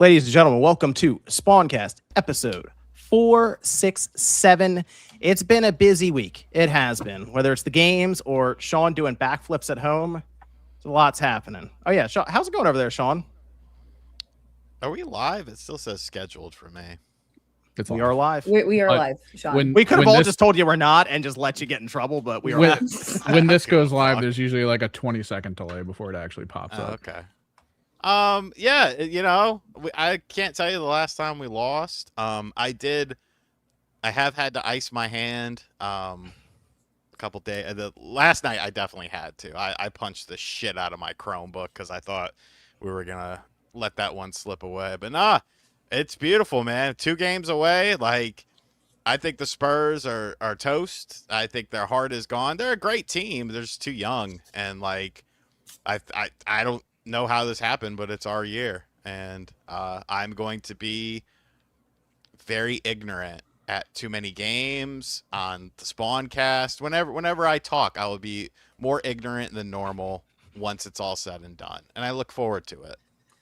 Ladies and gentlemen, welcome to Spawncast episode 467. It's been a busy week. It has been. Whether it's the games or Sean doing backflips at home, there's a lot's happening. Oh, yeah. Sean, how's it going over there, Sean? Are we live? It still says scheduled for me. We are live. We are live, Sean. We could have all just told you we're not and just let you get in trouble, but we are. When this goes live, there's usually like a 20-second delay before it actually pops up. Okay. Yeah, I can't tell you the last time we lost. I have had to ice my hand a couple days. The last night I definitely had to. I punched the shit out of my Chromebook because I thought we were gonna let that one slip away. But nah, it's beautiful, man. 2 games away. Like, I think the Spurs are toast. I think their heart is gone. They're a great team. They're just too young, and like, I don't know how this happened, but it's our year, and I'm going to be very ignorant at too many games on the Spawncast. Whenever I talk, I will be more ignorant than normal once it's all said and done, and I look forward to it.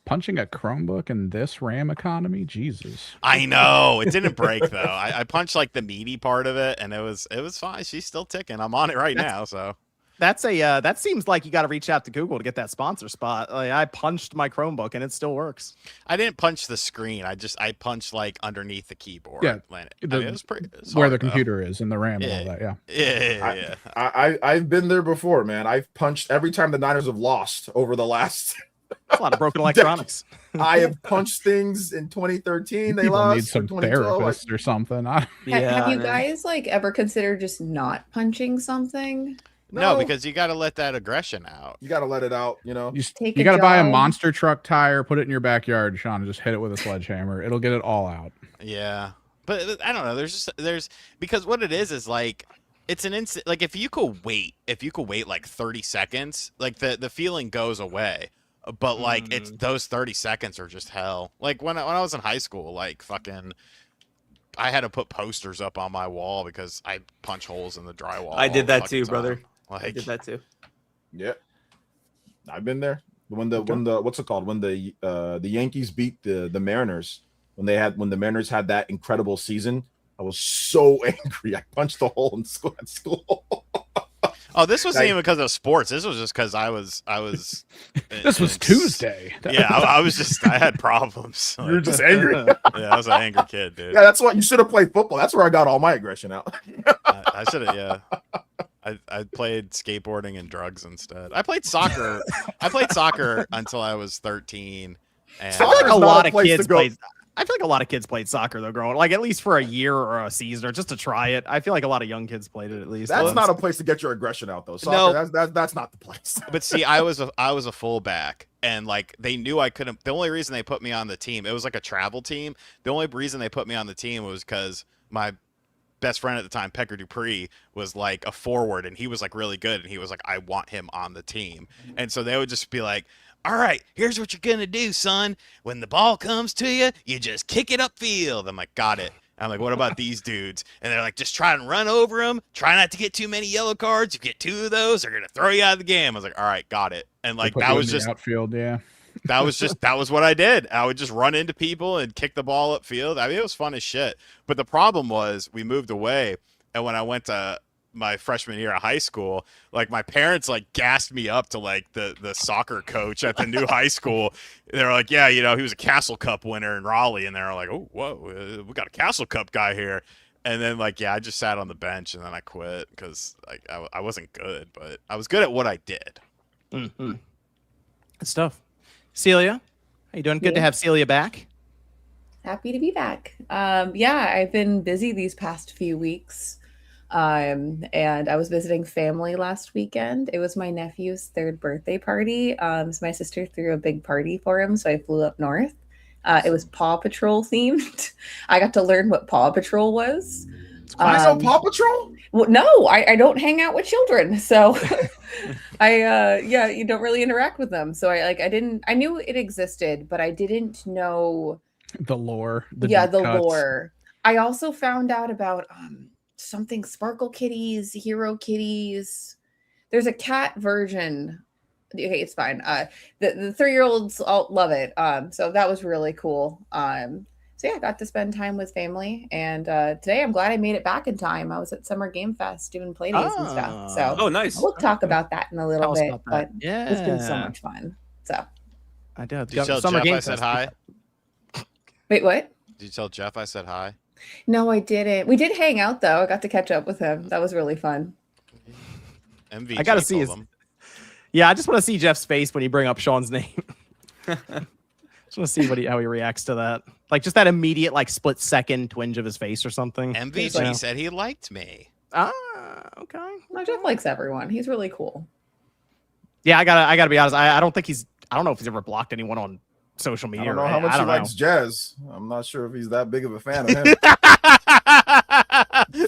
Punching a Chromebook in this RAM economy, Jesus! I know it didn't break though. I punched like the meaty part of it, and it was fine. She's still ticking. I'm on it right now, so. That's that seems like you got to reach out to Google to get that sponsor spot. Like, I punched my Chromebook and it still works. I didn't punch the screen. I punched like underneath the keyboard. Yeah, it was where hard, the computer is and the RAM and all that. Yeah. I've been there before, man. I've punched every time the Niners have lost over the last. That's a lot of broken electronics. I have punched things in 2013. They People lost. need some therapists or something. Have you guys ever considered just not punching something? No, because you got to let that aggression out. You got to let it out, You got to buy a monster truck tire, put it in your backyard, Sean, and just hit it with a sledgehammer. It'll get it all out. Yeah. But I don't know. There's because what it is like, it's an instant. Like, if you could wait like 30 seconds, like the feeling goes away. But like, it's those 30 seconds are just hell. Like when I was in high school, like fucking, I had to put posters up on my wall because I punch holes in the drywall. I did that too, brother. Like, I did that too. Yeah, I've been there. When the what's it called? When the Yankees beat the Mariners, when the Mariners had that incredible season, I was so angry. I punched a hole in school at school. Oh, this wasn't even because of sports. This was just because I was. This was Tuesday. Yeah, I had problems. You were just angry. Yeah, I was an angry kid, dude. Yeah, that's why you should have played football. That's where I got all my aggression out. I should have. Yeah. I played skateboarding and drugs instead. I played soccer. Until I was 13. And I feel like a lot of kids played. I feel like a lot of kids played soccer though, growing like at least for a year or a season or just to try it. I feel like a lot of young kids played it at least. That's not a place to get your aggression out though. Soccer, no, that's not the place. But see, I was a fullback, and like they knew I couldn't. The only reason they put me on the team, it was like a travel team. The only reason they put me on the team was because my best friend at the time, Pecker Dupree, was like a forward, and he was like really good, and he was like, I want him on the team. And so they would just be like, all right, here's what you're going to do, son. When the ball comes to you, you just kick it upfield. I'm like, got it. I'm like, what about these dudes? And they're like, just try and run over them. Try not to get too many yellow cards. You get 2 of those, they're going to throw you out of the game. I was like, all right, got it. And like, that was just outfield. Yeah. That was what I did. I would just run into people and kick the ball upfield. I mean, it was fun as shit. But the problem was we moved away. And when I went to my freshman year of high school, like my parents like gassed me up to like the soccer coach at the new high school. They're like, yeah, he was a Castle Cup winner in Raleigh, and they're like, oh, whoa, we got a Castle Cup guy here. And then like, yeah, I just sat on the bench and then I quit because like I wasn't good, but I was good at what I did. Mm-hmm. Good stuff. Celia, how you doing? Good to have Celia back. Happy to be back. Yeah, I've been busy these past few weeks. And I was visiting family last weekend. It was my nephew's 3rd birthday party. So my sister threw a big party for him, so I flew up north. It was Paw Patrol themed. I got to learn what Paw Patrol was. I know Paw Patrol? Well, no, I don't hang out with children, so you don't really interact with them. So I knew it existed, but I didn't know the lore. The lore. I also found out about something Sparkle Kitties, Hero Kitties. There's a cat version Okay, it's fine. The 3-year-olds all love it. So that was really cool. So yeah, I got to spend time with family, and today I'm glad I made it back in time. I was at Summer Game Fest doing play days and stuff. So Oh, nice. we'll talk about that in a little Tell us bit. about But that. Yeah, it's been so much fun. So I did. Did you tell Summer Jeff Game I said Fest. hi? wait, what? Did you tell Jeff I said hi? No, I didn't. We did hang out though. I got to catch up with him. That was really fun. MVG I gotta see told his. him. Yeah, I just want to see Jeff's face when you bring up Sean's name. Just want to see how he reacts to that. Like just that immediate, like split second twinge of his face or something. MVG said he liked me. Ah, okay. No, Jeff likes everyone. He's really cool. Yeah, I gotta be honest. I don't know if he's ever blocked anyone on social I media. don't know right? how much I he don't likes know. Jazz. I'm not sure if he's that big of a fan of him.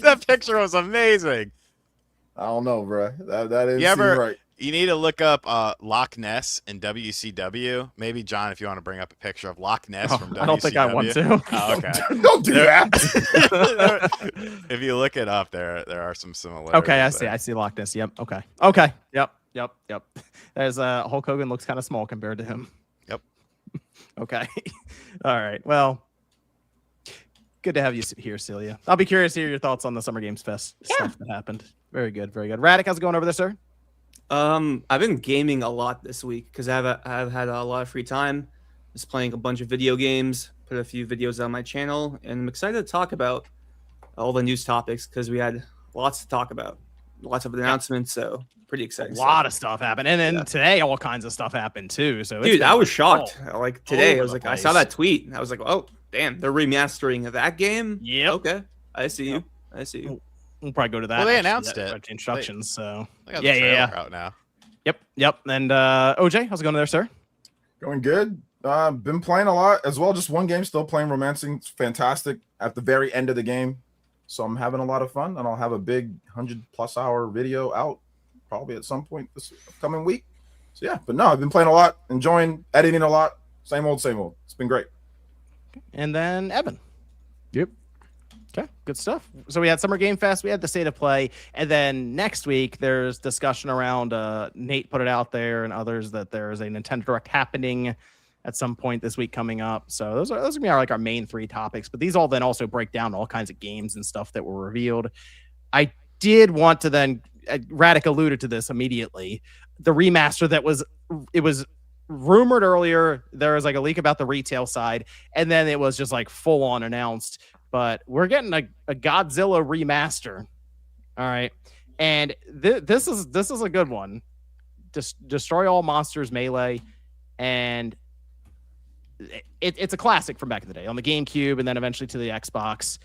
That picture was amazing. I don't know, bro. That is You ever- right. You need to look up Loch Ness in WCW. Maybe John, if you want to bring up a picture of Loch Ness from WCW. I don't think I want to. Oh, okay. Don't do that. If you look it up, there are some similarities. Okay, I see. there. I see Loch Ness. Yep. Okay. Okay. Yep. There's Hulk Hogan looks kind of small compared to him. Yep. Okay. All right. Well, good to have you here, Celia. I'll be curious to hear your thoughts on the Summer Games Fest stuff that happened. Very good. Very good. Radic, how's it going over there, sir? I've been gaming a lot this week because I've had a lot of free time. Just playing a bunch of video games, put a few videos on my channel, and I'm excited to talk about all the news topics because we had lots to talk about, lots of announcements. So pretty A exciting. lot of stuff happened, and then today all kinds of stuff happened too. So Dude, I was shocked. all Like today, I over was the like, I place. saw that tweet, and I was like, oh damn, they're remastering that game. Yep. Okay, I see you. I see you. We'll probably go to that. Well, they actually, announced that- it. that instructions. So I got Yeah, the yeah, trailer out now. Yep. And OJ, how's it going there, sir? Going good. Been playing a lot as well. Just one game, still playing Romancing. It's fantastic at the very end of the game. So I'm having a lot of fun, and I'll have a big 100+ hour video out probably at some point this coming week. So yeah, but no, I've been playing a lot, enjoying editing a lot. Same old. It's been great. And then Evan. Yep. Okay, good stuff. So we had Summer Game Fest, we had the State of Play, and then next week there's discussion around Nate put it out there and others that there's a Nintendo Direct happening at some point this week coming up. So those are gonna be our main 3 topics, but these all then also break down all kinds of games and stuff that were revealed. I did want to then Radic alluded to this immediately. The remaster that was rumored earlier, there was like a leak about the retail side, and then it was just like full on announced. But we're getting a Godzilla remaster. All right. And this is a good one. Destroy All Monsters Melee. And it's a classic from back in the day on the GameCube and then eventually to the Xbox.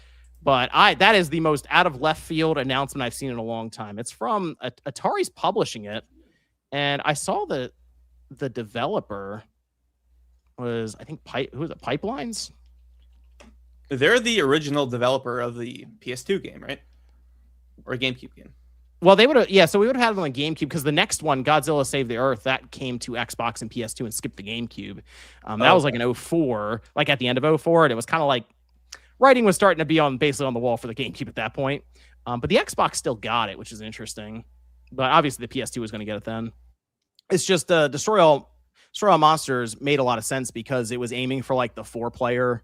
But that is the most out of left field announcement I've seen in a long time. It's from Atari's publishing it. And I saw the developer was, I think, who was it? Pipelines? They're the original developer of the PS2 game, right? Or GameCube game. Well, they would have, yeah. So we would have had it on the GameCube because the next one, Godzilla Save the Earth, that came to Xbox and PS2 and skipped the GameCube. That was like an 04, like at the end of 04, and it was kind of like writing was starting to be basically on the wall for the GameCube at that point. But the Xbox still got it, which is interesting. But obviously the PS2 was going to get it then. It's just Destroy All Monsters made a lot of sense because it was aiming for like the 4-player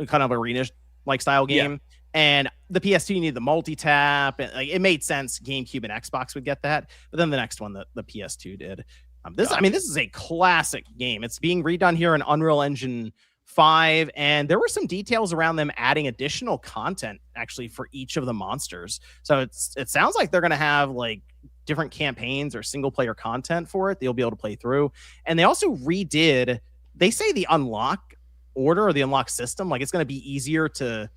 kind of arena like style game. Yeah. And the PS2 needed the multi-tap, and like it made sense GameCube and Xbox would get that. But then the next one, the PS2 did. This is a classic game. It's being redone here in Unreal Engine 5, and there were some details around them adding additional content actually for each of the monsters. So it sounds like they're going to have like different campaigns or single player content for it that you'll be able to play through. And they also redid, they say the unlock order or the unlock system, like it's going to be easier to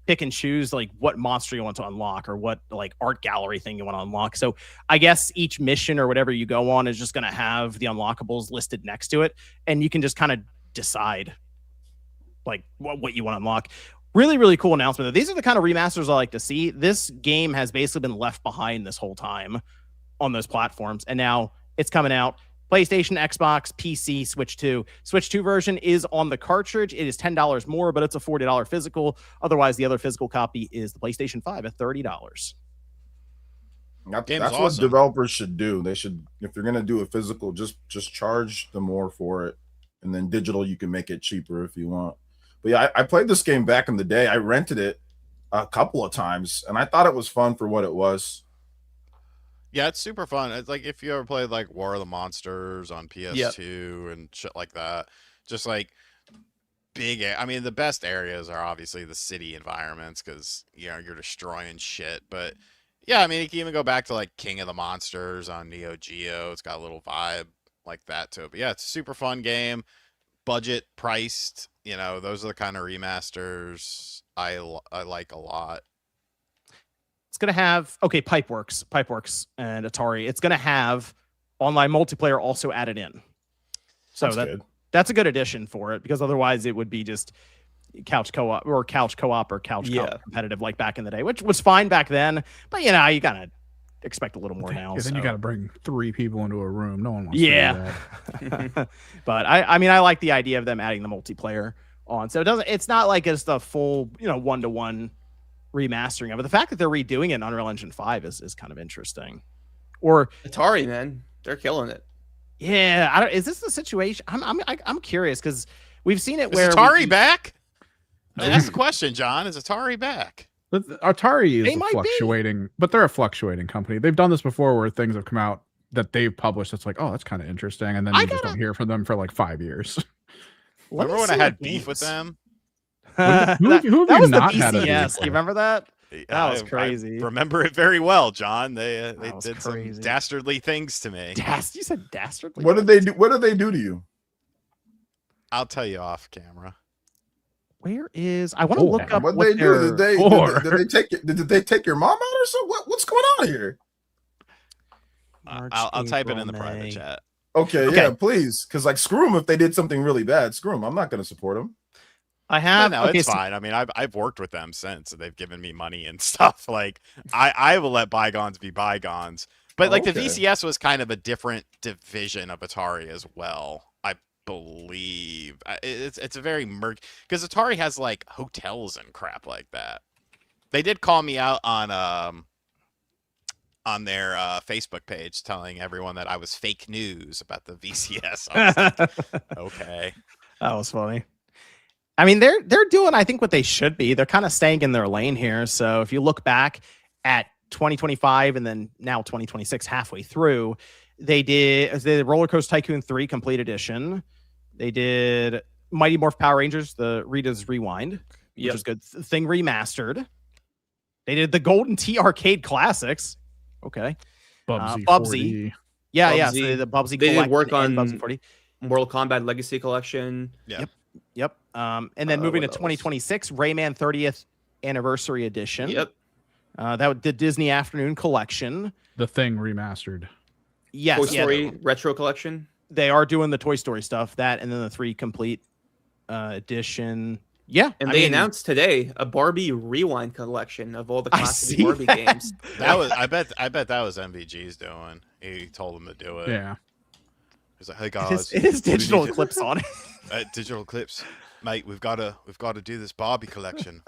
pick and choose like what monster you want to unlock or what like art gallery thing you want to unlock. So I guess each mission or whatever you go on is just going to have the unlockables listed next to it, and you can just kind of decide like what you want to unlock. Really, really cool announcement. These are the kind of remasters I like to see. This game has basically been left behind this whole time on those platforms, and now it's coming out. PlayStation, Xbox, PC, Switch 2. Switch 2 version is on the cartridge. It is $10 more, but it's a $40 physical. Otherwise, the other physical copy is the PlayStation 5 at $30. Game's That's what awesome. developers should do. They should, if they're gonna do a physical, just charge them more for it, and then digital you can make it cheaper if you want. But yeah, I played this game back in the day. I rented it a couple of times, and I thought it was fun for what it was. Yeah, it's super fun. It's like if you ever played like War of the Monsters on PS2 and shit like that. Just like I mean, the best areas are obviously the city environments because you're destroying shit. But yeah, I mean, you can even go back to like King of the Monsters on Neo Geo. It's got a little vibe like that to it. But yeah, it's a super fun game. Budget priced. Those are the kind of remasters I like a lot. It's going to have, Pipeworks and Atari. It's going to have online multiplayer also added in. So that's a good addition for it, because otherwise it would be just couch co-op or couch competitive like back in the day, which was fine back then. But you got to expect a little more now. Then you got to bring 3 people into a room. No one wants to do that. But I mean, I like the idea of them adding the multiplayer on. So it's not like it's the full, 1-to-1 remastering of it. The fact that they're redoing it in Unreal Engine 5 is kind of interesting. Or Atari, man, they're killing it. Yeah, is this the situation? I'm curious because we've seen it Is Atari back? That's the question, John. Is Atari back? Atari is fluctuating, but they're a fluctuating company. They've done this before where things have come out that they've published. It's like, oh, that's kind of interesting, and then you just don't hear from them for like 5 years. Remember when I had beef with them? Who that have you was the not had a beef BCS. You with? remember that? That was crazy. I remember it very well, John. They did crazy. some dastardly things to me. You said dastardly? What did they do? What did they do to you? I'll tell you off camera. Where is? I want to look up what what they do. Did they take your mom out or something? What's going on here? I'll type it in the private chat. Okay, yeah, please, because like screw them if they did something really bad. Screw them. I'm not going to support them. I have. No, it's fine. I mean, I've worked with them since, and they've given me money and stuff. Like, I will let bygones be bygones. But like the VCS was kind of a different division of Atari as well. I believe it's a very murky, because Atari has like hotels and crap like that. They did call me out on their Facebook page, telling everyone that I was fake news about the VCS. I was like, okay, that was funny. I mean, they're doing, I think, what they should be. They're kind of staying in their lane here. So if you look back at 2025 and then now 2026, halfway through, they did Roller Coaster Tycoon 3 Complete Edition. They did Mighty Morph Power Rangers, the Rita's Rewind, which is good. Thing Remastered. They did the Golden Tee Arcade Classics. Okay. Bubsy. Bubsy. Yeah, Bubsy. yeah. So the Bubsy They did work Collection and on Bubsy 40. Mortal Kombat Legacy Collection. Yep. And then moving to 2026, Rayman 30th Anniversary Edition. Yep. That the Disney Afternoon Collection. The Thing Remastered. Yes. Toy Story Retro Collection. They are doing the Toy Story stuff. That and then the 3 Complete Edition. Yeah. And they announced today a Barbie Rewind collection of all the classic Barbie games. That was I bet that was MVG's doing. He told them to do it. Yeah. He's like, hey guys, it is digital clips on it. Digital clips, mate. We've got to do this Barbie collection.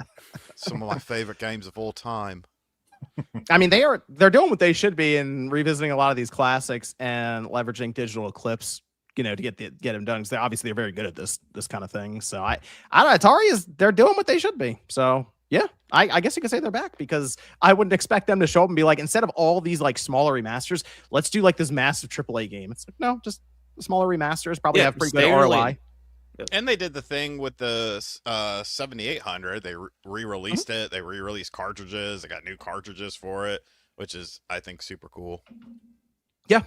Some of my favorite games of all time. I mean, they're doing what they should be and revisiting a lot of these classics and leveraging digital clips, to get them done. Because they're very good at this kind of thing. So I don't know. Atari they're doing what they should be. So yeah, I guess you could say they're back, because I wouldn't expect them to show up and be like, instead of all these like smaller remasters, let's do like this massive AAA game. It's like, no, just smaller remasters probably have pretty good ROI. And they did the thing with the 7800. They re-released it. They re-released cartridges. They got new cartridges for it, which is, I think, super cool. Yeah.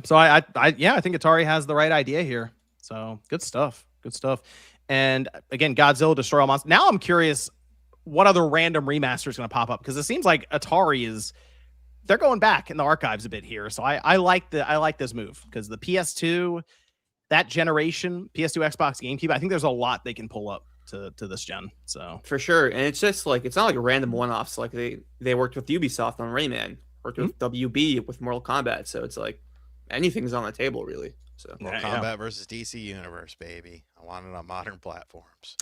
So I think Atari has the right idea here. So good stuff. And again, Godzilla Destroy All Monsters. Now I'm curious what other random remaster is going to pop up, because it seems like Atari they're going back in the archives a bit here. So I like this move, because the PS2, that generation, PS2, Xbox, GameCube, I think there's a lot they can pull up to this gen. So for sure. And it's just like, it's not like random one-offs. Like they worked with Ubisoft on Rayman, worked with WB with Mortal Kombat. So it's like anything's on the table, really. So Mortal Kombat versus DC Universe, baby. I want it on modern platforms.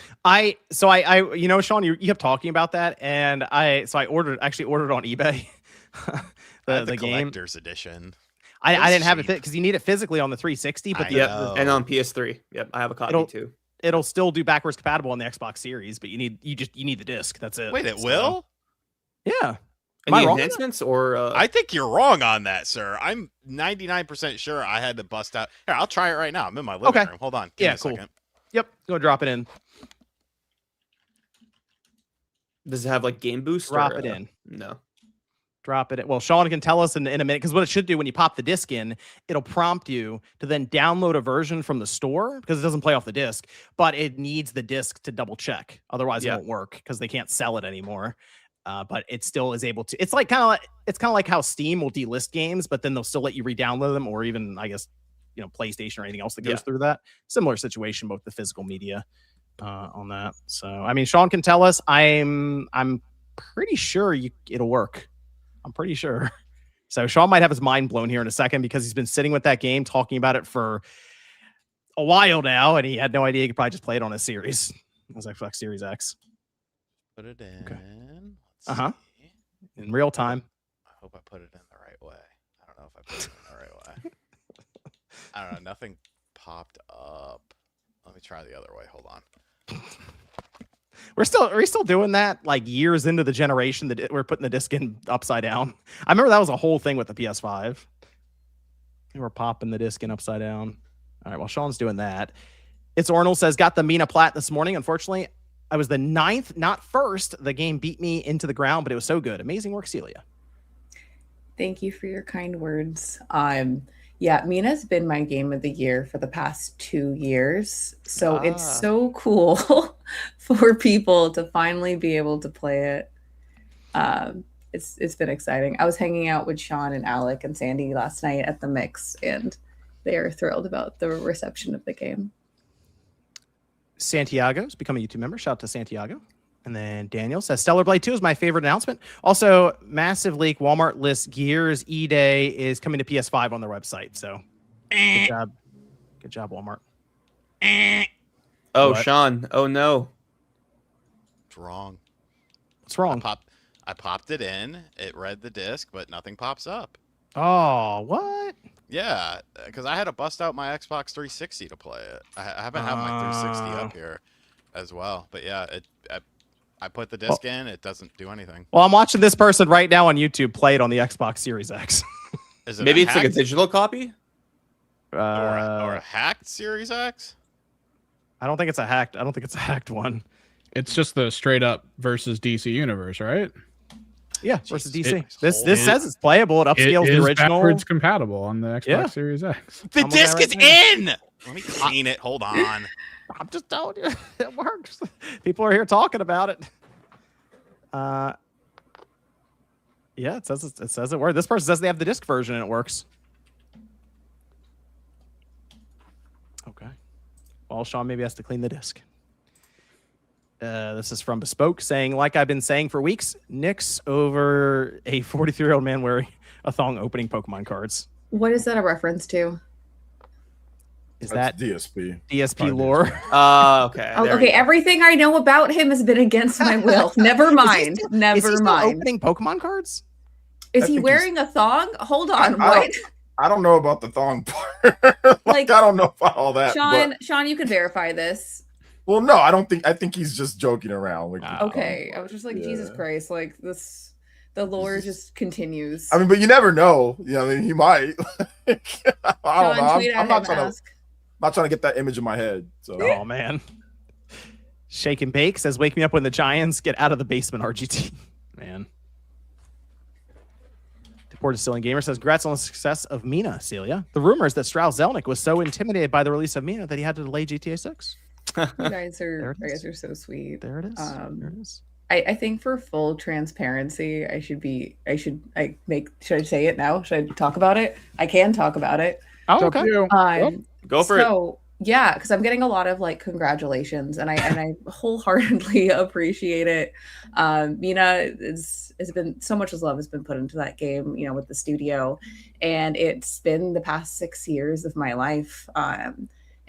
Sean, you kept talking about that, and I ordered on eBay the game. Collector's edition. I didn't have it because you need it physically on the 360, but and on PS3. Yep, I have a copy too. It'll still do backwards compatible on the Xbox Series, but you need the disc. That's it. Wait, it will? Yeah. Any enhancements or? I think you're wrong on that, sir. I'm 99% sure I had to bust out. Here, I'll try it right now. I'm in my living room. Hold on. Give me a second. Yep. Go drop it in. Does it have like game boost? Drop it in. No. Drop it in. Well, Sean can tell us in a minute, because what it should do when you pop the disc in, it'll prompt you to then download a version from the store, because it doesn't play off the disc, but it needs the disc to double check. Otherwise, it won't work because they can't sell it anymore. But it still is able to. It's like kind of like how Steam will delist games, but then they'll still let you re-download them, or even I guess PlayStation or anything else that goes through that. Similar situation, both the physical media on that. So I mean, Sean can tell us. I'm pretty sure it'll work. I'm pretty sure. So Sean might have his mind blown here in a second, because he's been sitting with that game, talking about it for a while now, and he had no idea he could probably just play it on a series. It was Xbox Series X. Put it in. Okay. In real time. I hope I put it in the right way. I don't know if I put it in the right way. I don't know. Nothing popped up. Let me try the other way. Hold on. We're still doing that like years into the generation that we're putting the disc in upside down. I remember that was a whole thing with the PS5. We were popping the disc in upside down. All right, while Sean's doing that, It's Ornal says, got the Mina Plat this morning. Unfortunately, I was the 9th, not first. The game beat me into the ground, but it was so good. Amazing work, Celia. Thank you for your kind words. Yeah, Mina's been my game of the year for the past 2 years. So it's so cool for people to finally be able to play it. It's been exciting. I was hanging out with Sean and Alec and Sandy last night at the Mix, and they are thrilled about the reception of the game. Santiago's become a YouTube member. Shout out to Santiago. And then Daniel says, Stellar Blade 2 is my favorite announcement. Also, massive leak. Walmart lists Gears E-Day is coming to PS5 on their website. So, good job. Good job, Walmart. Oh, what? Sean. Oh, no. It's wrong. What's wrong? I popped it in. It read the disc, but nothing pops up. Oh, what? Yeah, because I had to bust out my Xbox 360 to play it. I haven't had my 360 up here as well. But yeah, I put the disc in, it doesn't do anything. Well, I'm watching this person right now on YouTube play it on the Xbox Series X. Is it maybe it's like a digital copy? Or a hacked Series X? I don't think it's a hacked one. It's just the straight up versus DC universe, right? Yeah, versus DC. This says it's playable. It upscales the original. Backwards compatible on the Xbox Series X. The disc is in! Let me clean it. Hold on. I'm just telling you, it works. People are here talking about it. Yeah, it says it works. This person says they have the disc version and it works. Okay. Well, Sean maybe has to clean the disc. This is from Bespoke saying, like I've been saying for weeks, Nick's over a 43-year-old man wearing a thong opening Pokemon cards. What is that a reference to? Is that DSP? DSP lore? Okay. Okay, everything I know about him has been against my will. Never mind. Never mind. Opening Pokemon cards? Is he wearing a thong? Hold on. What? I don't know about the thong part. like I don't know about all that. Sean, you could verify this. Well, no, I don't think. I think he's just joking around. Okay, I was just like, Jesus Christ, like this. The lore just continues. I mean, but you never know. Yeah, I mean, he might. I don't know. I'm not trying to get that image in my head. So. Oh man. Shake and Bake says, "Wake me up when the Giants get out of the basement." RGT, man. Deported Still in Gamer says, "Congrats on the success of Mina, Celia. The rumors that Strauss Zelnick was so intimidated by the release of Mina that he had to delay GTA 6." You guys are so sweet. There it is. There it is. I think for full transparency, should I say it now? Should I talk about it? I can talk about it. Oh, okay. Go for it. Yeah, because I'm getting a lot of like congratulations, and I wholeheartedly appreciate it. Mina has been so much love has been put into that game, with the studio, and it's been the past 6 years of my life.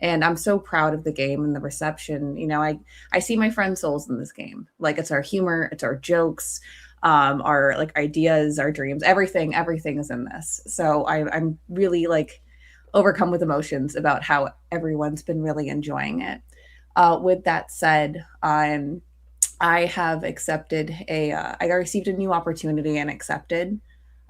And I'm so proud of the game and the reception. I see my friend souls in this game. Like, it's our humor, it's our jokes. our like ideas, our dreams, everything is in this. So I'm really like overcome with emotions about how everyone's been really enjoying it. With that said, I have accepted I received a new opportunity and accepted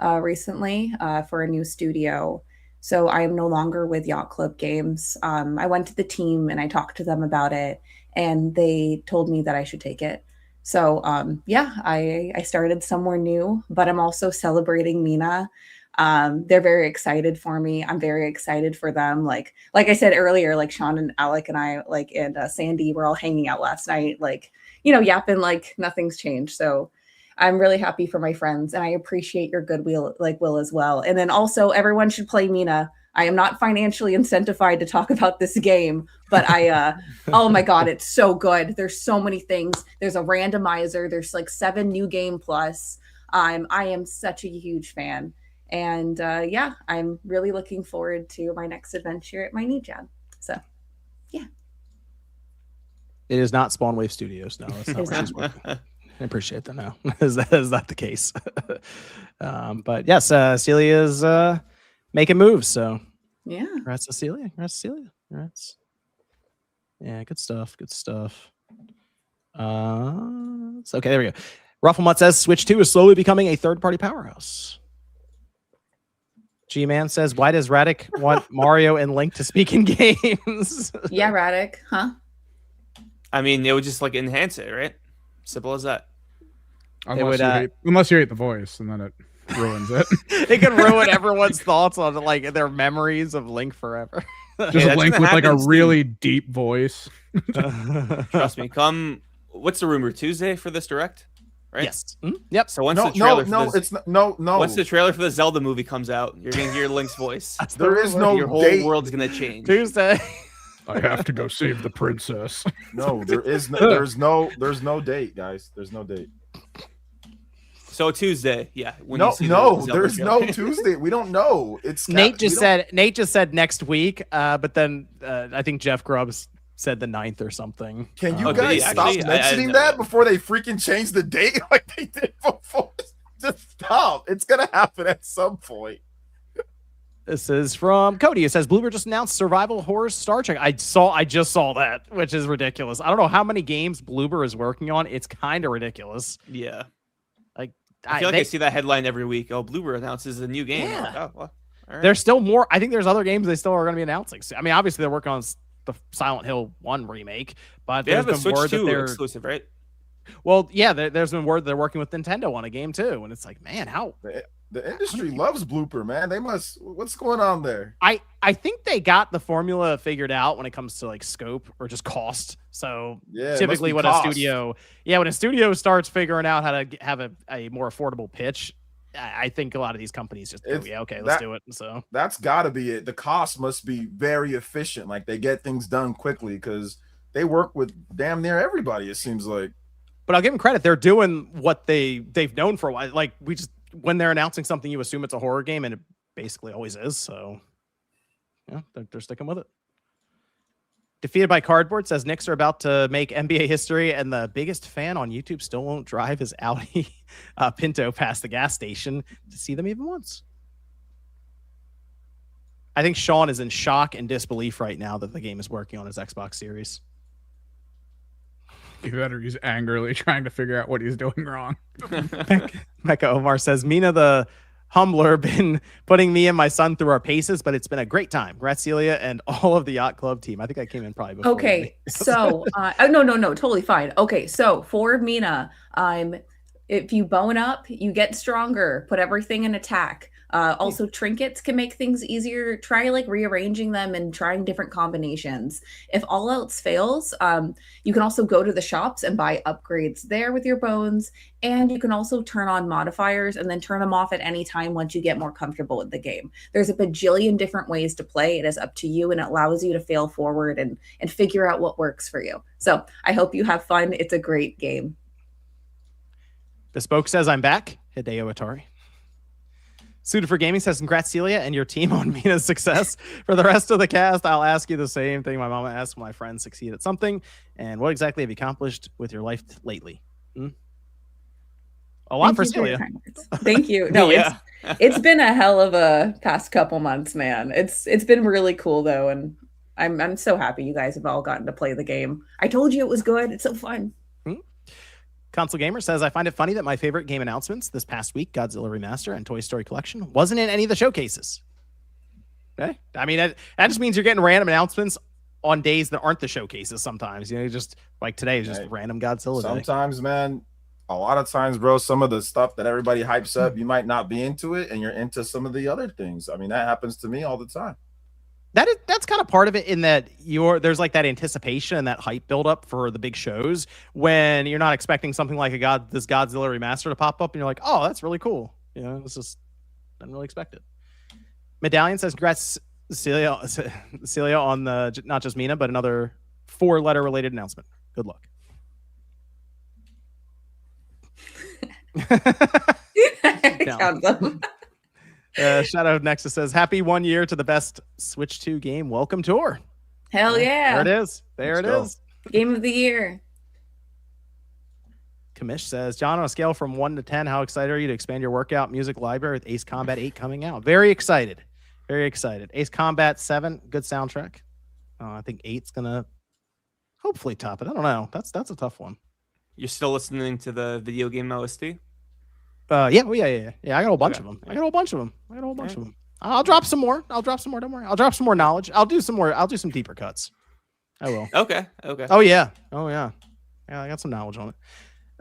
recently for a new studio. So I am no longer with Yacht Club Games. I went to the team and I talked to them about it, and they told me that I should take it. So yeah, I started somewhere new, but I'm also celebrating Mina. They're very excited for me. I'm very excited for them. Like I said earlier, like Sean and Alec and I, like, and Sandy were all hanging out last night, like, you know, yapping like nothing's changed. So I'm really happy for my friends, and I appreciate your goodwill, like Will, as well. And then also, everyone should play Mina. I am not financially incentivized to talk about this game, but oh my God, it's so good. There's so many things. There's a randomizer. There's like 7 new game plus. I am such a huge fan. And yeah, I'm really looking forward to my next adventure at my new job. So, yeah. It is not Spawn Wave Studios. No, it's not where she's working. I appreciate that. No, is that the case? But yes, Celia's making moves. So yeah, congrats to Celia. Congrats. Yeah, good stuff. So, okay, there we go. Rufflemut says Switch 2 is slowly becoming a third-party powerhouse. G-Man says, why does Radic want Mario and Link to speak in games? Yeah, Radic, huh? I mean, it would just like enhance it, right? Simple as that. Unless you hate the voice, and then it ruins it. It could ruin everyone's thoughts on like their memories of Link forever. Just Link with like a really deep voice. Trust me. What's the rumor? Tuesday for this direct? Right? Yes. Mm-hmm. Yep. So once the trailer for the Zelda movie comes out, you're gonna hear Link's voice. There is no your whole date. World's gonna change. Tuesday. I have to go save the princess. No, there's no date, guys. There's no date. So Tuesday, yeah. There's no Tuesday. We don't know. Nate just said next week, but then I think Jeff Grubbs said the 9th or something. Can you guys stop mentioning that before they freaking change the date like they did before? Just stop. It's gonna happen at some point. This is from Cody. It says Bloober just announced survival horror Star Trek. I just saw that, which is ridiculous. I don't know how many games Bloober is working on. It's kind of ridiculous. Yeah. Like I feel like I see that headline every week. Oh, Bloober announces a new game. Yeah. Like, oh, well, right. There's still more. I think there's other games they still are going to be announcing. I mean, obviously they're working on the Silent Hill 1 remake, but they have a Switch 2 exclusive, right? Well, yeah, there's been word they're working with Nintendo on a game too, and it's like, man, how the industry loves Blooper, man. They must. What's going on there? I think they got the formula figured out when it comes to like scope or just cost. So yeah, typically when a studio starts figuring out how to have a more affordable pitch, I think a lot of these companies just go, yeah, okay, let's do it. So that's got to be it. The cost must be very efficient. Like they get things done quickly because they work with damn near everybody. It seems like. But I'll give them credit. They're doing what they've known for a while. Like when they're announcing something, you assume it's a horror game, and it basically always is. So yeah, they're sticking with it. Defeated by Cardboard says Knicks are about to make NBA history, and the biggest fan on YouTube still won't drive his Audi Pinto past the gas station to see them even once. I think Sean is in shock and disbelief right now that the game is working on his Xbox Series. He's angrily trying to figure out what he's doing wrong. Mecca Omar says, Mina the Humbler been putting me and my son through our paces, but it's been a great time. Congrats, Celia, and all of the Yacht Club team. I think I came in probably before. Okay, so no, totally fine. Okay, so for Mina, if you bone up, you get stronger. Put everything in attack. Also, trinkets can make things easier. Try like rearranging them and trying different combinations. If all else fails, you can also go to the shops and buy upgrades there with your bones. And you can also turn on modifiers and then turn them off at any time once you get more comfortable with the game. There's a bajillion different ways to play. It is up to you, and it allows you to fail forward and figure out what works for you. So I hope you have fun. It's a great game. Bespoke says, I'm back. Hideo Atari. Suited for Gaming says, congrats, Celia, and your team on Mina's success. For the rest of the cast, I'll ask you the same thing my mama asked when my friends succeed at something. And what exactly have you accomplished with your life lately? A lot for Thank you your Celia. kind words. Thank you. No, Yeah. it's been a hell of a past couple months, man. It's been really cool though, and I'm so happy you guys have all gotten to play the game. I told you it was good. It's so fun. Console Gamer says, I find it funny that my favorite game announcements this past week, Godzilla Remaster and Toy Story Collection, wasn't in any of the showcases. Okay. I mean, that just means you're getting random announcements on days that aren't the showcases sometimes. You know, just like today is just random Godzilla day. Sometimes, man, a lot of times, bro, some of the stuff that everybody hypes up, you might not be into it, and you're into some of the other things. I mean, that happens to me all the time. That's kind of part of it in that there's like that anticipation and that hype buildup for the big shows when you're not expecting something like this Godzilla remaster to pop up and you're like, oh, that's really cool. You know, this is didn't really expect it. Medallion says, congrats Celia on the not just Mina, but another 4-letter related announcement. Good luck. Count them. Shadow Nexus says, happy 1 year to the best Switch 2 game. Welcome tour. Hell yeah. There it is. There Let's it go. is. Game of the year. Kamish says, John, on a scale from 1 to 10, how excited are you to expand your workout music library with Ace Combat 8 coming out? Very excited. Very excited. Ace Combat 7, good soundtrack. I think 8's going to hopefully top it. I don't know. That's a tough one. You're still listening to the video game OST? Yeah. I got a whole bunch of them. I'll drop some more. Don't worry. I'll drop some more knowledge. I'll do some deeper cuts. I will. Okay. Oh yeah. Yeah, I got some knowledge on it.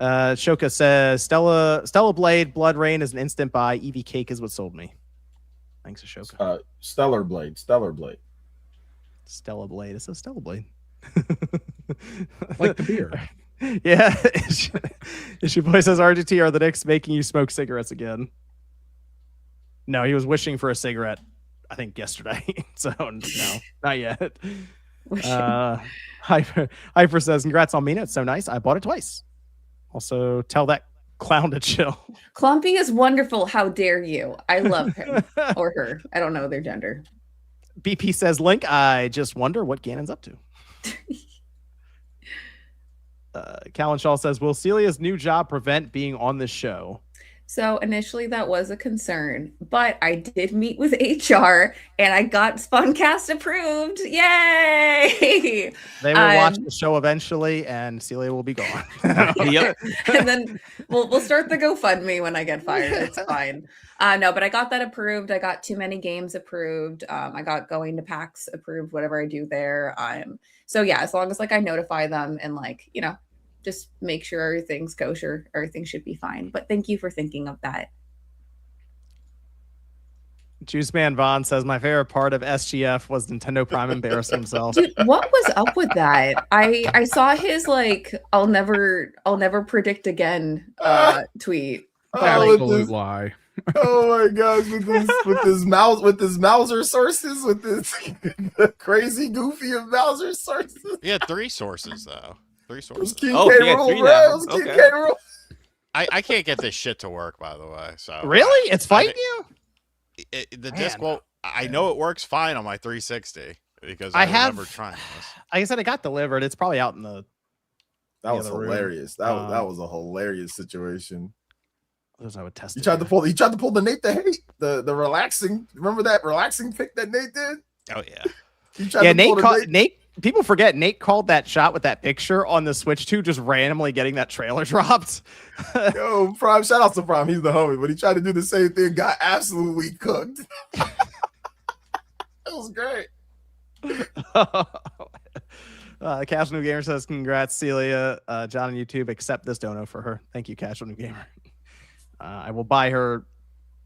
Shoka says Stella Blade Blood Rain is an instant buy. Eevee Cake is what sold me. Thanks, Shoka. Stellar Blade. Stella Blade. It says Stella Blade. Like the beer. Yeah. Issue Boy says RGT, are the Knicks making you smoke cigarettes again? No, he was wishing for a cigarette, I think, yesterday. So no, not yet. Hyper says, congrats on Mina. It's so nice. I bought it twice. Also, tell that clown to chill. Clumpy is wonderful. How dare you? I love him or her. I don't know their gender. BP says, Link, I just wonder what Ganon's up to. Callan Shaw says, will Celia's new job prevent being on this show? So initially that was a concern, but I did meet with HR and I got Spawncast approved. Yay! They will watch the show eventually and Celia will be gone. Yep. And then we'll start the GoFundMe when I get fired. It's fine. No, but I got that approved. I got Too Many Games approved. I got Going to PAX approved, whatever I do there. So yeah, as long as like I notify them and like, you know, just make sure everything's kosher, everything should be fine. But thank you for thinking of that. Juice Man Vaughn says, my favorite part of SGF was Nintendo Prime embarrassing himself. Dude, what was up with that? I saw his like I'll never predict again tweet. Absolute lie. Oh my gosh, with his Mauser sources, with this crazy goofy of Mauser sources. He had 3 sources though. 3 sources. King K. Rool, bro. King K. Rool. I can't get this shit to work, by the way. So really? It's fighting you? The disc won't. I know it works fine on my 360 because I remember trying this. Like I said, it got delivered. It's probably out in the. That was room. hilarious. That was a hilarious situation. I would test. He tried to pull the Nate the hate, the relaxing. Remember that relaxing pick that Nate did? Oh yeah. Nate. People forget Nate called that shot with that picture on the Switch 2, just randomly getting that trailer dropped. Yo, Prime, shout out to Prime. He's the homie, but he tried to do the same thing, got absolutely cooked. It was great. Casual New Gamer says, congrats, Celia. John on YouTube, accept this dono for her. Thank you, Casual New Gamer. I will buy her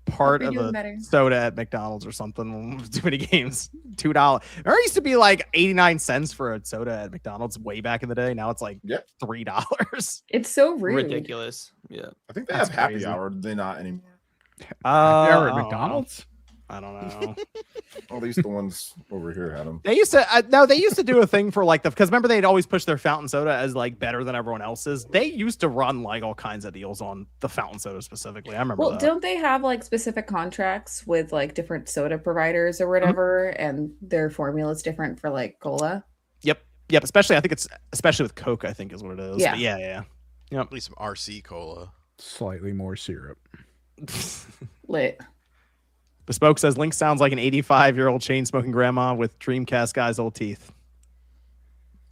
part of a soda at McDonald's or something. Too many games. $2. There used to be like 89 cents for a soda at McDonald's way back in the day. Now it's like $3. It's so rude. Ridiculous. Yeah. I think they have happy hour. Do they not anymore? Happy hour at McDonald's? I don't know. At least the ones over here had them. They used to do a thing for like because remember they'd always push their fountain soda as like better than everyone else's. They used to run like all kinds of deals on the fountain soda specifically. I remember. Well, don't they have like specific contracts with like different soda providers or whatever, and their formula is different for like cola? Yep. Especially I think it's with Coke. I think is what it is. Yeah. But yeah. At least some RC cola. Slightly more syrup. Lit. Bespoke says Link sounds like an 85-year-old chain smoking grandma with Dreamcast guy's old teeth.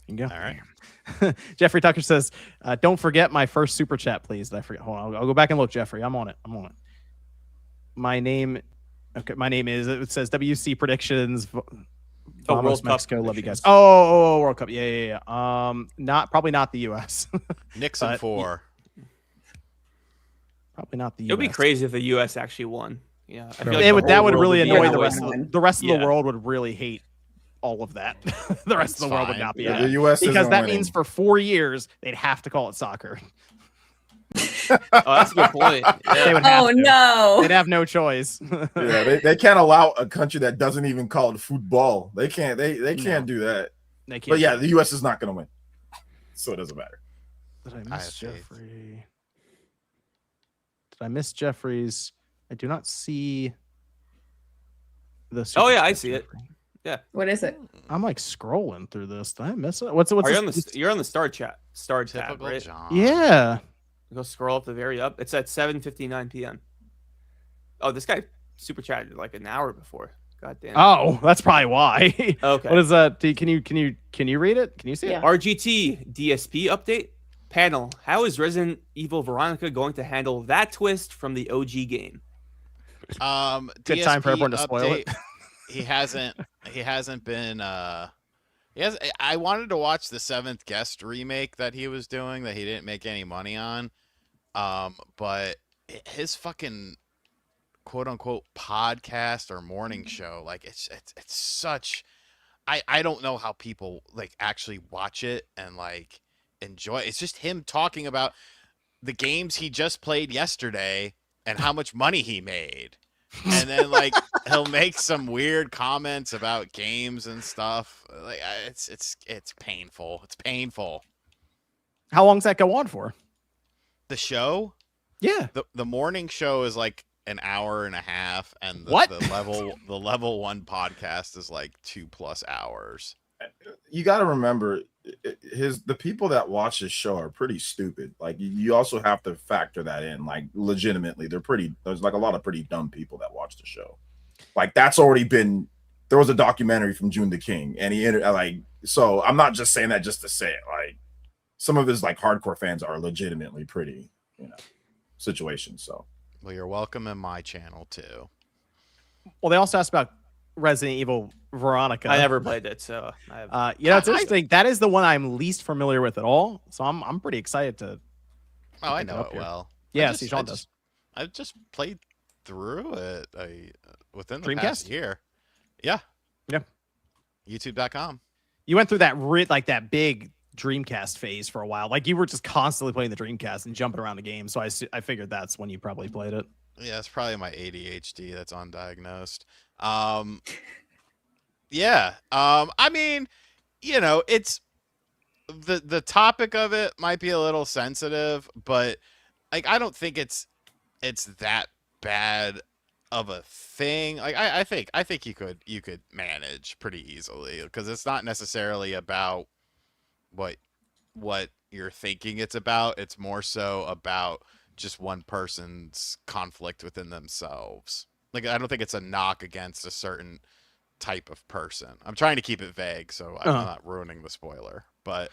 There you go. All right. Jeffrey Tucker says, don't forget my first super chat, please. Did I forget? Hold on. I'll go back and look, Jeffrey. I'm on it. My name is, it says WC predictions. World Mexico. Cup Love you guys. predictions. Oh, World Cup. Yeah. Probably not the US. Nixon 4. Probably not the US. It would be crazy if the US actually won. Yeah. I feel That the whole would world really be annoy that the way. rest of the Yeah. world would really hate all of that. The rest of the world would not be Yeah, happy. the U.S. Because isn't that winning. means for 4 years they'd have to call it soccer. Oh, that's a good point. They Yeah. would have to. No. They'd have no choice. Yeah, they can't allow a country that doesn't even call it football. They can't. They can't do that. They can't. But yeah, the U.S. is not going to win, so it doesn't matter. Did I I miss have faith. Jeffrey? Did I miss Jeffrey's? I do not see the. Oh, yeah, super I chat, see it. Jeffrey. What is it? I'm like scrolling through this. Did I miss it? What's Are you this? on the Star tab, Typical right? John. Yeah. Go scroll up the very up. It's at 7:59 p.m. Oh, this guy super chatted like an hour before. God damn. Oh, that's probably why. Okay. What is that? Can you read it? Can you see it? Yeah. RGT DSP update panel. How is Resident Evil Veronica going to handle that twist from the OG game? Good time for DSP everyone to spoil it. update, He hasn't been. I wanted to watch the Seventh Guest remake that he was doing that he didn't make any money on. But his fucking quote unquote podcast or morning show, like it's such. I don't know how people like actually watch it and like enjoy it. It's just him talking about the games he just played yesterday and how much money he made. And then like he'll make some weird comments about games and stuff. Like it's painful. It's painful. How long does that go on for? The show, Yeah. the morning show is like an hour and a half, and the level 1 podcast is like 2+ hours. You got to remember, the people that watch this show are pretty stupid. Like you also have to factor that in. Like legitimately, there's like a lot of pretty dumb people that watch the show. Like that's already been. There was a documentary from June the King, and so I'm not just saying that just to say it. Like some of his like hardcore fans are legitimately pretty, situations. So. Well, you're welcome in my channel too. Well, they also asked about Resident Evil Veronica. I never played it, so I have... It's interesting. That is the one I'm least familiar with at all. So I'm pretty excited to. Oh, I pick it know up it here. well. Yeah, see, Sean does. I've just played through it within the Dreamcast? past year. Yeah. Yeah. YouTube.com. You went through that big Dreamcast phase for a while. Like you were just constantly playing the Dreamcast and jumping around the game. So I figured that's when you probably played it. Yeah, it's probably my ADHD that's undiagnosed. Yeah. I mean, it's the topic of it might be a little sensitive, but like I don't think it's that bad of a thing. Like I think you could manage pretty easily because it's not necessarily about what you're thinking it's about. It's more so about just one person's conflict within themselves. Like I don't think it's a knock against a certain type of person. I'm trying to keep it vague so I'm not ruining the spoiler, but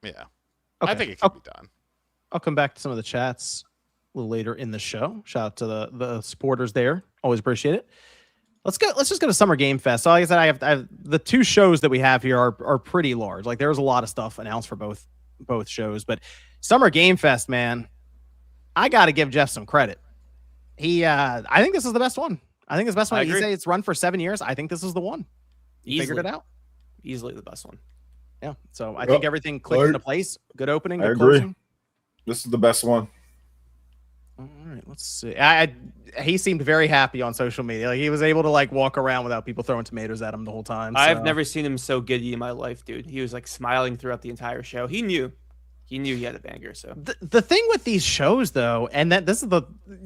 yeah. Okay. I think it can be done. I'll come back to some of the chats a little later in the show. Shout out to the supporters there. Always appreciate it. Let's just go to Summer Game Fest. So like I said, I have the two shows that we have here are pretty large. Like there's a lot of stuff announced for both shows, but Summer Game Fest, man, I got to give Jeff some credit. I think this is the best one. I think it's the best one. You say it's run for 7 years. I think this is the one. You figured it out. Easily the best one. Yeah. So I think everything clicked into place. Good opening. Good I agree. closing. This is the best one. All right, let's see. He seemed very happy on social media. Like he was able to like walk around without people throwing tomatoes at him the whole time. So. I've never seen him so giddy in my life, dude. He was like smiling throughout the entire show. He knew he had a banger. So the thing with these shows though, and that this is the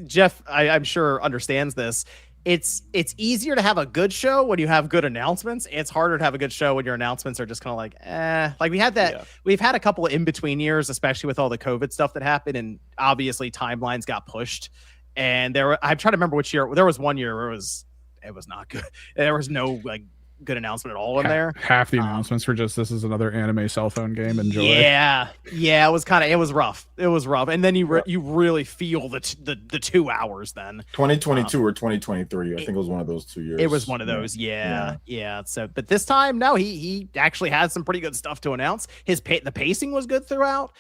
Jeff, I'm sure understands this. it's easier to have a good show when you have good announcements. It's harder to have a good show when your announcements are just kind of like, like we had that. Yeah. We've had a couple of in between years, especially with all the COVID stuff that happened, and obviously timelines got pushed. And I'm trying to remember which year. There was one year where it was not good. There was no like good announcement at all in there. Half the announcements were just, this is another anime cell phone game. Enjoy. Yeah, it was rough. It was rough, and then you really feel the 2 hours. Then 2022 or 2023, I think it was one of those 2 years. It was one of those. Yeah. So, but this time, no, he actually had some pretty good stuff to announce. The pacing was good throughout.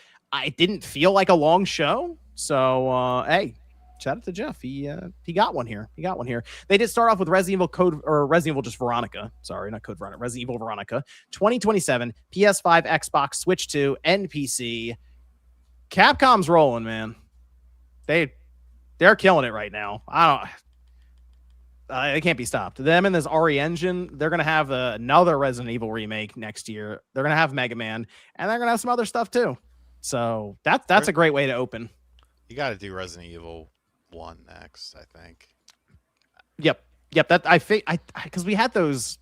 It didn't feel like a long show. So, hey. Shout out to Jeff. He got one here. They did start off with Resident Evil just Veronica. Sorry, not Code Veronica. Resident Evil Veronica. 2027, PS5, Xbox, Switch 2, and PC. Capcom's rolling, man. They're killing it right now. They can't be stopped. Them and this RE engine, they're gonna have another Resident Evil remake next year. They're gonna have Mega Man, and they're gonna have some other stuff too. So that's a great way to open. You got to do Resident Evil 1 next, I think. Yep. That I think because we had those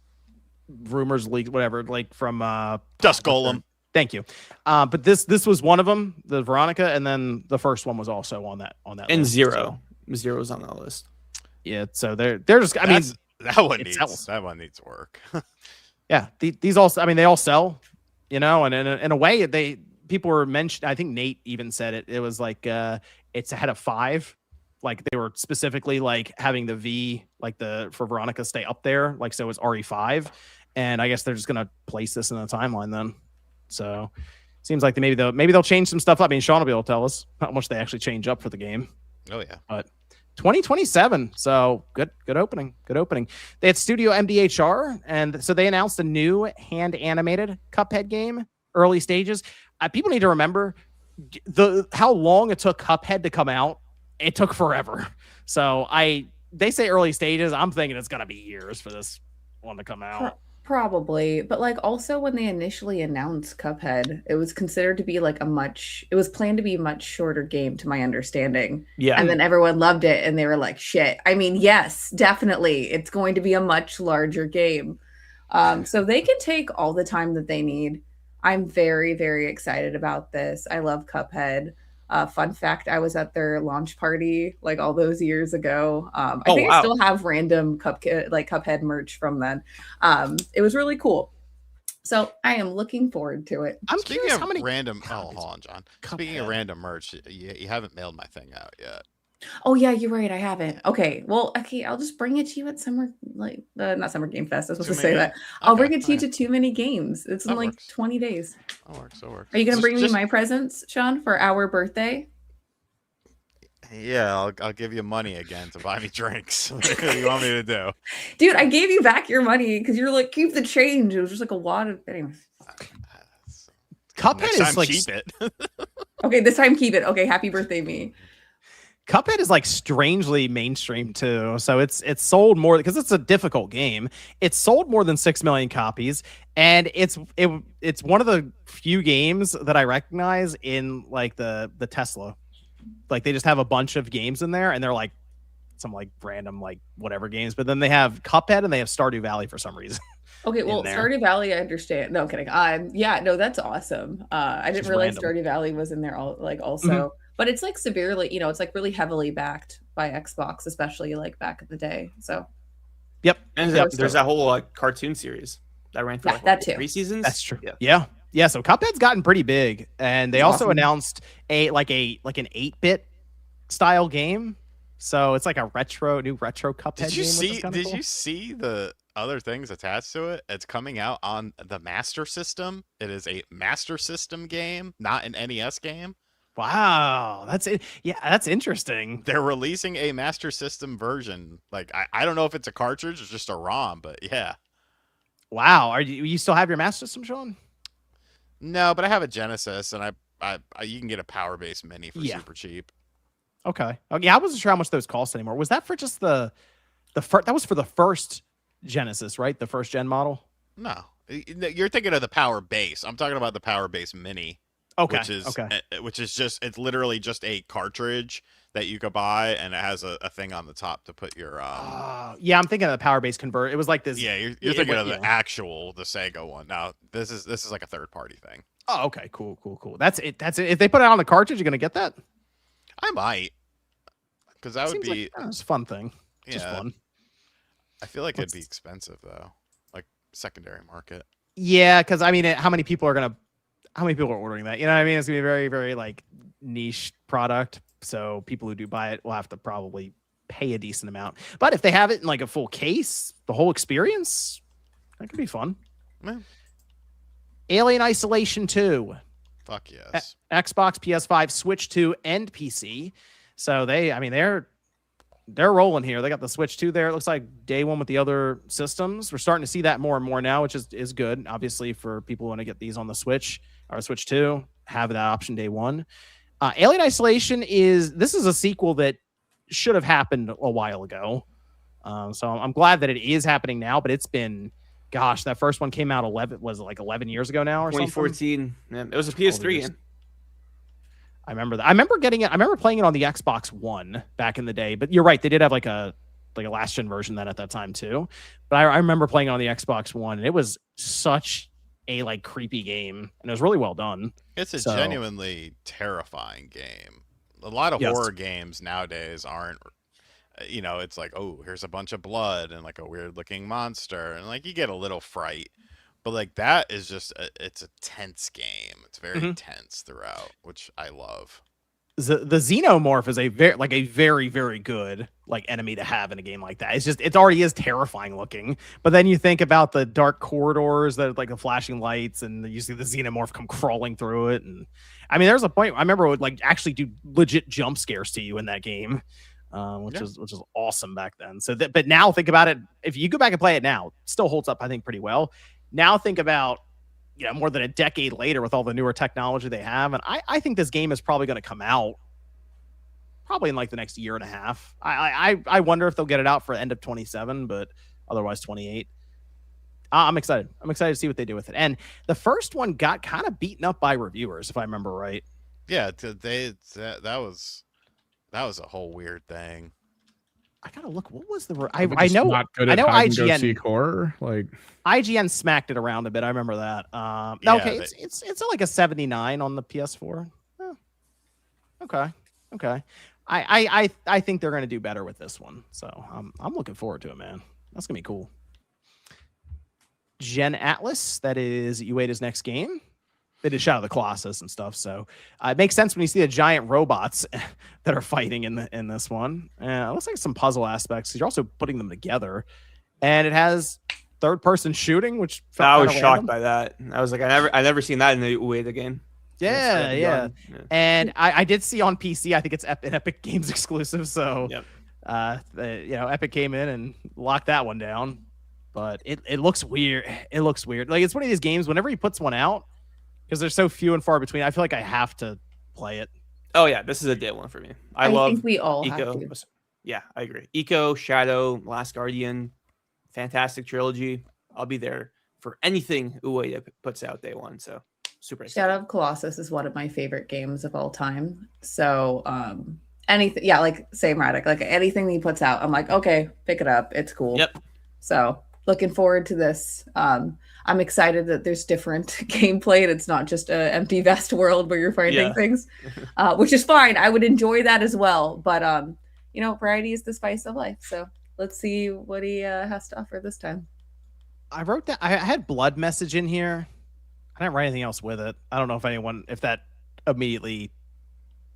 rumors leaked, whatever, like from Dust Golem. Thank you. But this was one of them, the Veronica, and then the first one was also on that. And list, Zero's on that list. Yeah. So they're just. That one needs work. Yeah. These all. I mean, they all sell. You know, and in a way, people were mentioned. I think Nate even said it. It was like it's ahead of 5. Like they were specifically like having the V like for Veronica stay up there, like so it's RE5, and I guess they're just gonna place this in the timeline then. So seems like maybe they'll change some stuff up. I mean, Sean will be able to tell us how much they actually change up for the game. Oh yeah, but 2027, so good opening. They had Studio MDHR, and so they announced a new hand animated Cuphead game, early stages. People need to remember how long it took Cuphead to come out. It took forever. So they say early stages. I'm thinking it's going to be years for this one to come out. Probably. But like also when they initially announced Cuphead, it was considered to be like it was planned to be a much shorter game to my understanding. Yeah. And then everyone loved it and they were like, shit. I mean, yes, definitely. It's going to be a much larger game. So they can take all the time that they need. I'm very, very excited about this. I love Cuphead. Fun fact, I was at their launch party like all those years ago. I think I still have random Cuphead merch from then. It was really cool. So I am looking forward to it. I'm curious how many random. Hold on, John. Speaking of random merch, you haven't mailed my thing out yet. Oh yeah, you're right. I haven't. Okay, well, I'll just bring it to you at summer, like not Summer Game Fest. I was supposed to say that. I'll bring it to you to Too Many Games. It's in like 20 days. That works. Are you gonna bring me my presents, Sean, for our birthday? Yeah, I'll give you money again to buy me drinks. What do you want me to do? Dude, I gave you back your money because you're like, keep the change. It was just like a wad of anyway. Cuphead is like keep it. Okay, this time keep it. Okay, happy birthday, me. Cuphead is like strangely mainstream too. So it's sold more because it's a difficult game. It's sold more than 6 million copies, and it's one of the few games that I recognize in like the Tesla. Like they just have a bunch of games in there, and they're like some like random like whatever games. But then they have Cuphead and they have Stardew Valley for some reason. Okay, well, Stardew Valley, I understand. No, kidding. Yeah, no, that's awesome. I didn't realize Stardew Valley was in there also. Mm-hmm. But it's like severely, it's like really heavily backed by Xbox, especially like back in the day. So, yep. And there's that whole cartoon series that ran for that too. 3 seasons. That's true. Yeah. So Cuphead's gotten pretty big, and they also announced an 8-bit style game. So it's like a new retro Cuphead. Did you see the other things attached to it? It's coming out on the Master System. It is a Master System game, not an NES game. Wow, that's it. Yeah, that's interesting. They're releasing a Master System version. Like I don't know if it's a cartridge or just a ROM, but yeah. Wow, you still have your Master System, Sean? No, but I have a Genesis, and I you can get a Power Base Mini for super cheap. Okay. I wasn't sure how much those cost anymore. Was that for just the first? That was for the first Genesis, right? The first gen model. No, you're thinking of the Power Base. I'm talking about the Power Base Mini. Okay. Which is just it's literally just a cartridge that you could buy, and it has a thing on the top to put your yeah, I'm thinking of the power base convert. It was like this. Yeah, you're thinking of the Sega one. Now this is like a third party thing. Oh, okay, cool. That's it. If they put it on the cartridge, you're gonna get that. I might, because that would be it's a fun thing. Yeah, just fun. I feel like it'd be expensive though, like secondary market. Yeah, because I mean, how many people are ordering that? You know what I mean? It's gonna be a very, very like niche product. So people who do buy it will have to probably pay a decent amount. But if they have it in like a full case, the whole experience, that could be fun. Man. Alien Isolation 2. Fuck yes. Xbox, PS5, Switch 2, and PC. So they're rolling here. They got the Switch 2 there. It looks like day one with the other systems. We're starting to see that more and more now, which is good. Obviously, for people who want to get these on the Switch or Switch 2, have that option day one. Alien Isolation is a sequel that should have happened a while ago. So I'm glad that it is happening now, but it's been, gosh, that first one came out 11 years ago now or 2014. Yeah, it was a PS3 game. I remember that. I remember getting it. I remember playing it on the Xbox One back in the day, but you're right. They did have like a last gen version then at that time too. But I remember playing it on the Xbox One, and it was such a like creepy game, and it was really well done. It's a genuinely terrifying game. A lot of horror games nowadays aren't, it's like, oh, here's a bunch of blood and like a weird looking monster, and like you get a little fright, but like that is just it's a tense game. It's very tense throughout, which I love. The Xenomorph is a very, very good like enemy to have in a game like that. It already is terrifying looking, but then you think about the dark corridors that like the flashing lights, and you see the Xenomorph come crawling through it. And I mean, there's a point I remember it would like actually do legit jump scares to you in that game, which is awesome back then. So but now think about it. If you go back and play it now, it still holds up, I think, pretty well. Now think about, more than a decade later with all the newer technology they have. And I think this game is probably going to come out probably in like the next year and a half. I wonder if they'll get it out for end of 27, but otherwise 28. I'm excited. I'm excited to see what they do with it. And the first one got kind of beaten up by reviewers, if I remember right. Yeah, that was a whole weird thing. I gotta look. What was the? I know. Not good at I know IGN horror. Like IGN smacked it around a bit. I remember that. Okay, it's like a 79 on the PS4. Oh, okay. I think they're gonna do better with this one. So I'm looking forward to it, man. That's gonna be cool. Gen Atlas. That is Ueda's next game. They did Shadow of the Colossus and stuff, so it makes sense when you see the giant robots that are fighting in this one. It looks like some puzzle aspects. You're also putting them together, and it has third-person shooting, which I was shocked by that. I was like, I never seen that in the Ueda game. Yeah. And I did see on PC. I think it's an Epic Games exclusive, so Epic came in and locked that one down. But it looks weird. It looks weird. Like it's one of these games. Whenever he puts one out, because they're so few and far between, I feel like I have to play it. Oh yeah, this is a day one for me. I think we all Eco. have to. Yeah, I agree. Eco, Shadow, Last Guardian, fantastic trilogy. I'll be there for anything Ueda puts out day one. So super excited. Shadow of Colossus is one of my favorite games of all time. So anything, like same Radek, like anything he puts out, I'm like, okay, pick it up. It's cool. Yep. So looking forward to this. I'm excited that there's different gameplay and it's not just an empty vest world where you're finding things, which is fine. I would enjoy that as well. But, variety is the spice of life. So let's see what he has to offer this time. I wrote that. I had Blood Message in here. I didn't write anything else with it. I don't know if that immediately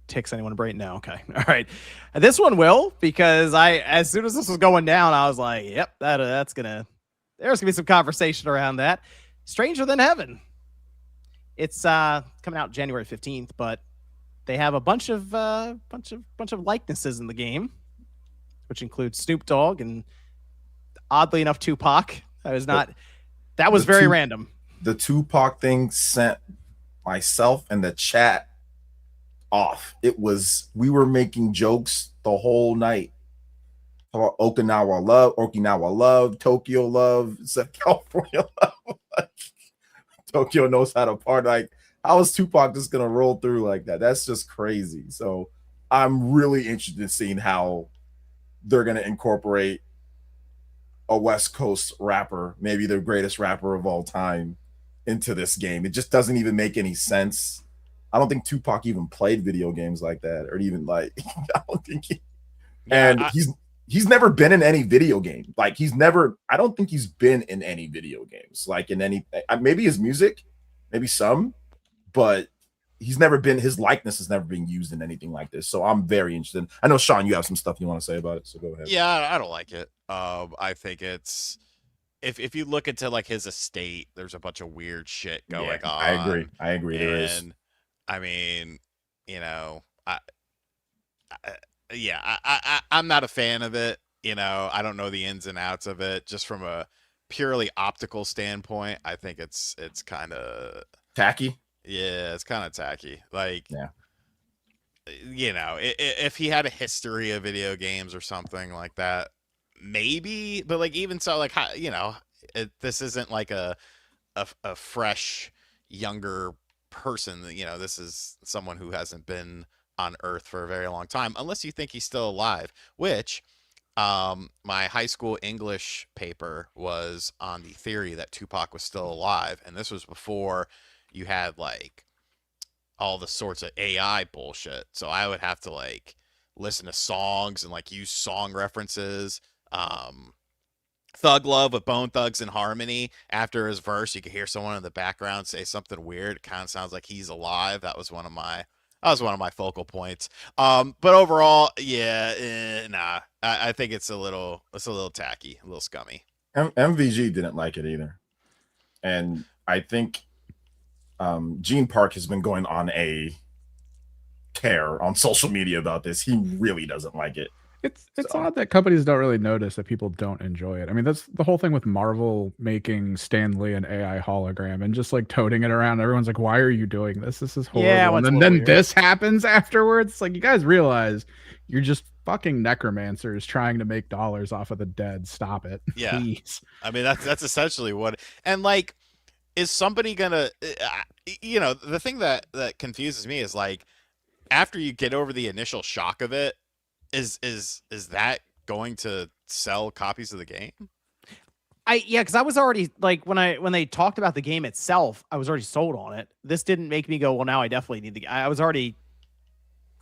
ticks anyone brain. No. Okay. All right. This one will, because as soon as this was going down, I was like, yep, there's going to be some conversation around that. Stranger Than Heaven. It's coming out January 15th, but they have a bunch of likenesses in the game, which include Snoop Dogg and oddly enough Tupac. That was very random. The Tupac thing sent myself and the chat off. We were making jokes the whole night about Okinawa love, Tokyo love, California love. Tokyo knows how to party. Like, how is Tupac just gonna roll through like that? That's just crazy. So I'm really interested in seeing how they're going to incorporate a West Coast rapper, maybe the greatest rapper of all time, into this game. It just doesn't even make any sense. I don't think Tupac even played video games like that, or even like I don't think he, and he's never been in any video game. Like I don't think he's been in any video games, like in any, maybe his music, maybe some, but he's never been, his likeness has never been used in anything like this. So I'm very interested. I know, Sean, you have some stuff you want to say about it, so go ahead. Yeah, I don't like it. I think it's, if you look into like his estate, there's a bunch of weird shit going on. I agree. There is. I mean, I'm not a fan of it. I don't know the ins and outs of it. Just from a purely optical standpoint, I think it's kind of tacky. Yeah, it's kind of tacky. Like, yeah, if he had a history of video games or something like that, maybe. But like, even so, like, this isn't like a fresh, younger person. This is someone who hasn't been on Earth for a very long time, unless you think he's still alive. Which, my high school English paper was on the theory that Tupac was still alive, and this was before you had like all the sorts of AI bullshit. So I would have to like listen to songs and like use song references. Thug Love with Bone Thugs and Harmony. After his verse, you could hear someone in the background say something weird. It kind of sounds like he's alive. That was one of my focal points. But overall, nah. I think it's a little tacky, a little scummy. MVG didn't like it either, and I think Gene Park has been going on a tear on social media about this. He really doesn't like it. It's odd that companies don't really notice that people don't enjoy it. I mean, that's the whole thing with Marvel making Stan Lee an AI hologram and just like toting it around. Everyone's like, "Why are you doing this? This is horrible." Yeah, and then this happens afterwards. It's like, you guys realize you're just fucking necromancers trying to make dollars off of the dead. Stop it. Yeah. Please. I mean, that's essentially what. And like, is somebody gonna? The thing that confuses me is like, after you get over the initial shock of it, is that going to sell copies of the game? Because I was already like, when they talked about the game itself, I was already sold on it. This didn't make me go, well, now I definitely need the. I was already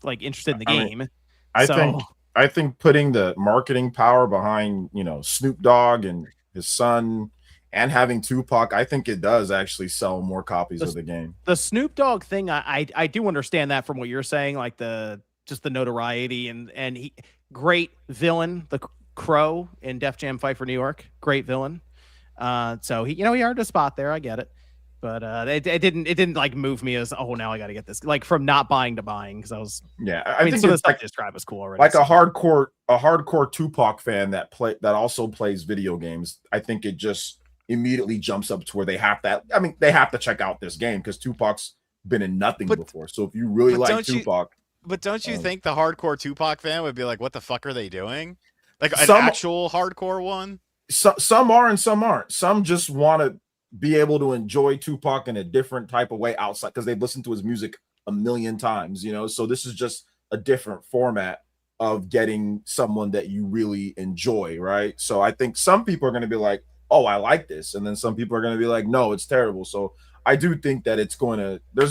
like interested in the game. I think putting the marketing power behind Snoop Dogg and his son, and having Tupac, I think it does actually sell more copies of the game. The Snoop Dogg thing, I do understand that from what you're saying, like just the notoriety and he, great villain, the Crow in Def Jam Fight for New York, great villain. So he earned a spot there. I get it, but it didn't like move me as, oh, now I got to get this, like from not buying to buying, because I was I mean some of the stuff you described was cool already. Like a hardcore Tupac fan that also plays video games. I think it just immediately jumps up to where they have to check out this game because Tupac's been in nothing before. So if you really like Tupac. But don't you think the hardcore Tupac fan would be like, what the fuck are they doing? Like an actual hardcore one? Some are and some aren't. Some just want to be able to enjoy Tupac in a different type of way outside because they've listened to his music a million times, So this is just a different format of getting someone that you really enjoy, right? So I think some people are going to be like, oh, I like this. And then some people are going to be like, no, it's terrible. So I do think that there's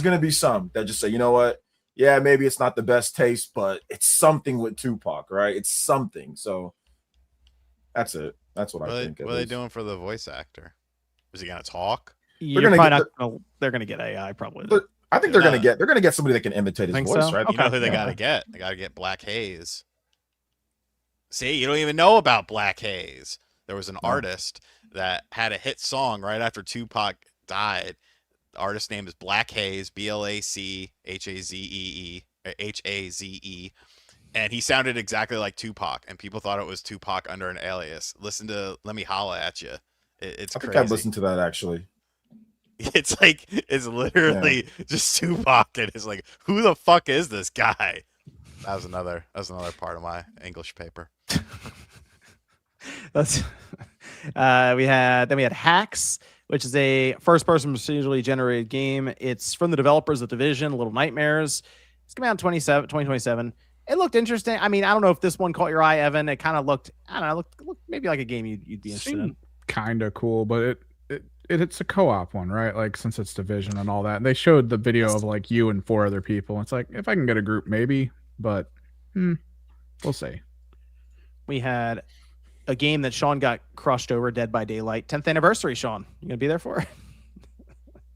going to be some that just say, you know what? Yeah, maybe it's not the best taste, but it's something with Tupac, right? It's something. So that's it. That's what I think. What are they doing for the voice actor? Is he gonna talk? They're gonna get AI probably. I think they're gonna get somebody that can imitate his voice, right? You know who they gotta get? They gotta get Black Haze. See, you don't even know about Black Haze. There was an artist that had a hit song right after Tupac died. The artist's name is Black Haze, BLACHAZEE, HAZE, and he sounded exactly like Tupac, and people thought it was Tupac under an alias. Listen to "Let Me Holla at You." It's crazy. I think I've listened to that actually. It's literally just Tupac, and it's like, who the fuck is this guy? That was another part of my English paper. We had Hacks, which is a first-person procedurally generated game. It's from the developers of Division, Little Nightmares. It's coming out in 2027. It looked interesting. I mean, I don't know if this one caught your eye, Evan. It kind of looked, I don't know, looked maybe like a game you'd be interested in. Kind of cool, but it's a co-op one, right? Like since it's Division and all that. And they showed the video of like you and 4 other people. It's like if I can get a group, maybe, but we'll see. We had a game that Sean got crushed over, Dead by Daylight. 10th anniversary, Sean. You gonna be there for it?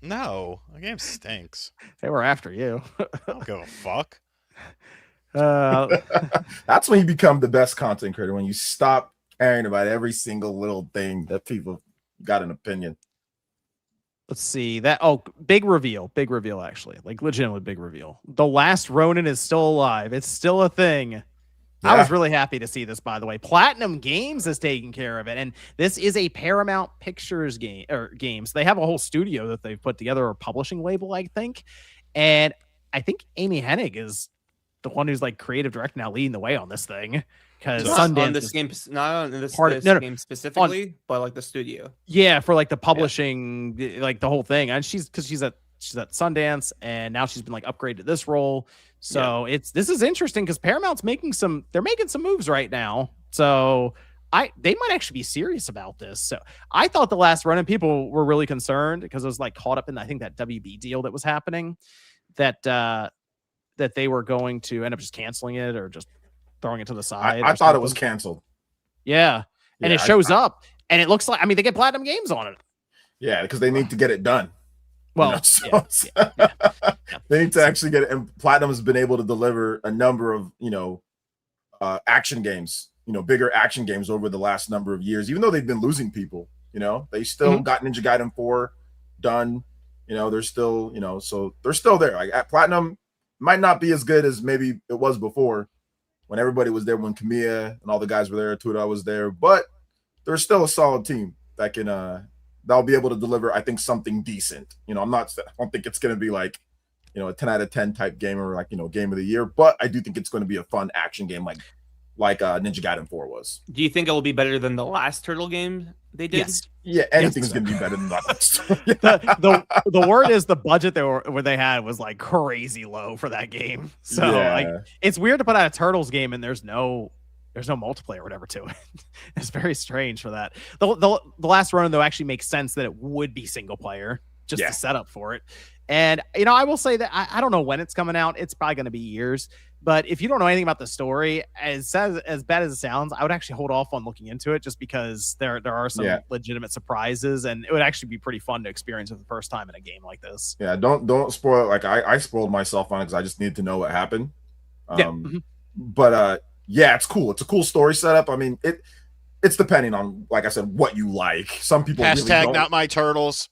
No, the game stinks. They were after you. I don't give a fuck. That's when you become the best content creator, when you stop caring about every single little thing that people got an opinion. Let's see that. Oh, big reveal actually, like legitimately big reveal. The Last Ronin is still alive. It's still a thing. Yeah. I was really happy to see this, by the way. Platinum Games is taking care of it, and this is a Paramount Pictures game or games. They have a whole studio that they've put together, a publishing label, I think, and I think Amy Hennig is the one who's like creative director now, leading the way on this thing. Because Sundance on this game, not on this game specifically, but like the studio. Yeah, for like the publishing, like the whole thing, and she's at Sundance, and now she's been like upgraded to this role. So this is interesting because Paramount's making some moves right now. So they might actually be serious about this. So I thought The Last Ronin, people were really concerned because it was like caught up in, I think, that WB deal that was happening, that they were going to end up just canceling it or just throwing it to the side. I thought it was canceled. Yeah. And it shows up and it looks like, I mean, they get Platinum Games on it. Yeah, because they need to get it done. Well, they need to actually get it. And Platinum has been able to deliver a number of, action games, bigger action games over the last number of years, even though they've been losing people, they still got Ninja Gaiden 4 done. They're still, so they're still there. Like at Platinum might not be as good as maybe it was before when everybody was there, when Kamiya and all the guys were there, Tuda was there, but they're still a solid team that can, that'll be able to deliver, I think, something decent. I don't think it's going to be like, a 10 out of 10 type game or like, game of the year, but I do think it's going to be a fun action game like Ninja Gaiden 4 was. Do you think it will be better than the last Turtle game they did? Yes. Yeah, anything's going to be better than that. the word is the budget they had was like crazy low for that game. So like it's weird to put out a Turtles game and there's no multiplayer or whatever to it. It's very strange for that. The Last Ronin, though, actually makes sense that it would be single player just to set up for it. And, I will say that I don't know when it's coming out. It's probably going to be years. But if you don't know anything about the story, as bad as it sounds, I would actually hold off on looking into it just because there are some legitimate surprises, and it would actually be pretty fun to experience it the first time in a game like this. Yeah, don't spoil it. Like I spoiled myself on it because I just needed to know what happened. But yeah, it's cool. It's a cool story setup. I mean, it's depending on, like I said, what you like. Some people hashtag really don't. Not my turtles.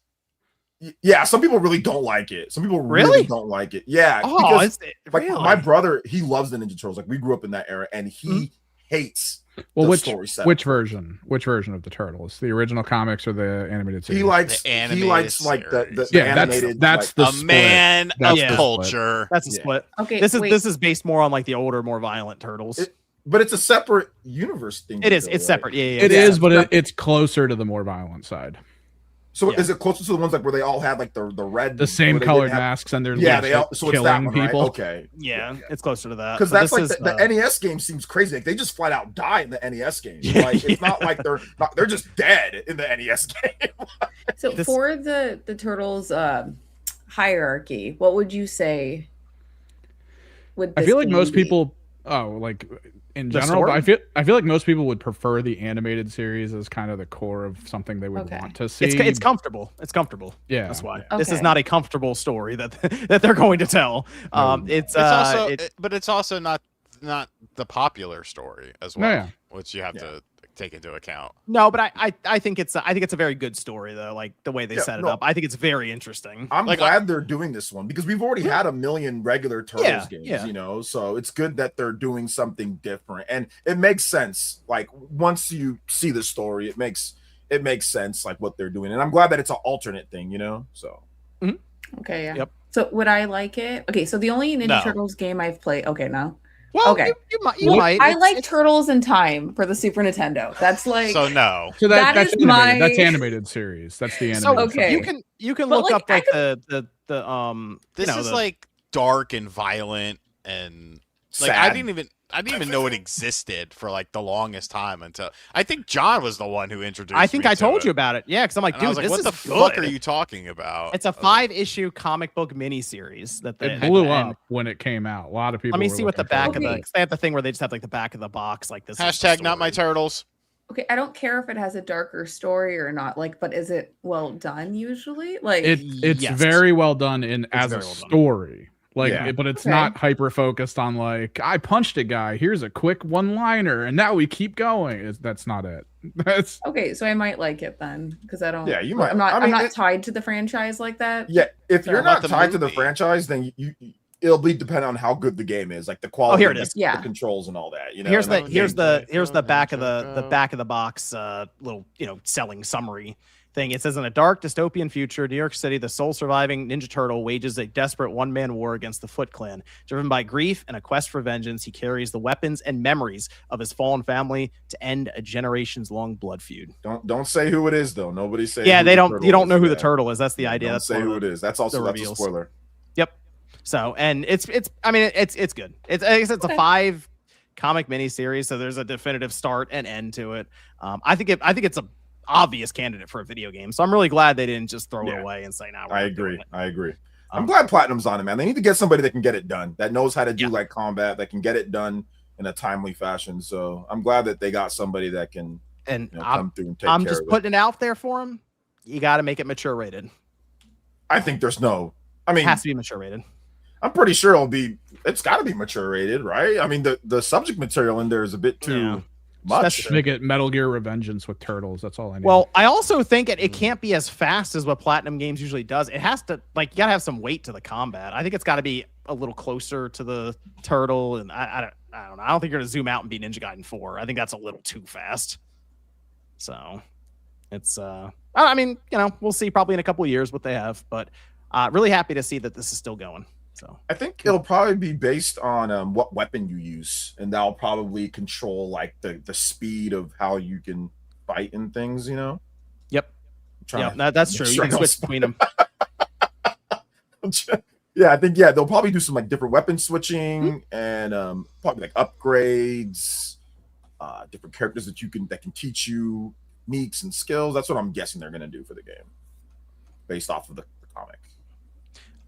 Yeah, some people really don't like it. Some people really don't like it. Yeah, because like my brother, he loves the Ninja Turtles. Like we grew up in that era, and he hates the story setup. Which version of the Turtles? The original comics or the animated series? He likes the animated. That's the split. Man of culture. That's a split. Okay, this is based more on like the older, more violent Turtles. But it's a separate universe thing. It is. It's separate. Yeah. It is, but it's closer to the more violent side. So is it closer to the ones like where they all had like the red, the same colored masks, and they're killing people? Right? Okay, yeah, it's closer to that because that's like the NES game seems crazy. Like they just flat out die in the NES game. Like it's not like they're just dead in the NES game. So for the Turtles hierarchy, what would you say? I feel like most people. In general, but I feel like most people would prefer the animated series as kind of the core of something they would want to see. It's comfortable. Yeah, that's why this is not a comfortable story that they're going to tell. It's also not the popular story as well, which you have to take into account. No, but I think it's a very good story though. Like the way they set it up, I think it's very interesting. I'm glad they're doing this one because we've already had a million regular Turtles games, so it's good that they're doing something different, and it makes sense. Like once you see the story, it makes sense like what they're doing, and I'm glad that it's an alternate thing, So okay, yeah. Yep. So would I like it? Okay, so the only Ninja Turtles game I've played. Okay, no. Well, okay. You might. I like Turtles in Time for the Super Nintendo. That's like no. So that's animated. That's animated series. That's the animated. So you can look up like the This is like dark and violent and Like sad. I didn't even know it existed for like the longest time until I think John was the one who introduced. I think me I to told it. you about it. Yeah, because I'm like, And dude, I was like, this what is the good. fuck are you talking about? It's a 5-issue comic book miniseries that they It blew and up when it came out. A lot of people. Let me were see what the looking back forward of to the. Okay. 'Cause they have the thing where they just have like the back of the box, like this. is the Hashtag not my story. turtles. Okay, I don't care if it has a darker story or not. Like, but is it well done usually? Like, It's Yes. very well done as a very well done. story. Like, Yeah. but it's Okay. not hyper focused on like I punched a guy. Here's a quick one liner, and now we keep going. That's not it. That's okay, so I might like it then because I don't. Yeah, you like, might. I'm not. I I'm mean, not it- tied to the franchise like that. Yeah, if you're How about not the tied to the movie? franchise, then it'll be dependent on how good the game is, like the quality. here it of is. the Yeah. controls and all that. You know, Here's and the like here's the gameplay. here's the back of the Check back of the box little selling summary thing. It says in a dark dystopian future, New York City, the sole surviving Ninja Turtle wages a desperate one-man war against the Foot Clan. Driven by grief and a quest for vengeance, he carries the weapons and memories of his fallen family to end a generations-long blood feud. don't say who it is though. Nobody's saying. Yeah, who they the don't. turtle You don't know is. who the Yeah. turtle is. That's the idea. Don't That's say one of who it is. That's also the that's a reveals. spoiler. Yep. So, and it's I mean it's good. It's I guess it's a Okay. 5 comic miniseries, so there's a definitive start and end to it. I think it's a obvious candidate for a video game. So I'm really glad they didn't just throw Yeah. it away and say, "Now I agree. I agree. I'm Um, glad Platinum's on it, man. They need to get somebody that can get it done, that knows how to do Yeah. like combat, that can get it done in a timely fashion. So I'm glad that they got somebody that can And come through and take I'm care just of it. putting it out there for him. You got to make it mature rated. I think there's no. I It mean, has to be mature rated. I'm pretty sure it's got to be mature rated, right? I mean, the subject material in there is a bit too Yeah. much. Especially- make it Metal Gear Revengeance with turtles. That's all I need. Well, I also think it can't be as fast as what Platinum Games usually does. It has to you got to have some weight to the combat. I think it's got to be a little closer to the turtle, and I don't know. I don't think you're gonna zoom out and be Ninja Gaiden 4. I think that's a little too fast. So it's I mean, we'll see probably in a couple of years what they have, but really happy to see that this is still going. So I think it'll probably be based on what weapon you use, and that'll probably control like the speed of how you can fight and things. Yep. I'm trying to- That's make true. sure You I can don't switch between them. Yeah, I think they'll probably do some like different weapon switching and probably like upgrades, different characters that can teach you meeks and skills. That's what I'm guessing they're gonna do for the game, based off of the comic.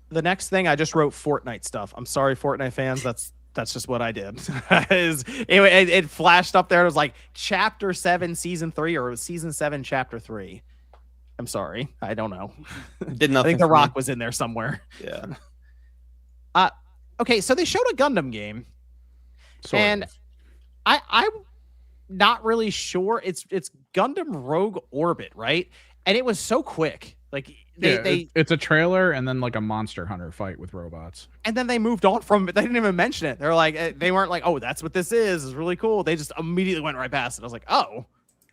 The next thing I just wrote Fortnite stuff. I'm sorry, Fortnite fans. That's just what I did. It flashed up there. It was like Chapter 7, Season 3, or it was Season 7, Chapter 3. I'm sorry. I don't know. Did I nothing. think The for me. Rock was in there somewhere. Yeah. Okay, so they showed a Gundam game. Sort and of. I'm not really sure. It's Gundam Rogue Orbit, right? And it was so quick. Like it's a trailer and then like a Monster Hunter fight with robots. and then they moved on from it. They didn't even mention it. They're like, they weren't like, oh, that's what this is. It's really cool. They just immediately went right past it. I was like, oh,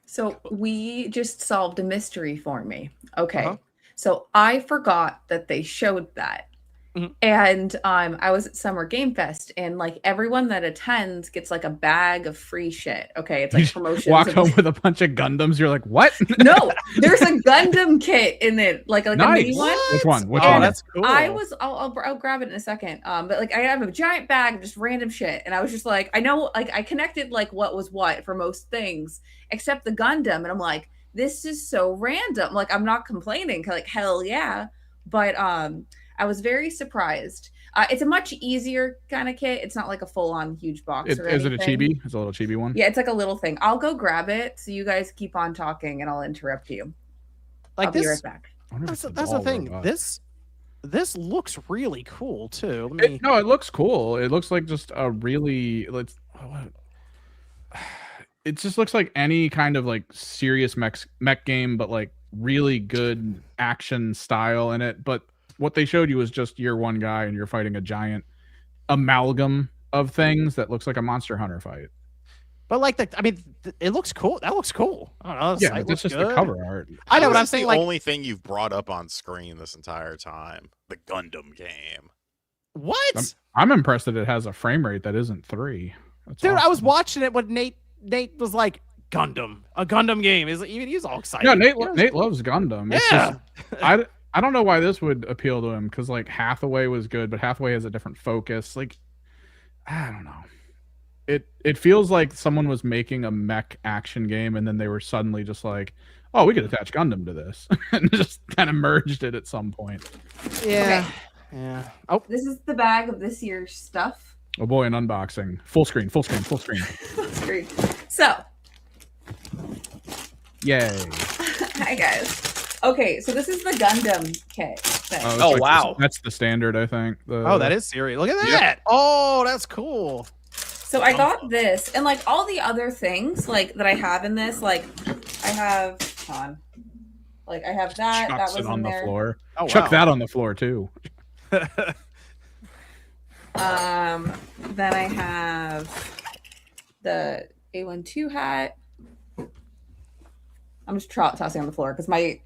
So we just solved a mystery for me. Okay. Uh-huh. So I forgot that they showed that. Mhm. And I was at Summer Game Fest, and like everyone that attends gets like a bag of free shit. Okay, it's You like just promotions. Walk and- home with a bunch of Gundams. You're like, what? No, there's a Gundam kit in it, like a mini Nice. one. Which one? Which oh, one? that's cool. I'll grab it in a second. But like I have a giant bag of just random shit, and I was just like, I know, like I connected like what was what for most things except the Gundam, and I'm like, this is so random. Like I'm not complaining, like hell yeah, but I was very surprised. It's a much easier kind of kit. It's not like a full-on huge box. Or Is it a anything. chibi? It's a little chibi one. Yeah, it's like a little thing. I'll go grab it, so you guys keep on talking, and I'll interrupt you. like I'll be this. right back. I wonder if That's it's a the ball thing. robot. This looks really cool too. Let me. No, it looks cool. It looks like just a really it just looks like any kind of like serious mech game, but like really good action style in it. But what they showed you was just year one guy, and you're fighting a giant amalgam of things that looks like a Monster Hunter fight. But like it looks cool. That looks cool. I don't know. the Yeah, site that's looks just good. the cover art. I know, How but I'm is saying the like, only thing you've brought up on screen this entire time, the Gundam game. what? I'm impressed that it has a frame rate that isn't 3. That's Dude, I was awesome. watching it when Nate was like, Gundam, a Gundam game. He's all excited. No, You know, Nate loves Gundam. It's Yeah. just, I don't know why this would appeal to him, because like Hathaway was good, but Hathaway has a different focus. Like I don't know. It feels like someone was making a mech action game and then they were suddenly just like, oh, we could attach Gundam to this, and just kind of merged it at some point. Yeah. Okay. Yeah. Oh, This is the bag of this year's stuff. Oh boy, an unboxing. Full screen, full screen, full screen. That's great. So, Yay. hi guys. Okay, so this is the Gundam kit thing. it's Oh, like wow. That's the standard, I think. oh, that is serious. Look at Yep. that. Oh, that's cool. So I got this, and like all the other things like that I have in this, like I have, like I have that. Chucks that it was on in the there. floor. Oh, Chuck wow. that on the floor too. Then I have the A12 hat. I'm just tossing on the floor because my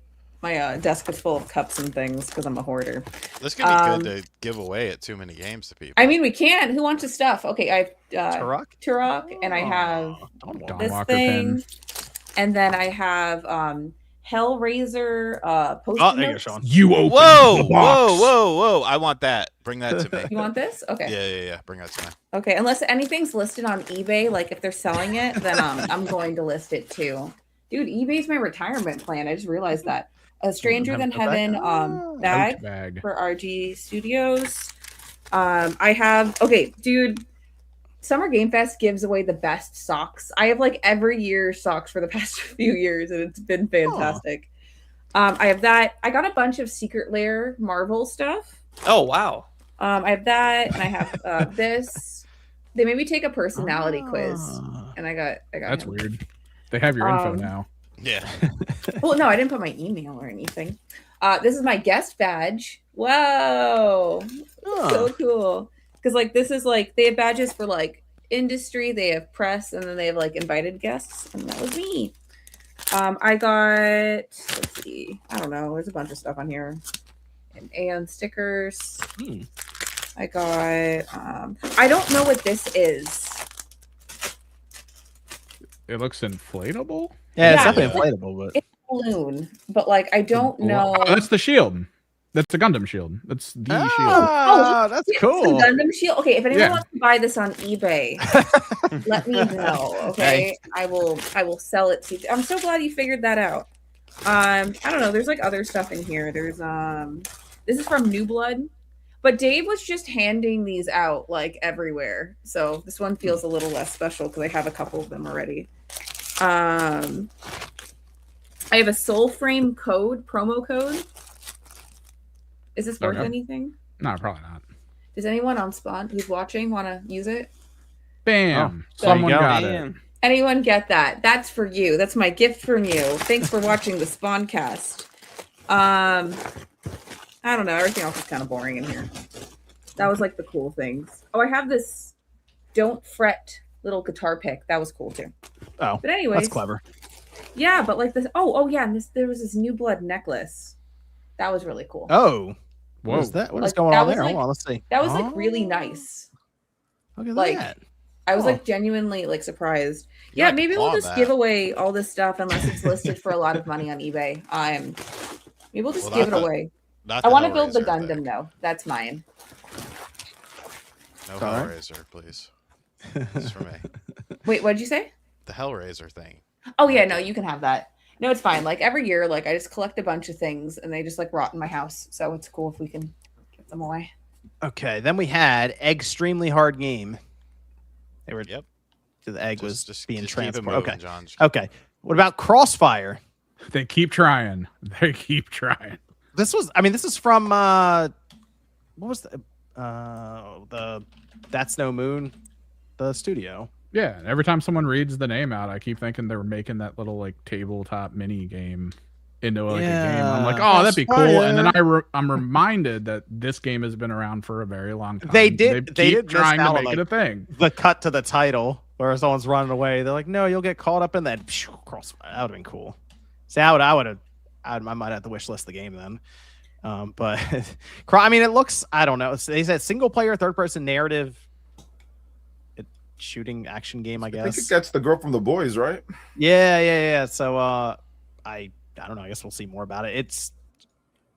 desk is full of cups and things because I'm a hoarder. This could be good to give away at too many games to people. I mean, we can. Who wants the stuff? Okay, I have Turok? and I have Don this Walker thing, pin. and then I have Hellraiser post-it Oh, there you go, notes. Sean. You open Whoa, the whoa, box. whoa! I want that. Bring that to me. You want this? Okay. Yeah. Bring that to me. Okay, unless anything's listed on eBay, like if they're selling it, then I'm going to list it too. Dude, eBay's my retirement plan. I just realized that. A Stranger Than Heaven bag Ouch bag. for RG Studios. I have dude. Summer Game Fest gives away the best socks. I have like every year socks for the past few years, and it's been fantastic. I have that. I got a bunch of Secret Lair Marvel stuff. Oh, wow. I have that, and I have this. They made me take a personality quiz, and I got. That's him. weird. They have your info now. Yeah. Well, no, I didn't put my email or anything. This is my guest badge. Whoa, so cool. Because like this is like they have badges for like industry, they have press, and then they have like invited guests, and that was me. I got, let's see, I don't know, there's a bunch of stuff on here, and stickers. I got I don't know what this is. It looks inflatable. Yeah, it's Yeah. definitely inflatable, but It's a balloon, but like I don't know. Oh, that's the shield. That's the Gundam shield. That's the shield. Ah, that's It's cool. a Gundam shield. Okay, if anyone Yeah. wants to buy this on eBay, let me know. Okay, I will sell it to you. I'm so glad you figured that out. I don't know. There's like other stuff in here. There's this is from New Blood, but Dave was just handing these out like everywhere. So this one feels a little less special because I have a couple of them already. I have a Soul Frame promo code. Is this worth Okay. anything? No, probably not. Does anyone on Spawn who's watching want to use it? Bam. Oh, there you Someone go. got it. Damn. Anyone get that? That's for you. That's my gift from you. Thanks for watching the Spawncast. I don't know. Everything else is kind of boring in here. That was like the cool things. Oh, I have this Don't Fret little guitar pick. That was cool too. Oh, But anyways, that's clever. Yeah, but like this. Oh yeah. And there was this New Blood necklace. That was really cool. Oh, Whoa. what is that? What is Like, going that on was there? like- Hold on, let's see. That was like really nice. Look at like, that. I was Oh. like genuinely like surprised. You Yeah, might maybe we'll applaud just that. give away all this stuff unless it's listed for a lot of money on eBay. Maybe we'll just Well, give it not the- away. Not I want to build the Hellraiser Gundam thing. though. That's mine. No Alright. Hellraiser, please. It's for me. Wait, what did you say? The Hellraiser thing. Oh yeah, no, you can have that. No, it's fine. Like every year, like I just collect a bunch of things and they just like rot in my house. So it's cool if we can get them away. Okay, then we had Extremely Hard Game. They were Yep. the egg was being keep it transported. moving, Okay. John. Okay. What about Crossfire? They keep trying. They keep trying. This is from what was the That's No Moon, the studio. Yeah, and every time someone reads the name out, I keep thinking they were making that little like tabletop mini game into like a game. I'm like, oh, that'd be cool. And then I'm reminded that this game has been around for a very long time. They keep did miss trying to out on, make it a thing. The cut to the title where someone's running away. They're like, no, you'll get caught up in that. Crossfire. That would have been cool. See, I might have to wish list the game then. But I mean, it looks, I don't know. They said single player, third person narrative shooting action game, I I think guess. it gets the girl from The Boys, right? Yeah. So I don't know. I guess we'll see more about it. It's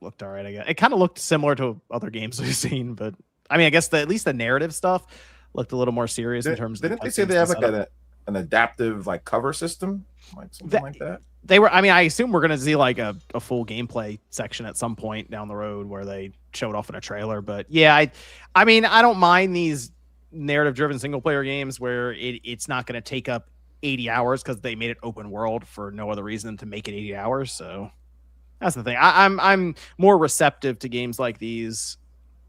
looked all right. I guess it kind of looked similar to other games we've seen, but I mean, I guess at least the narrative stuff looked a little more serious in terms of. Didn't they say they have like an adaptive like cover system, like something like that? They were. I mean, I assume we're gonna see like a full gameplay section at some point down the road where they show it off in a trailer. But yeah, I mean, I don't mind these narrative-driven single-player games where it's not going to take up 80 hours because they made it open world for no other reason to make it 80 hours. So that's the thing. I'm more receptive to games like these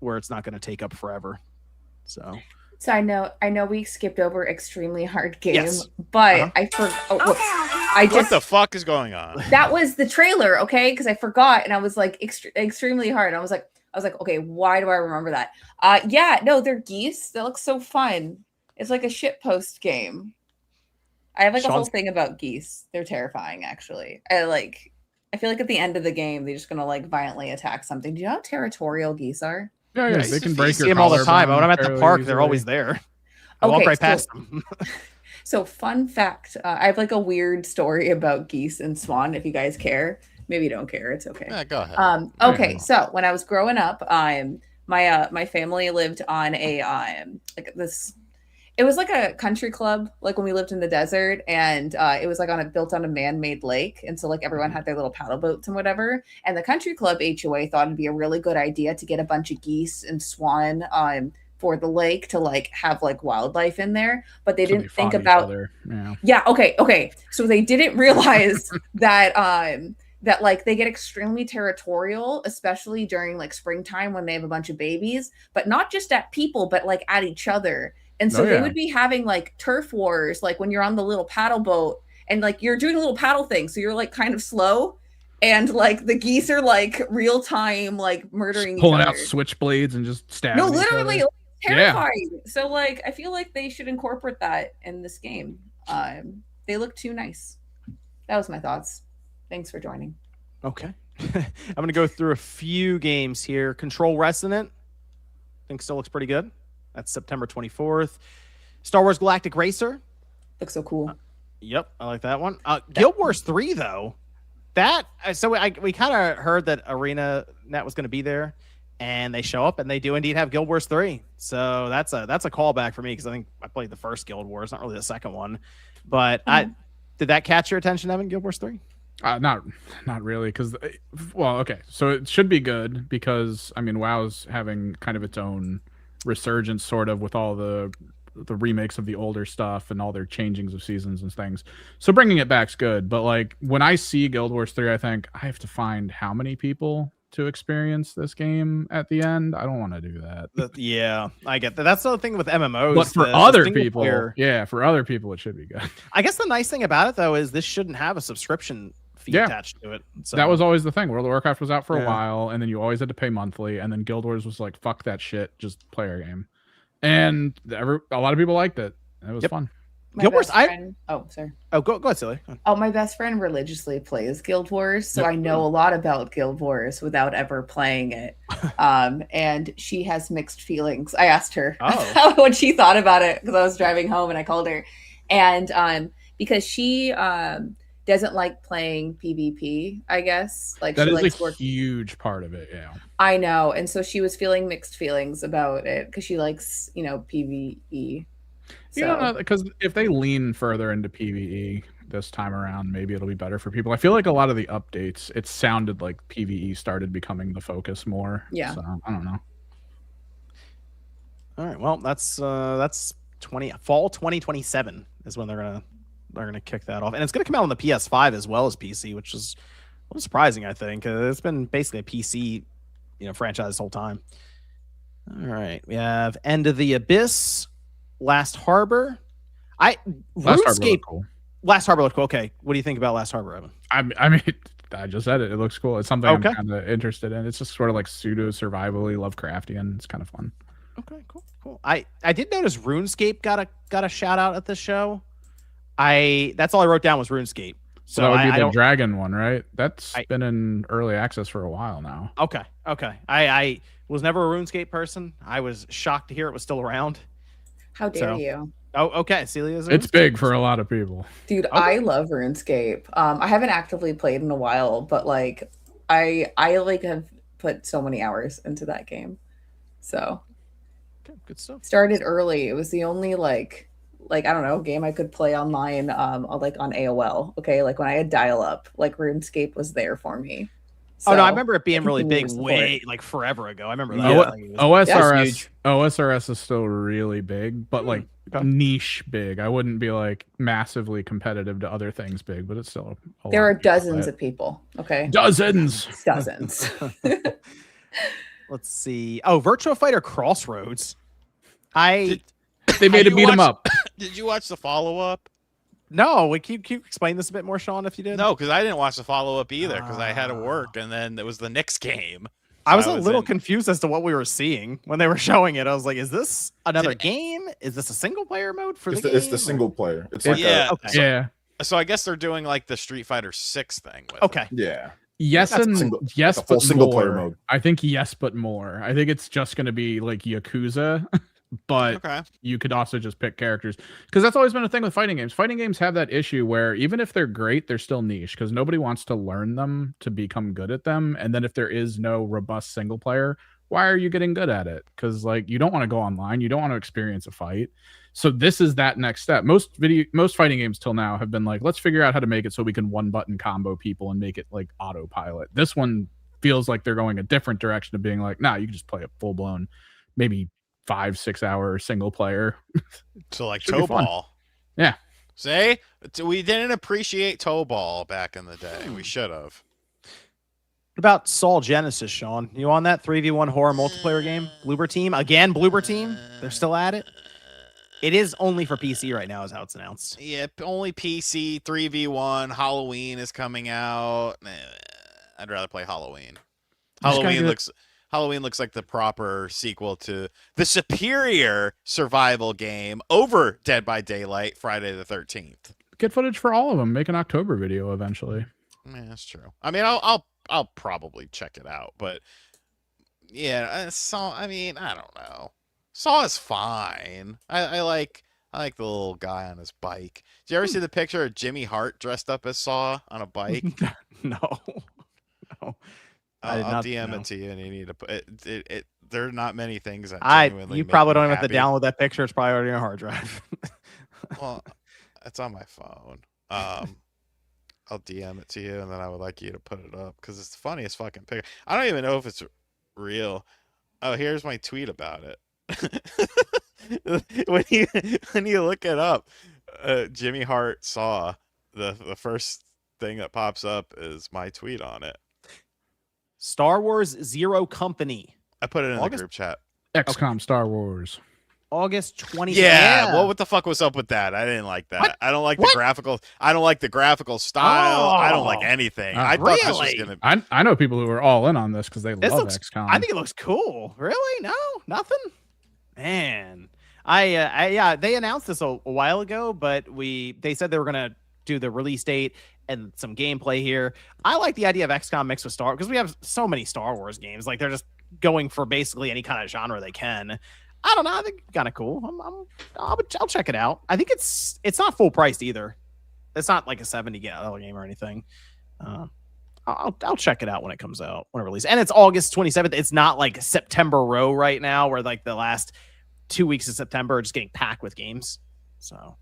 where it's not going to take up forever. So I know we skipped over extremely hard game, yes. But I forgot. What the fuck is going on? That was the trailer, okay? Because I forgot, and I was like extremely hard. I was like, okay, why do I remember that? Yeah, no, they're geese. That looks so fun. It's like a shitpost game. I have like a whole thing about geese. They're terrifying, actually. I feel like at the end of the game, they're just gonna like violently attack something. Do you know how territorial geese are? Yeah, they can break your see them all the time. When I'm at the park, they're always there. I walk right past them. So, fun fact: I have like a weird story about geese and swan. If you guys care, maybe you don't care. It's okay. Yeah, go ahead. Okay, so when I was growing up, my family lived on a like this. It was like a country club, like when we lived in the desert, and it was like built on a man-made lake, and so like everyone had their little paddle boats and whatever. And the country club HOA thought it'd be a really good idea to get a bunch of geese and swan for the lake to like have like wildlife in there, but they didn't think about. Yeah. Okay. So they didn't realize that that like they get extremely territorial, especially during like springtime when they have a bunch of babies, but not just at people, but like at each other. And so they would be having like turf wars, like when you're on the little paddle boat and like you're doing a little paddle thing. So you're like kind of slow and like the geese are like real time, like murdering just pulling out switchblades and just stabbing. No, literally terrifying. Yeah. So like, I feel like they should incorporate that in this game. They look too nice. That was my thoughts. Thanks for joining. Okay. I'm going to go through a few games here. Control Resonant. I think still looks pretty good. That's September 24th. Star Wars Galactic Racer. Looks so cool. Yep, I like that one. Guild Wars 3, though. We kind of heard that ArenaNet was going to be there, and they show up, and they do indeed have Guild Wars 3. So that's a callback for me because I think I played the first Guild Wars, not really the second one. But did that catch your attention, Evan, Guild Wars 3? Not really, because okay, so it should be good because I mean WoW's having kind of its own resurgence sort of with all the remakes of the older stuff and all their changings of seasons and things. So bringing it back's good, but like when I see Guild Wars 3, I think I have to find how many people to experience this game at the end. I don't want to do that. Yeah, I get that. That's the thing with MMOs. But for other people, for other people, it should be good. I guess the nice thing about it though is this shouldn't have a subscription fee attached to it. So that was always the thing. World of Warcraft was out for a while, and then you always had to pay monthly, and then Guild Wars was like, fuck that shit, just play our game. And a lot of people liked it. It was fun. Guild Wars. Sorry. Oh, go ahead, Silly. Oh, my best friend religiously plays Guild Wars, so I know a lot about Guild Wars without ever playing it. And she has mixed feelings. I asked her what she thought about it because I was driving home and I called her, and because she doesn't like playing PvP, I guess. Like that she is likes a huge part of it. Yeah, I know, and so she was feeling mixed feelings about it because she likes, PvE. So. Yeah, because if they lean further into PvE this time around, maybe it'll be better for people. I feel like a lot of the updates, it sounded like PvE started becoming the focus more. Yeah, so I don't know. All right, well, that's fall 2027 is when they're gonna kick that off, and it's gonna come out on the PS5 as well as PC, which is a little surprising. I think it's been basically a PC, franchise this whole time. All right, we have End of the Abyss, Last Harbor. Last Harbor looked cool. Okay, what do you think about Last Harbor, Evan? I mean, I just said it. It looks cool. It's something I'm kind of interested in. It's just sort of like pseudo survivally Lovecraftian. It's kind of fun. Okay, cool. I did notice RuneScape got a shout out at the show. That's all I wrote down was RuneScape. So that would be the Dragon one, right? That's been in early access for a while now. Okay. I was never a RuneScape person. I was shocked to hear it was still around. How dare you? Oh, okay. Celia's it's big for a lot of people. Dude, okay. I love RuneScape. I haven't actively played in a while, but like I like have put so many hours into that game. So Okay, good stuff. Started early. It was the only like I don't know game I could play online like on AOL. Okay, like when I had dial up, like RuneScape was there for me. Oh no, I So, remember it being really big continuous way support. like forever ago. I remember that. Yeah. Like, it was OSRS huge. OSRS is still really big, but like okay. niche big. I wouldn't be like massively competitive to other things big, but it's still a There lot are of people dozens play of people. Okay, it. Dozens. dozens. Let's see. Oh, Virtua Fighter Crossroads. They made a beat 'em up. Did you watch the follow-up? No, can you explain this a bit more, Sean, if you did? No, because I didn't watch the follow-up either because I had to work, and then it was the Knicks game. I was a little confused as to what we were seeing when they were showing it. I was like, is this another game? Is this a single player mode for the game? It's the single player. It's like Yeah. Yeah. So I guess they're doing like the Street Fighter 6 thing with Okay. it. yeah. Yes That's and yes, like a full but single more. player mode. I think yes, but more. I think it's just going to be like Yakuza, but Okay. you could also just pick characters because that's always been a thing with fighting games. Fighting games have that issue where even if they're great, they're still niche because nobody wants to learn them to become good at them. And then if there is no robust single player, why are you getting good at it? Because like you don't want to go online, you don't want to experience a fight. So this is that next step. Most fighting games till now have been like, let's figure out how to make it so we can one button combo people and make it like autopilot. This one feels like they're going a different direction of being like, nah, you can just play a full blown, maybe 5-6 hour single player. So like Should be toe fun. ball. Yeah. See, we didn't appreciate toe ball back in the day. We should have. What about Saul Genesis, Sean? You on that 3v1 horror multiplayer game? Bloober Team? Again, Bloober Team? They're still at it? It is only for PC right now, is how it's announced. Yeah, only PC 3v1. Halloween is coming out. I'd rather play Halloween. Halloween looks like the proper sequel to the superior survival game over Dead by Daylight, Friday the 13th. Get footage for all of them. Make an October video eventually. Yeah, that's true. I mean, I'll probably check it out, but yeah, Saw. I mean, I don't know. Saw is fine. I like the little guy on his bike. Did you ever see the picture of Jimmy Hart dressed up as Saw on a bike? No. I did I'll not DM know. it to you, and you need to put it. There are not many things that genuinely You make probably me don't even have to happy. download that picture. It's probably already on your hard drive. Well, it's on my phone. I'll DM it to you, and then I would like you to put it up because it's the funniest fucking picture. I don't even know if it's real. Oh, here's my tweet about it. when you look it up, Jimmy Hart Saw, the first thing that pops up is my tweet on it. Star Wars Zero Company. I put it in August- the group chat. XCOM Star Wars. August 20th. Yeah. Well, what the fuck was up with that? I didn't like that. What? I don't like What? the graphical. I don't like the graphical style. I don't like Oh. anything. Ah, I thought this was really? gonna. I know people who are all in on this because they This love looks- XCOM. I think it looks cool. Really? No, nothing. Man, yeah, they announced this a while ago, but they said they were gonna do the release date and some gameplay here. I like the idea of XCOM mixed with Star because we have so many Star Wars games. Like they're just going for basically any kind of genre they can. I don't know. I think it's kind of cool. I'll check it out. I think it's not full priced either. It's not like a $70 game or anything. I'll check it out when it comes out, when it releases. And it's August 27th. It's not like September row right now where like the last 2 weeks of September are just getting packed with games. So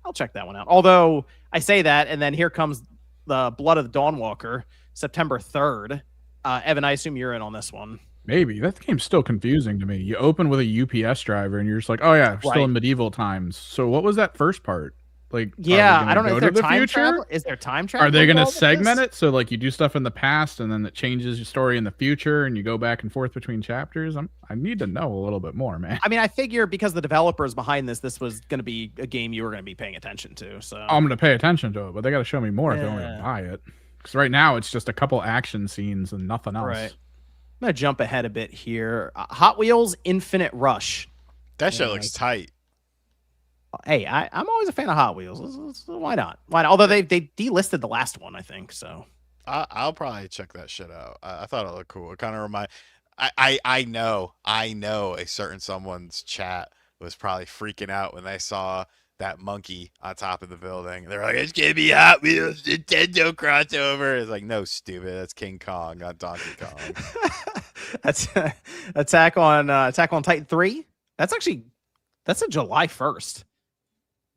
I'll check that one out. Although I say that, and then here comes the Blood of the Dawnwalker, September 3rd. Evan, I assume you're in on this one. Maybe that game's still confusing to me. You open with a UPS driver and you're just like, oh yeah, we're still in medieval times. So what was that first part? Like, Yeah, I don't know go if to they're the time future? travel. Is there time travel? Are they going to involved with segment this? it so like you do stuff in the past and then it changes your story in the future and you go back and forth between chapters? I need to know a little bit more, man. I mean, I figure because the developers behind this was going to be a game you were going to be paying attention to. So I'm going to pay attention to it, but they got to show me more if they want me to Yeah. buy it. Because right now it's just a couple action scenes and nothing else. Right. I'm going to jump ahead a bit here. Hot Wheels Infinite Rush. That shit Yeah. looks tight. Hey, I'm always a fan of Hot Wheels. Why not? Why not? Although they delisted the last one, I think. So I'll probably check that shit out. I thought it looked cool. It kind of remind. I know a certain someone's chat was probably freaking out when they saw that monkey on top of the building. They're like, "It's gonna be Hot Wheels Nintendo crossover." It's like, no, stupid. That's King Kong, not Donkey Kong. that's Attack on Titan 3. That's a July 1st.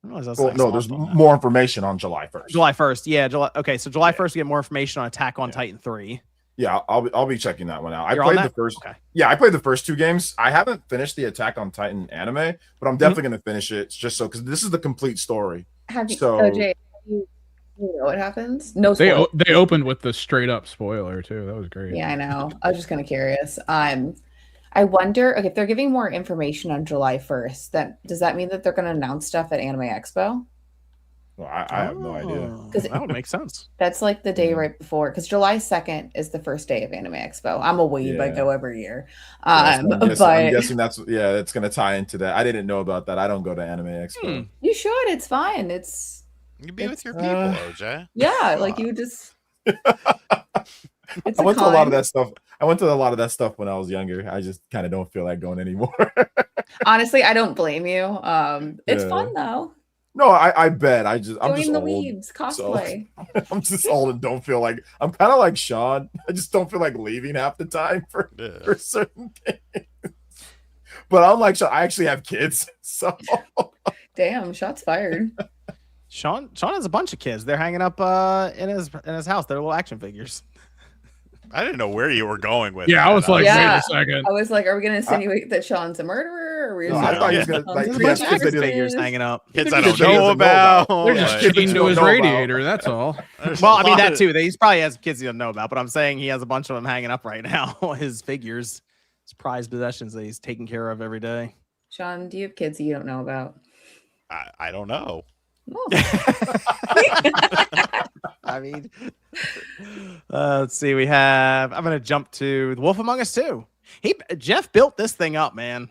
I realize that's Well, next no, month there's on that. more information on July 1st. July 1st. Yeah, July. Okay, so July Yeah. 1st, we get more information on Attack on Titan 3. Yeah, I'll be checking that one out. You're I on played that? the first. Okay. Yeah, I played the first 2 games. I haven't finished the Attack on Titan anime, but I'm definitely going to finish it just so because this is the complete story. Have you, So- OJ? You know what happens? No They spoilers. they opened with the straight up spoiler too. That was great. Yeah, I know. I was just kind of curious. I wonder, okay, if they're giving more information on July 1st, does that mean that they're going to announce stuff at Anime Expo? Well, I have no idea. Oh, 'Cause that would make sense. That's like the day Yeah. right before, because July 2nd is the first day of Anime Expo. I'm a weeb, I Yeah. go every year. Yeah, so I'm But guessing that's going to tie into that. I didn't know about that. I don't go to Anime Expo. you should. It's fine. You be with your people, OJ. Yeah, like you just. It's I went to a lot con. of that stuff. I went to a lot of that stuff when I was younger. I just kind of don't feel like going anymore. Honestly, I don't blame you. It's Yeah. fun though. No, I bet. I'm Join just the old. weebs cosplay. I'm just old and don't feel like I'm kind of like Sean. I just don't feel like leaving half the time for certain things. But I'm like Sean, I actually have kids, so Damn, shots fired. Sean has a bunch of kids. They're hanging up in his house. They're little action figures. I didn't know where you were going with Yeah, that. I was like, Yeah. wait a second. I was like, are we going to insinuate that Sean's a murderer? Or are we No, just I like, thought he was Yeah. gonna like There's a he has bunch of kids that action he Figures hanging up. kids They're I don't just know kids about. that They're just Like, kids chained to don't his know about. radiator. That's all. there's Well, a I mean lot that of- too. He probably has kids he doesn't know about, but I'm saying he has a bunch of them hanging up right now. His figures, his prized possessions that he's taking care of every day. Sean, do you have kids that you don't know about? I don't know. Oh. I mean, let's see. I'm gonna jump to The Wolf Among Us 2. Jeff built this thing up, man.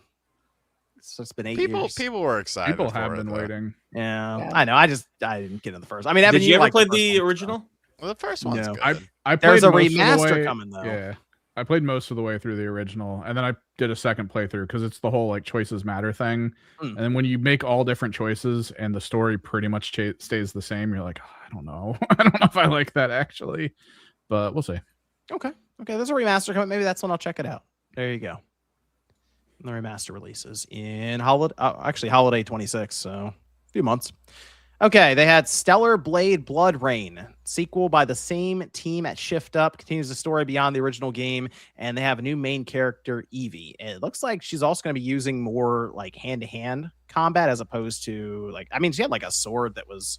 It's been 8 years. People were excited. People for have it, been though. waiting. Yeah, Yeah. I know. I didn't get in the first. I mean, Evan, Did you ever liked play first the one, so- original? Well, the first one's No. good. I There's played a most of the remaster way- coming, though. Yeah, I played most of the way through the original, and then I did a second playthrough because it's the whole like choices matter thing. And then when you make all different choices and the story pretty much stays the same, you're like, oh, I don't know, I don't know if I like that actually, but we'll see. Okay. There's a remaster coming. Maybe that's when I'll check it out. There you go. The remaster releases in holiday 26, so a few months. Okay, they had Stellar Blade Blood Rain, sequel by the same team at Shift Up, continues the story beyond the original game, and they have a new main character, Evie. And it looks like she's also going to be using more like hand-to-hand combat as opposed to she had like a sword that was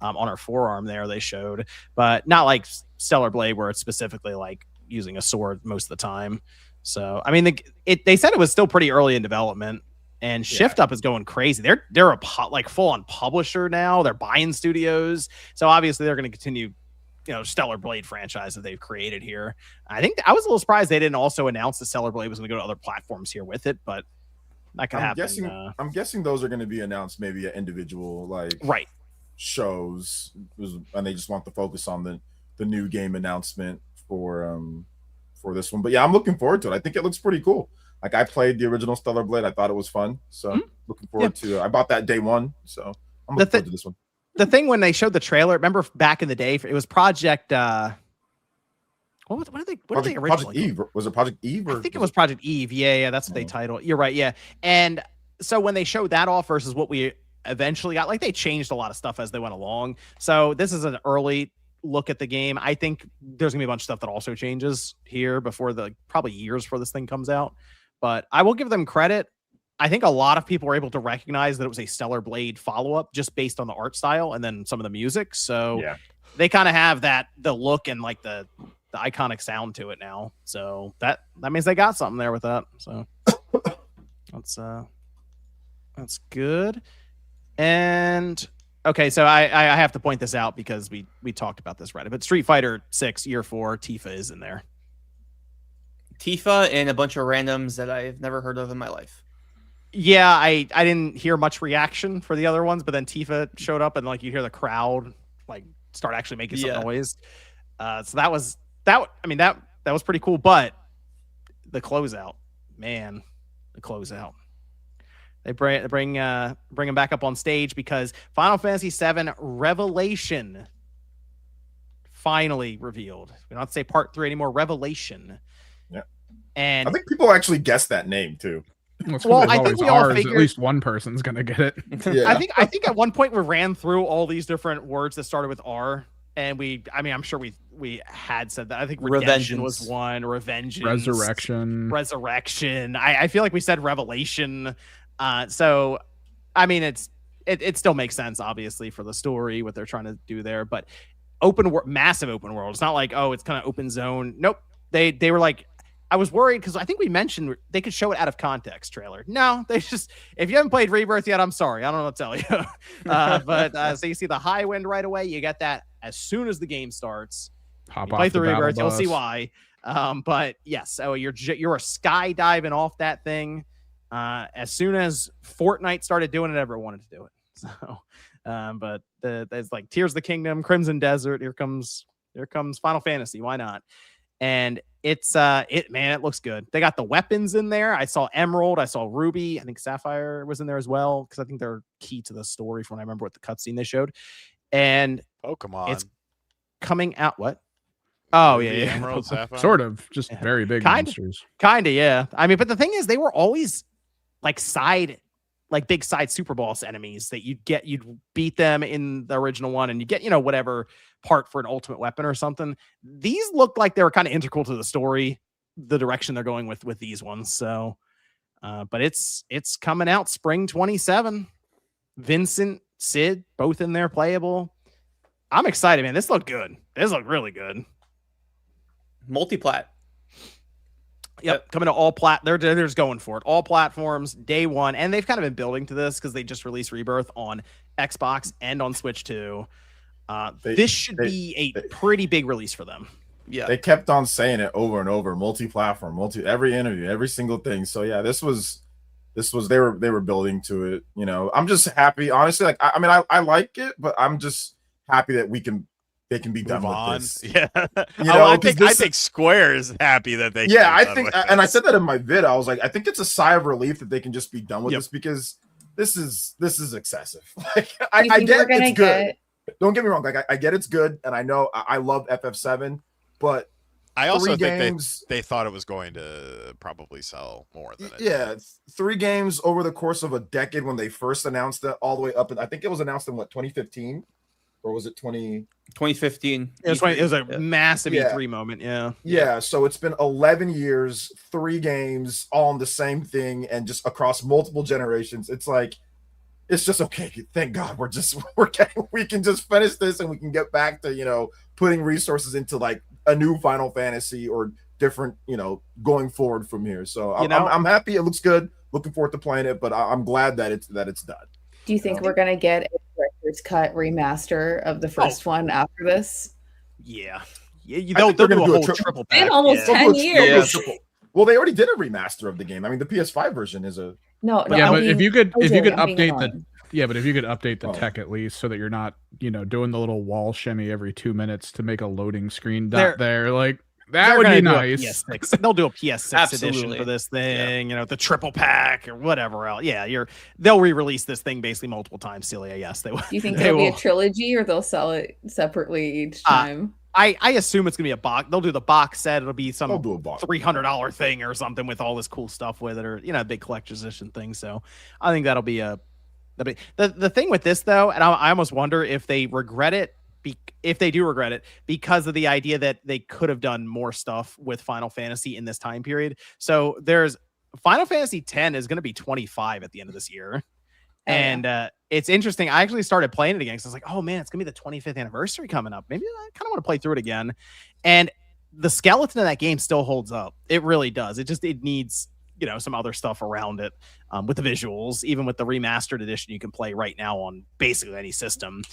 on her forearm there they showed, but not like Stellar Blade where it's specifically like using a sword most of the time. So, I mean, they said it was still pretty early in development. And Shift Up is going crazy. They're a full on publisher now. They're buying studios, so obviously they're going to continue, Stellar Blade franchise that they've created here. I think I was a little surprised they didn't also announce that Stellar Blade was going to go to other platforms here with it, but that could happen. I'm guessing those are going to be announced maybe at individual Right. shows, and they just want to focus on the new game announcement for this one. But yeah, I'm looking forward to it. I think it looks pretty cool. Like I played the original Stellar Blade. I thought it was fun. So looking forward to I bought that day one. So I'm looking forward to this one. The thing when they showed the trailer, remember back in the day, it was Project what did they originally Project Eve? Was it Project Eve? I think it was Project Eve. Yeah, that's what they titled. You're right. Yeah. And so when they showed that off versus what we eventually got, like they changed a lot of stuff as they went along. So this is an early look at the game. I think there's gonna be a bunch of stuff that also changes here before probably years before this thing comes out. But I will give them credit. I think a lot of people were able to recognize that it was a Stellar Blade follow-up just based on the art style and then some of the music. So they kind of have the look and like the iconic sound to it now. So that means they got something there with that. So that's good. And okay, so I have to point this out because we talked about this, right? But Street Fighter 6 Year 4, Tifa is in there. Tifa and a bunch of randoms that I've never heard of in my life. Yeah, I didn't hear much reaction for the other ones, but then Tifa showed up and like you hear the crowd like start actually making some noise. So that was pretty cool. But the closeout, man, the closeout. They bring him back up on stage because Final Fantasy VII Revelation finally revealed. We don't have to say Part 3 anymore. Revelation. Yeah, and I think people actually guessed that name too. Well, I think we all At figured least one person's gonna get it. Yeah. I think at one point we ran through all these different words that started with R, and I'm sure we had said that. I think redemption was one, revenge, resurrection. I feel like we said revelation. So I mean, it still makes sense, obviously, for the story, what they're trying to do there, but massive open world. It's not like, oh, it's kind of open zone. Nope. They were like, I was worried because I think we mentioned they could show it out of context trailer. No, they just, if you haven't played Rebirth yet, I'm sorry. I don't know what to tell you. But so you see the high wind right away. You get that as soon as the game starts. Hop you off play the through battle Rebirth, you'll bus. see why. But yes, so you're skydiving off that thing. As soon as Fortnite started doing it, everyone wanted to do it. So, but there's like Tears of the Kingdom, Crimson Desert. Here comes Final Fantasy. Why not? And it looks good. They got the weapons in there. I saw Emerald, I saw Ruby, I think Sapphire was in there as well, because I think they're key to the story from when I remember what the cutscene they showed. And Pokemon. It's coming out. What? Oh Ruby, yeah. Emerald, Sapphire. Sort of, just very big monsters. Kinda, yeah. I mean, but the thing is, they were always like big side super boss enemies that you'd beat them in the original one, and you get, whatever part for an ultimate weapon or something. These look like they were kind of integral to the story, the direction they're going with these ones. So, but it's coming out spring 2027. Vincent, Sid, both in there playable. I'm excited, man. This looked good. This looked really good. Multiplat. Yep, coming to all they're just going for it. All platforms, day one, and they've kind of been building to this because they just released Rebirth on Xbox and on Switch too. This should be a pretty big release for them. Yeah, they kept on saying it over and over, multi-platform, every interview, every single thing. So yeah, this was they were building to it. I'm just happy, honestly. Like I like it, but I'm just happy that they can be done with this. Yeah. I think Square is happy that they Yeah, I think and I said that in my vid. I was like, I think it's a sigh of relief that they can just be done with this, because this is excessive. Like I get it's good. Don't get me wrong, like I get it's good, and I know I love FF7, but I also think they thought it was going to probably sell more than it. Yeah, 3 games over the course of a decade when they first announced it, all the way up, and I think it was announced in 2015, or was it 2015? It was a massive E3 moment. Yeah. So it's been 11 years, 3 games, all on the same thing, and just across multiple generations. It's like, it's just okay. Thank God we can just finish this, and we can get back to putting resources into like a new Final Fantasy or different going forward from here. So I'm happy. It looks good. Looking forward to playing it, but I'm glad that it's done. Do you think we're gonna get a director's cut remaster of the first one after this? Yeah. They'll do a whole triple pack. It's been almost 10 years. Well, they already did a remaster of the game. I mean, the PS5 version is a but if you could update the tech at least, so that you're not doing the little wall shimmy every 2 minutes to make a loading screen there, like that would be nice. They'll do a PS6 edition for this thing, the triple pack or whatever else. Yeah, they'll re-release this thing basically multiple times, Celia. Yes, they will. Do you think there'll be a trilogy, or they'll sell it separately each time? I assume it's gonna be a box. They'll do the box set. It'll be some $300 thing or something with all this cool stuff with it, or a big collector's edition thing. So I think that'll be the thing with this though, and I almost wonder if they regret it. If they do regret it, because of the idea that they could have done more stuff with Final Fantasy in this time period. So there's Final Fantasy X is going to be 25 at the end of this year. And it's interesting. I actually started playing it again because I was like, oh man, it's going to be the 25th anniversary coming up. Maybe I kind of want to play through it again. And the skeleton of that game still holds up. It really does. It needs, some other stuff around it with the visuals. Even with the remastered edition you can play right now on basically any system.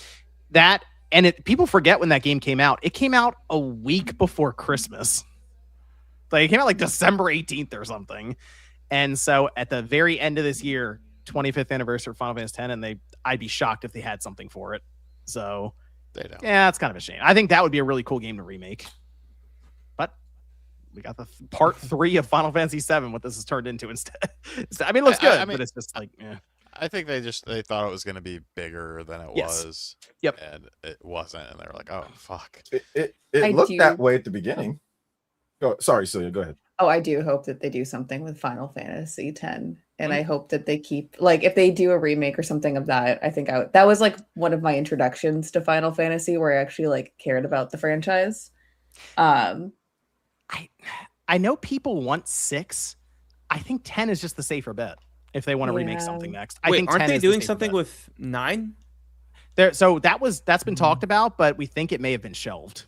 People forget when that game came out. It came out a week before Christmas. Like, it came out like December 18th or something. And so at the very end of this year, 25th anniversary of Final Fantasy X, and I'd be shocked if they had something for it. So they don't. Yeah, it's kind of a shame. I think that would be a really cool game to remake. But we got the part 3 of Final Fantasy VII, what this has turned into instead. I mean, it looks good, but it's just like, I think they thought it was going to be bigger than it was. Yep. And it wasn't. And they were like, oh, fuck. It looked that way at the beginning. Sorry, Celia, go ahead. Oh, I do hope that they do something with Final Fantasy X and I hope that they keep, like, if they do a remake or something of that, I think that was like one of my introductions to Final Fantasy where I actually like cared about the franchise. I know people want 6. I think 10 is just the safer bet if they want to remake something next. I think aren't 10 they is doing the something bet. with 9? So that's been talked about, but we think it may have been shelved.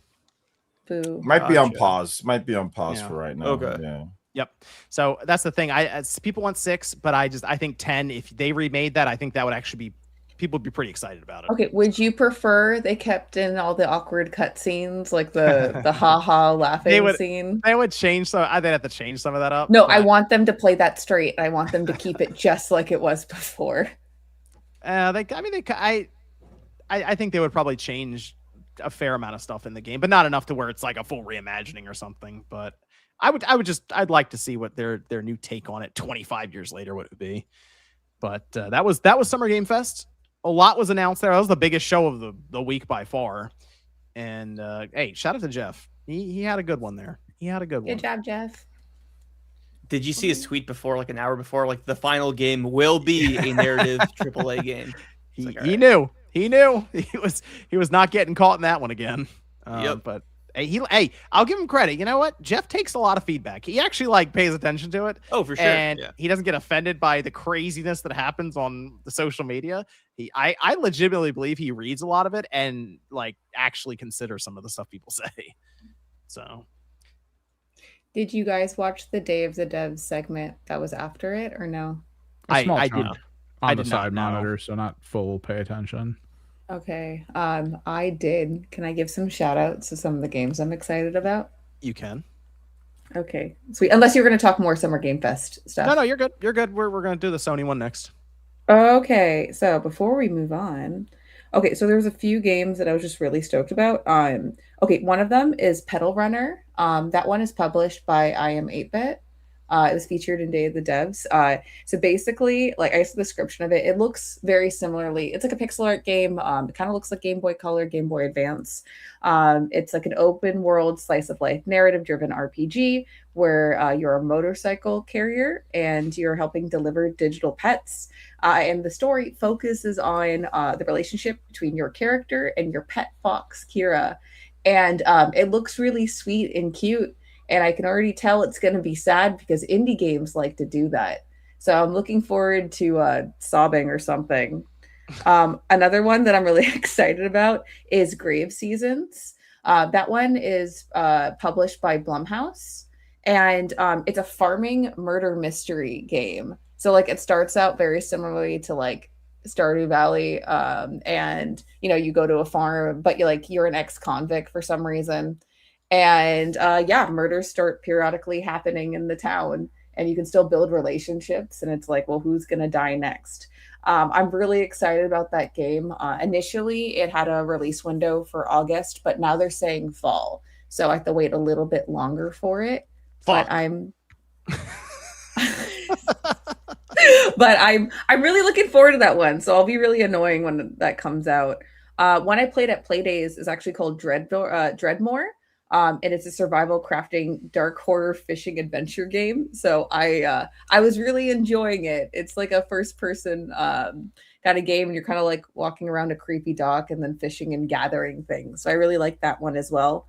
Boo. Might be on Gotcha. pause. Might be on pause Yeah. for right now. Okay. Yeah. Yep. So that's the thing. People want 6, but I think 10. If they remade that, I think that would actually be, people would be pretty excited about it. Okay, would you prefer they kept in all the awkward cutscenes, like the haha laughing scene? They would change some. They'd have to change some of that up. No, I want them to play that straight. I want them to keep it just like it was before. I think they would probably change a fair amount of stuff in the game, but not enough to where it's like a full reimagining or something. But I'd like to see what their new take on it 25 years later would it be. But that was Summer Game Fest. A lot was announced there. That was the biggest show of the week by far. And hey, shout out to Jeff. He had a good one there. He had a good one. Good job, Jeff. Did you see his tweet before, like an hour before, like the final game will be a narrative AAA game? He knew. He knew he was not getting caught in that one again. Yep. But hey, I'll give him credit. You know what? Jeff takes a lot of feedback. He actually like pays attention to it. Oh, for sure. And Yeah. he doesn't get offended by the craziness that happens on the social media. I legitimately believe he reads a lot of it and like actually considers some of the stuff people say. So. Did you guys watch the Day of the Devs segment that was after it or no? A small I chunk did. on I the did not side know. monitor, so not full pay attention. Okay. I did. Can I give some shout outs to some of the games I'm excited about? You can. Okay. Sweet. Unless you're going to talk more Summer Game Fest stuff. No, you're good. You're good. We're going to do the Sony one next. Okay. So before we move on, okay, so there was a few games that I was just really stoked about. Okay, one of them is Pedal Runner. That one is published by I Am 8-Bit. It was featured in Day of the Devs. So basically, like I guess the description of it, it looks very similarly. It's like a pixel art game. It kind of looks like Game Boy Color, Game Boy Advance. It's like an open world slice of life narrative driven RPG where you're a motorcycle carrier and you're helping deliver digital pets. And the story focuses on the relationship between your character and your pet fox, Kira. And it looks really sweet and cute. And I can already tell it's going to be sad because indie games like to do that. So I'm looking forward to sobbing or something. Another one that I'm really excited about is Grave Seasons. That one is published by Blumhouse. And it's a farming murder mystery game. So like it starts out very similarly to like Stardew Valley. And, you know, you go to a farm, but you're an ex-convict for some reason. And murders start periodically happening in the town and you can still build relationships. And it's like, well, who's going to die next? I'm really excited about that game. Initially, it had a release window for August, but now they're saying fall. So I have to wait a little bit longer for it. Fuck. But I'm really looking forward to that one. So I'll be really annoying when that comes out. One I played at Playdays is actually called Dreadmore. And it's a survival crafting dark horror fishing adventure game. So I was really enjoying it. It's like a first person kind of game and you're kind of like walking around a creepy dock and then fishing and gathering things. So I really like that one as well.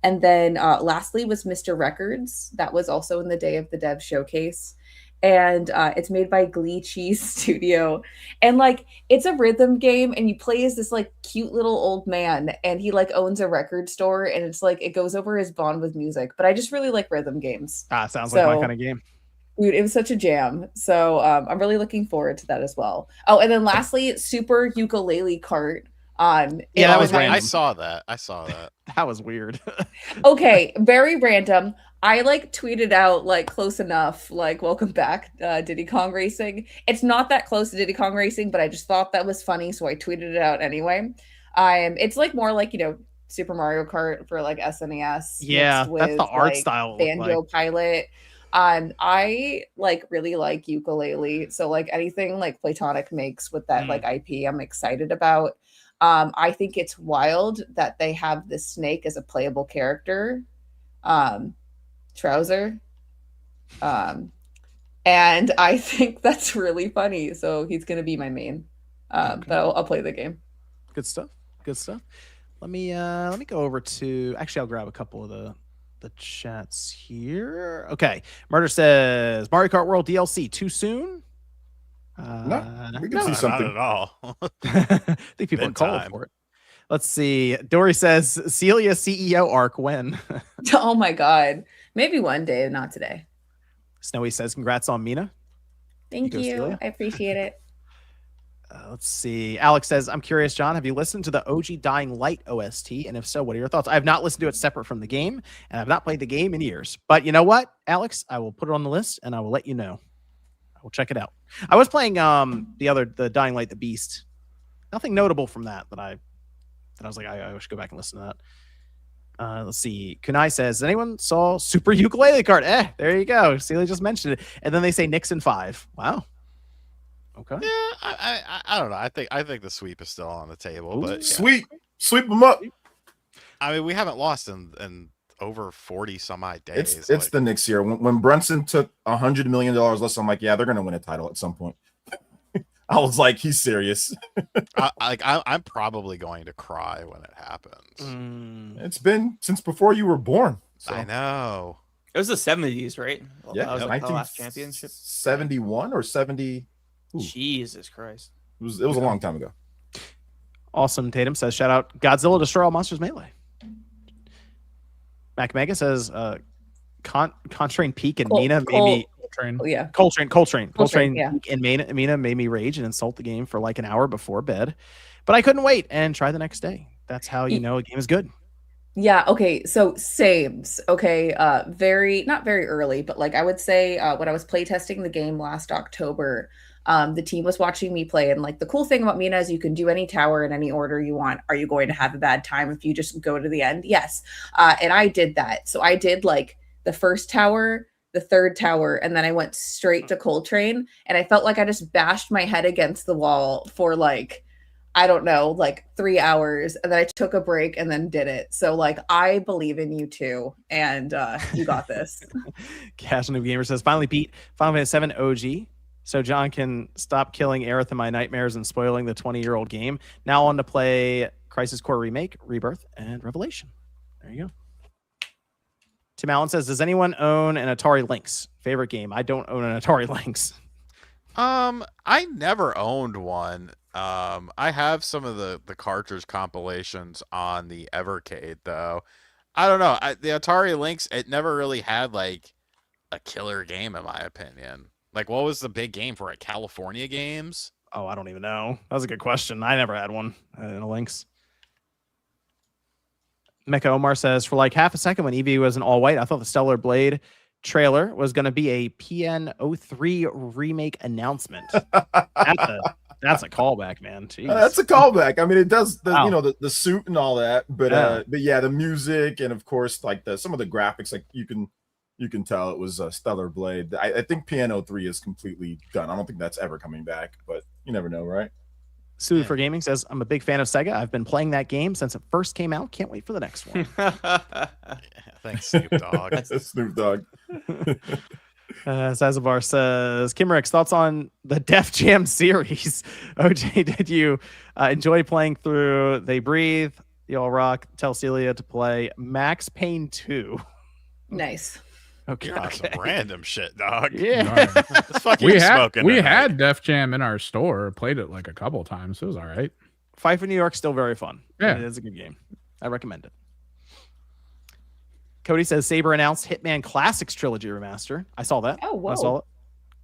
And then lastly was Mr. Records. That was also in the Day of the Dev showcase. And it's made by Glee Cheese Studio. And like it's a rhythm game and you play as this like cute little old man and he like owns a record store and it's like it goes over his bond with music. But I just really like rhythm games. Sounds like my kind of game. Dude, it was such a jam. So I'm really looking forward to that as well. Oh, and then lastly, Super Ukulele Kart. That was random. I saw that. That was weird. Okay, very random. I like tweeted out like close enough, like welcome back, Diddy Kong Racing. It's not that close to Diddy Kong Racing, but I just thought that was funny, so I tweeted it out anyway. It's like more like, you know, Super Mario Kart for like SNES. Yeah, with, that's the art like, style. Banjo Pilot. I like really like ukulele, so like anything like Platonic makes with that like IP, I'm excited about. I think it's wild that they have the snake as a playable character. Trouser. And I think that's really funny. So he's going to be my main. But I'll play the game. Good stuff. Good stuff. Let me go over to, actually I'll grab a couple of the chats here. Okay. Murder says Mario Kart World DLC too soon? No, we can see something. Not at all. I think people are calling for it. Let's see. Dory says Celia CEO arc when? Oh my God. Maybe one day, not today. Snowy says congrats on Mina. Thank you. I appreciate it. Let's see. Alex says, I'm curious, John, have you listened to the OG Dying Light OST? And if so, what are your thoughts? I have not listened to it separate from the game, and I've not played the game in years. But you know what, Alex? I will put it on the list, and I will let you know. I will check it out. I was playing the Dying Light, the Beast. Nothing notable from that I was like, I should go back and listen to that. Let's see. Kunai says, anyone saw Super Ukulele Card? There you go. Celia just mentioned it. And then they say Nixon 5. Wow. Okay. Yeah, I don't know. I think the sweep is still on the table, but Sweep them up. I mean, we haven't lost in over 40 some odd days. It's the Knicks here. When Brunson took $100 million less, I'm like, yeah, they're gonna win a title at some point. I was like, he's serious. I'm probably going to cry when it happens. It's been since before you were born. So. I know. It was the 70s, right? Yeah, that was like the last championship. 71 or 70. Ooh. Jesus Christ. It was a long time ago. Awesome. Tatum says, shout out Godzilla Destroy All Monsters Melee. Mac Mega says, Contrain Peak and Mina made me... Coltrane yeah. and Mina made me rage and insult the game for like an hour before bed. But I couldn't wait and try the next day. That's how you know a game is good. Yeah, okay. So sames. Okay. Not very early, but like I would say when I was playtesting the game last October, the team was watching me play, and like the cool thing about Mina is you can do any tower in any order you want. Are you going to have a bad time if you just go to the end? Yes. And I did that. So I did like the first tower, the third tower, and then I went straight to Coltrane, and I felt like I just bashed my head against the wall for like, I don't know, like 3 hours, and then I took a break and then did it. So like, I believe in you too, and you got this. Cash Noob Gamer says, finally beat Final Fantasy 7 OG, so John can stop killing Aerith in my nightmares and spoiling the 20-year-old game. Now on to play Crisis Core Remake, Rebirth, and Revelation. There you go. Tim Allen says, does anyone own an Atari Lynx? Favorite game? I don't own an Atari Lynx. I never owned one. I have some of the cartridge compilations on the Evercade though. I don't know. The Atari Lynx, it never really had like a killer game in my opinion. Like, what was the big game for it? California Games? Oh, I don't even know. That was a good question. I never had one in a Lynx. Mecha Omar says, for like half a second when Eevee was in all white, I thought the Stellar Blade trailer was going to be a PN03 remake announcement. That's a callback, man. That's a callback. I mean, it does the suit and all that, but yeah, the music and of course like some of the graphics, like you can tell it was a Stellar Blade. I think PN03 is completely done. I don't think that's ever coming back, but you never know, right? Sue for Gaming says, I'm a big fan of Sega. I've been playing that game since it first came out. Can't wait for the next one. Thanks, Snoop Dogg. Snoop Dogg. Sazabar says, Kimmerix, thoughts on the Def Jam series? OJ, did you enjoy playing through They Breathe, Y'all Rock, Tell Celia to play Max Payne 2? Nice. Okay. Some random shit, dog. Yeah. We had Def Jam in our store. Played it like a couple times. It was all right. Fight for New York, still very fun. Yeah. It is a good game. I recommend it. Cody says Saber announced Hitman Classics Trilogy Remaster. I saw that. Oh, whoa. I saw it.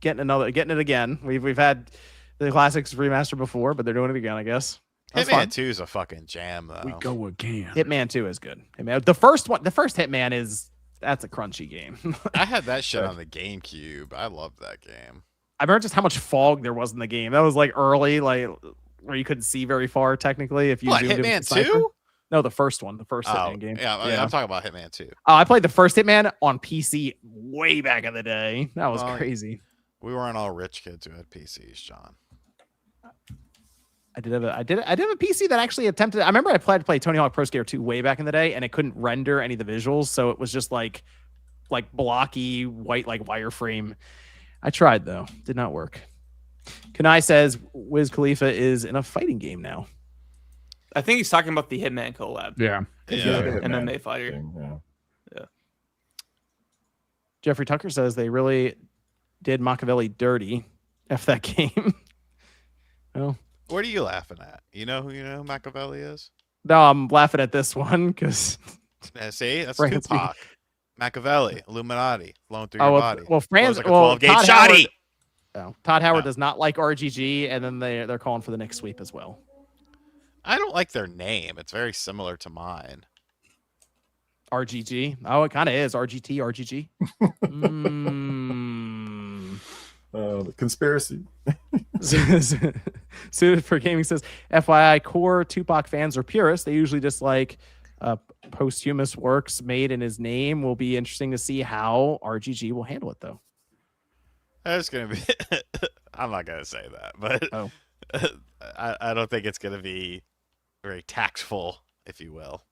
Getting it again. We've had the Classics remaster before, but they're doing it again, I guess. Hitman 2 is a fucking jam, though. We go again. Hitman 2 is good. The first Hitman that's a crunchy game. I had that shit on the GameCube. I loved that game. I remember just how much fog there was in the game. That was like early, like where you couldn't see very far technically. If you Hitman 2? No, the first one, the first Hitman game. Yeah, I'm talking about Hitman 2. I played the first Hitman on PC way back in the day. That was crazy. We weren't all rich kids who had PCs, John. I did have a PC that actually attempted. I remember I tried to play Tony Hawk Pro Skater 2 way back in the day, and it couldn't render any of the visuals, so it was just like blocky white like wireframe. I tried though, did not work. Kanai says Wiz Khalifa is in a fighting game now. I think he's talking about the Hitman collab. Yeah. He's Yeah. like an Hitman MMA fighter. thing, yeah. Jeffrey Tucker says they really did Machiavelli dirty after that game. Well, What are you laughing at? You know who Machiavelli is? no, I'm laughing at this one because See, that's Franz Tupac. Machiavelli, Illuminati, flowing through your body. well, Franz, Like a 12-gauge Todd shotty. Todd Howard Oh. does not like RGG, and then they're calling for the Knicks sweep as well. I don't like their name. It's very similar to mine. RGG. Oh, it kind of is RGT, RGG. The conspiracy. Suited for Gaming says, FYI, core Tupac fans are purists. They usually just like posthumous works made in his name. Will be interesting to see how RGG will handle it, though. It's gonna be. I'm not gonna say that, but Oh. I don't think it's gonna be very tactful, if you will.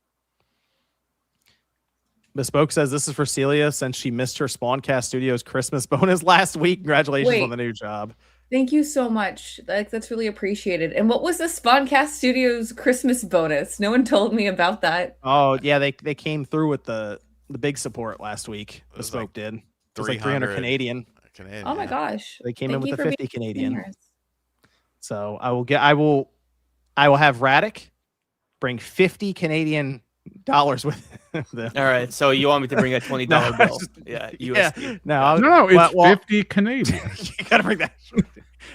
Bespoke says this is for Celia since she missed her Spawncast Studios Christmas bonus last week. Congratulations Wait. on the new job. Thank you so much. That's really appreciated. And what was the Spawncast Studios Christmas bonus? No one told me about that. Oh yeah, they came through with the big support last week. It was Bespoke like did. It was like 300 Canadian. Canadian. Oh my gosh. They came in Thank with you the for 50 being Canadian. generous. So I will have Radic bring 50 Canadian dollars with them. All right, so you want me to bring a $20 No, bill? Yeah, USD. No, It's well, 50 Canadian. you gotta bring that.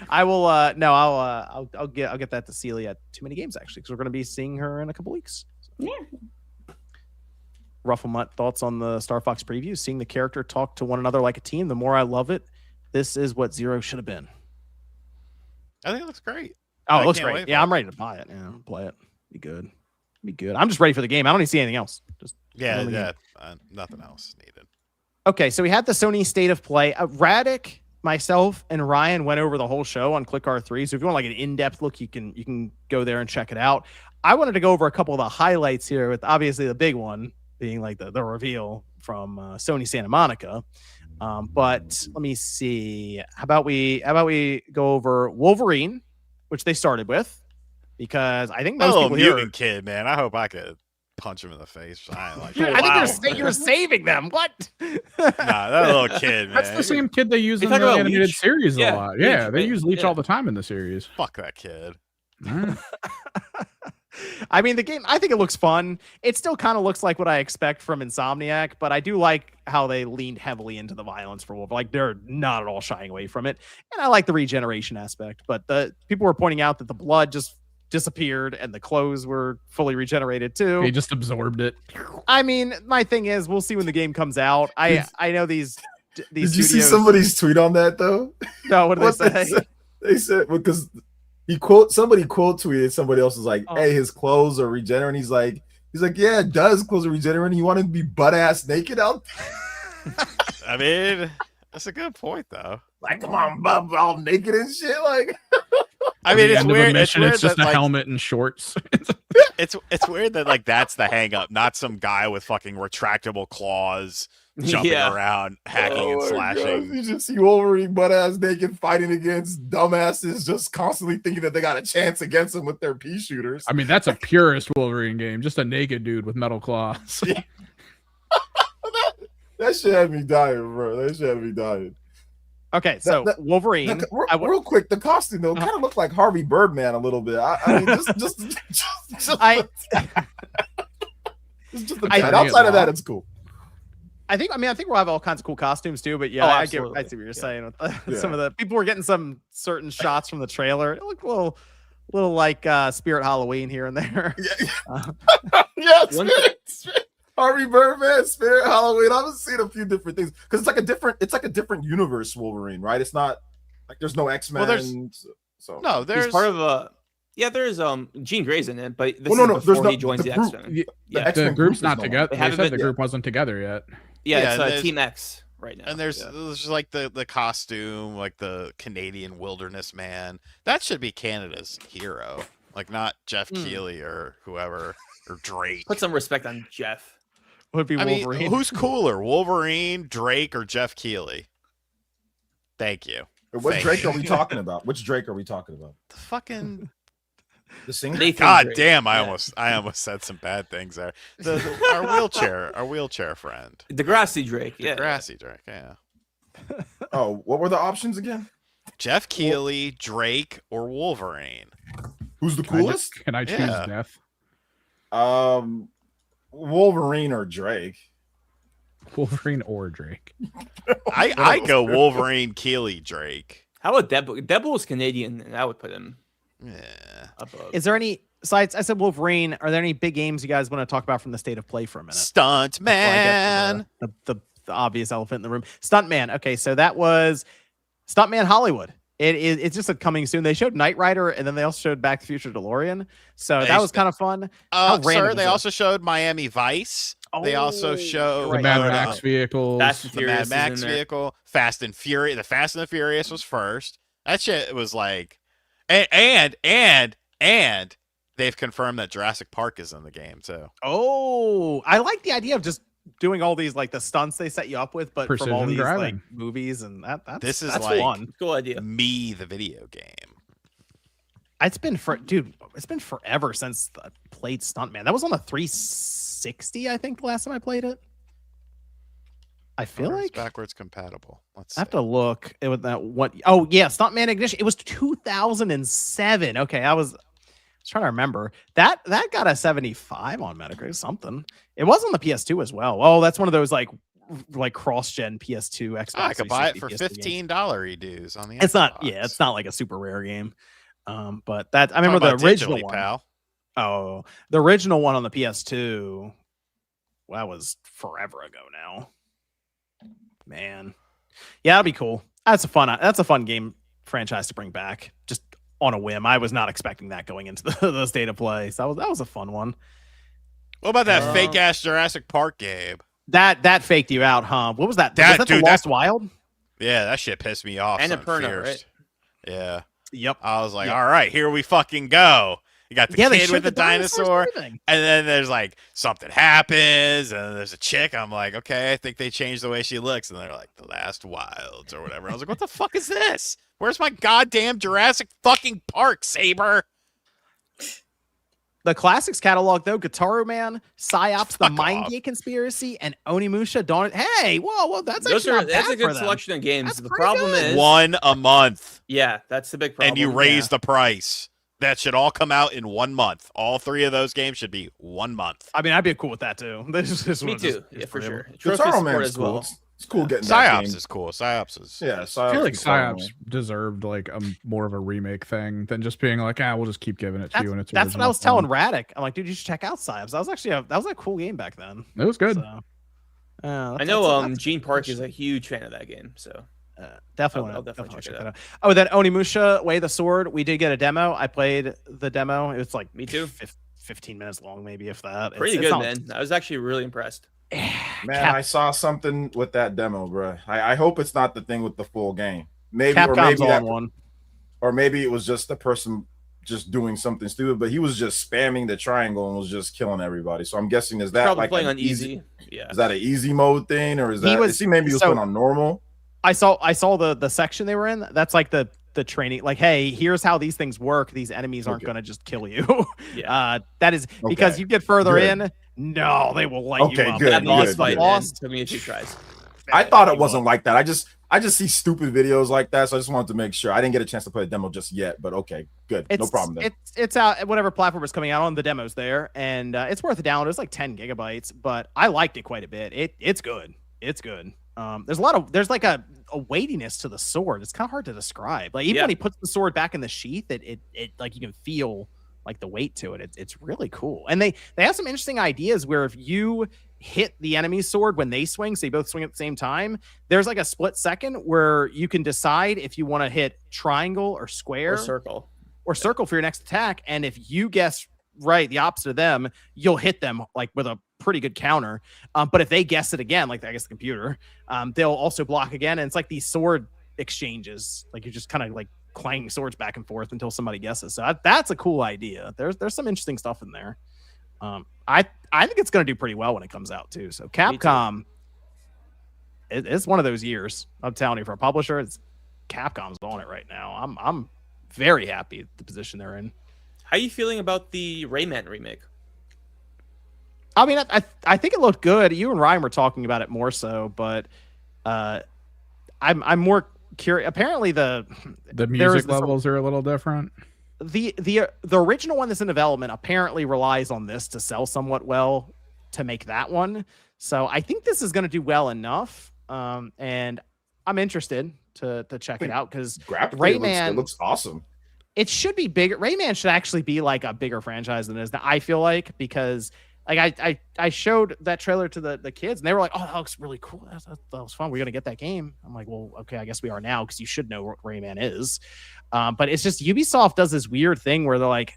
I will. No, I'll get that to Celia at Too Many Games actually, because we're gonna be seeing her in a couple weeks. Yeah. Rufflemutt thoughts on the Star Fox preview. Seeing the character talk to one another like a team. The more I love it. This is what Zero should have been. I think it looks great. Oh, I it looks can't great. wait Yeah, for I'm ready to buy it. Yeah, play it. Be good. Be good. I'm just ready for the game. I don't need to see anything else. Just Yeah, only yeah. Nothing else needed. Okay, so we had the Sony State of Play. Radic, myself, and Ryan went over the whole show on Click R3. So if you want like an in-depth look, you can go there and check it out. I wanted to go over a couple of the highlights here, with obviously the big one being like the reveal from Sony Santa Monica. But let me see. How about we go over Wolverine, which they started with, because I think That most little people here. mutant kid, man. I hope I could punch him in the face. I like. Dude, I think you're saving them. What? Nah, that little kid, man. That's the same kid they use You in the talking about animated Leech? series Yeah, a lot. Yeah, Leech, they use Leech yeah. all the time in the series. Fuck that kid. I mean, the game, I think it looks fun. It still kind of looks like what I expect from Insomniac, but I do like how they leaned heavily into the violence for Wolf. Like, they're not at all shying away from it. And I like the regeneration aspect, but the people were pointing out that the blood just disappeared and the clothes were fully regenerated too. They just absorbed it. I mean, my thing is, we'll see when the game comes out. I know these Did you see studios- somebody's tweet on that though? No, what did What they say? They said because somebody quote tweeted, somebody else was like, "Hey, his clothes are regenerating." He's like, "Yeah, it does. Clothes are regenerating. You want him to be butt ass naked out there?" I mean, that's a good point, though. Like, come on, bub, all naked and shit. Like, I mean, At the it's end of a weird. It's mission, weird it's just that, a like, helmet and shorts. it's weird that like that's the hang up, not some guy with fucking retractable claws jumping Yeah. around, hacking and my slashing. God. You just see Wolverine butt ass naked fighting against dumbasses, just constantly thinking that they got a chance against them with their pea shooters. I mean, that's a purist Wolverine game. Just a naked dude with metal claws. That shit had me dying, bro. That shit had me dying. Okay, so That- Wolverine. Real quick, the costume though kind of looked like Harvey Birdman a little bit. I mean, just I just the I cat. think Outside of it that, it's cool. I think we'll have all kinds of cool costumes too, but yeah, Oh, I absolutely. see what you're Yeah. saying. With Yeah. some of the people were getting some certain shots from the trailer. It looked a little like Spirit Halloween here and there. Yeah, One- Spirit. Harvey Birdman, Spirit Halloween. I've seen a few different things because it's like a different universe Wolverine, right? It's not like there's no X-Men. Well, so No, there's He's part of a. Yeah, there's Jean Grey's in it, but this Well, no, is there's before no- he joins the the group- X-Men. The Yeah, X-Men group's group not is together. They They haven't said been- the group wasn't together yet. yeah, Yeah, it's there's- Team X right now. and there's yeah. just like the costume, like the Canadian wilderness man. That should be Canada's hero, like not Jeff Keighley or whoever or Drake. Put some respect on Jeff. Would be I Wolverine. mean, who's cooler, Wolverine, Drake, or Jeff Keighley? Thank you. What Thank Drake you. are we talking about? Which Drake are we talking about? The fucking The singer? Nathan God Drake. damn! I Yeah. almost said some bad things there. Our wheelchair friend, Degrassi Drake. Yeah. Grassy Drake. Yeah. Oh, what were the options again? Jeff Keighley, Drake, or Wolverine. Who's the Can I ju- coolest? Can I choose Yeah. death? Wolverine or Drake? Wolverine or Drake? I go Wolverine, Keighley, Drake. How about Deadpool? Deadpool is Canadian, and I would put him Yeah. above. Is there any? Besides, I said Wolverine. Are there any big games you guys want to talk about from the state of play for a minute? Stunt Before I man. get to the obvious elephant in the room. Stuntman. Okay, so that was Stuntman Hollywood. It's just a coming soon. They showed Knight Rider, and then they also showed Back to the Future DeLorean. So that was kind of fun. How random Sir, was they it? also showed Miami Vice. They also Oh, showed right. The Mad Oh, Max vehicles. Fast and the Furious Mad is Max in there. vehicle, Fast and Furious. The Fast and the Furious was first. That shit was like, and they've confirmed that Jurassic Park is in the game too. Oh, I like the idea of just doing all these like the stunts they set you up with, but from all Precision these like driving. movies and that's This is that's like- fun. Cool idea. Me, the video game. It's been forever since I played Stuntman. That was on the 360, I think, the last time I played it. I feel Or it's like backwards compatible. Let's I have see. to look at that. What? Oh yeah, Stuntman Ignition. It was 2007. Okay, I was trying to remember that got a 75 on Metacritic. Something. It was on the PS2 as well. Oh, that's one of those like cross-gen PS2 Xbox. I could buy it 360 for PS2 games. $15 dues on the. It's not. Xbox. Yeah, it's not like a super rare game. But that I remember Talking the about original digitally, one. pal. Oh, the original one on the PS2. Well, that was forever ago now. Man, yeah, that'd be cool. That's a fun game franchise to bring back, just on a whim. I was not expecting that going into the state of play. So that was a fun one. What about that fake ass Jurassic Park game? That faked you out, huh? What was that? That- was that dude, the Lost Wild? Yeah, that shit pissed me off. And something Annapurna, fierce. right? Yeah, Yep. I was like, Yeah. all right, here we fucking go. You got the Yeah, they kid showed with the dinosaurs and dinosaur, everything. and then there's like something happens, and then there's a chick. I'm like, okay, I think they changed the way she looks, and they're like, the last wilds or whatever. I was like, what the fuck is this? Where's my goddamn Jurassic fucking Park, Saber? The classics catalog, though, Guitar Man, Psyops, The Fuck Mind off. Gate Conspiracy, and Onimusha Dawn. Hey, whoa, that's Those actually are not that's bad a good for them. selection of games. That's The pretty problem good. is One a month, yeah, that's the big problem. and you raise the price. That should all come out in 1 month. All three of those games should be 1 month. I mean, I'd be cool with that too. This Me one too. is Yeah, for real. sure. Trophy Guitar support Man as is cool. well. It's cool getting that Psyops game. is cool. Psyops is. Yeah, I Psyops. feel like is fun. Psyops deserved like a more of a remake thing than just being like, we'll just keep giving it to you. And it's That's what I was telling Radic. I'm like, dude, you should check out Psyops. That was a cool game back then. It was good. So, I know Gene Park is a huge fan of that game, so definitely, I'll definitely check it out. Oh, that Onimusha Way of the Sword. We did get a demo. I played the demo. It was like Me too. 15 minutes long, maybe if that. pretty It's good, not- man. I was actually really impressed. Man, I saw something with that demo, bro. I hope it's not the thing with the full game. Maybe Capcom's or maybe on one. or maybe it was just the person just doing something stupid, but he was just spamming the triangle and was just killing everybody. So I'm guessing is that Probably like playing an on easy. Yeah. Is that an easy mode thing, or is He that? was- Maybe he was so- put on normal. I saw the section they were in. That's like the training. Like, hey, here's how these things work. These enemies aren't Okay. going to just kill you. Yeah. That is because Okay. you get further Good. in. No, they will light Okay, you up. good, That good, boss good. fight, man, Lost. took me a few tries. I thought it You wasn't will. like that. I just see stupid videos like that, so I just wanted to make sure. I didn't get a chance to play a demo just yet, but okay, good, no problem. Then. It's out at whatever platform it's coming out on. The demo's there, and it's worth a download. It's like 10 gigabytes, but I liked it quite a bit. It's good. It's good. There's like a weightiness to the sword. It's kind of hard to describe. Like even Yeah. when he puts the sword back in the sheath, it like you can feel like the weight to it. It's really cool. And they have some interesting ideas where if you hit the enemy's sword when they swing, so you both swing at the same time, there's like a split second where you can decide if you want to hit triangle or square Or circle. for your next attack. And if you guess right, the opposite of them, you'll hit them like with a pretty good counter. But if they guess it again, like I guess the computer, they'll also block again. And it's like these sword exchanges, like you're just kind of like clanging swords back and forth until somebody guesses. So that's a cool idea. There's some interesting stuff in there. I think it's going to do pretty well when it comes out too. So Capcom, it's one of those years. I'm telling you, for a publisher, Capcom's on it right now. I'm very happy with the position they're in. How are you feeling about the Rayman remake? I mean, I think it looked good. You and Ryan were talking about it more so, but I'm more curious. Apparently, the music levels are a little different. The original one that's in development apparently relies on this to sell somewhat well to make that one. So I think this is going to do well enough, and I'm interested to check it out because Rayman it looks awesome. It should be bigger. Rayman should actually be like a bigger franchise than it is now, I feel like, because like I showed that trailer to the kids and they were like, oh, that looks really cool. That was fun. We're going to get that game. I'm like, well, okay, I guess we are now because you should know what Rayman is. But it's just Ubisoft does this weird thing where they're like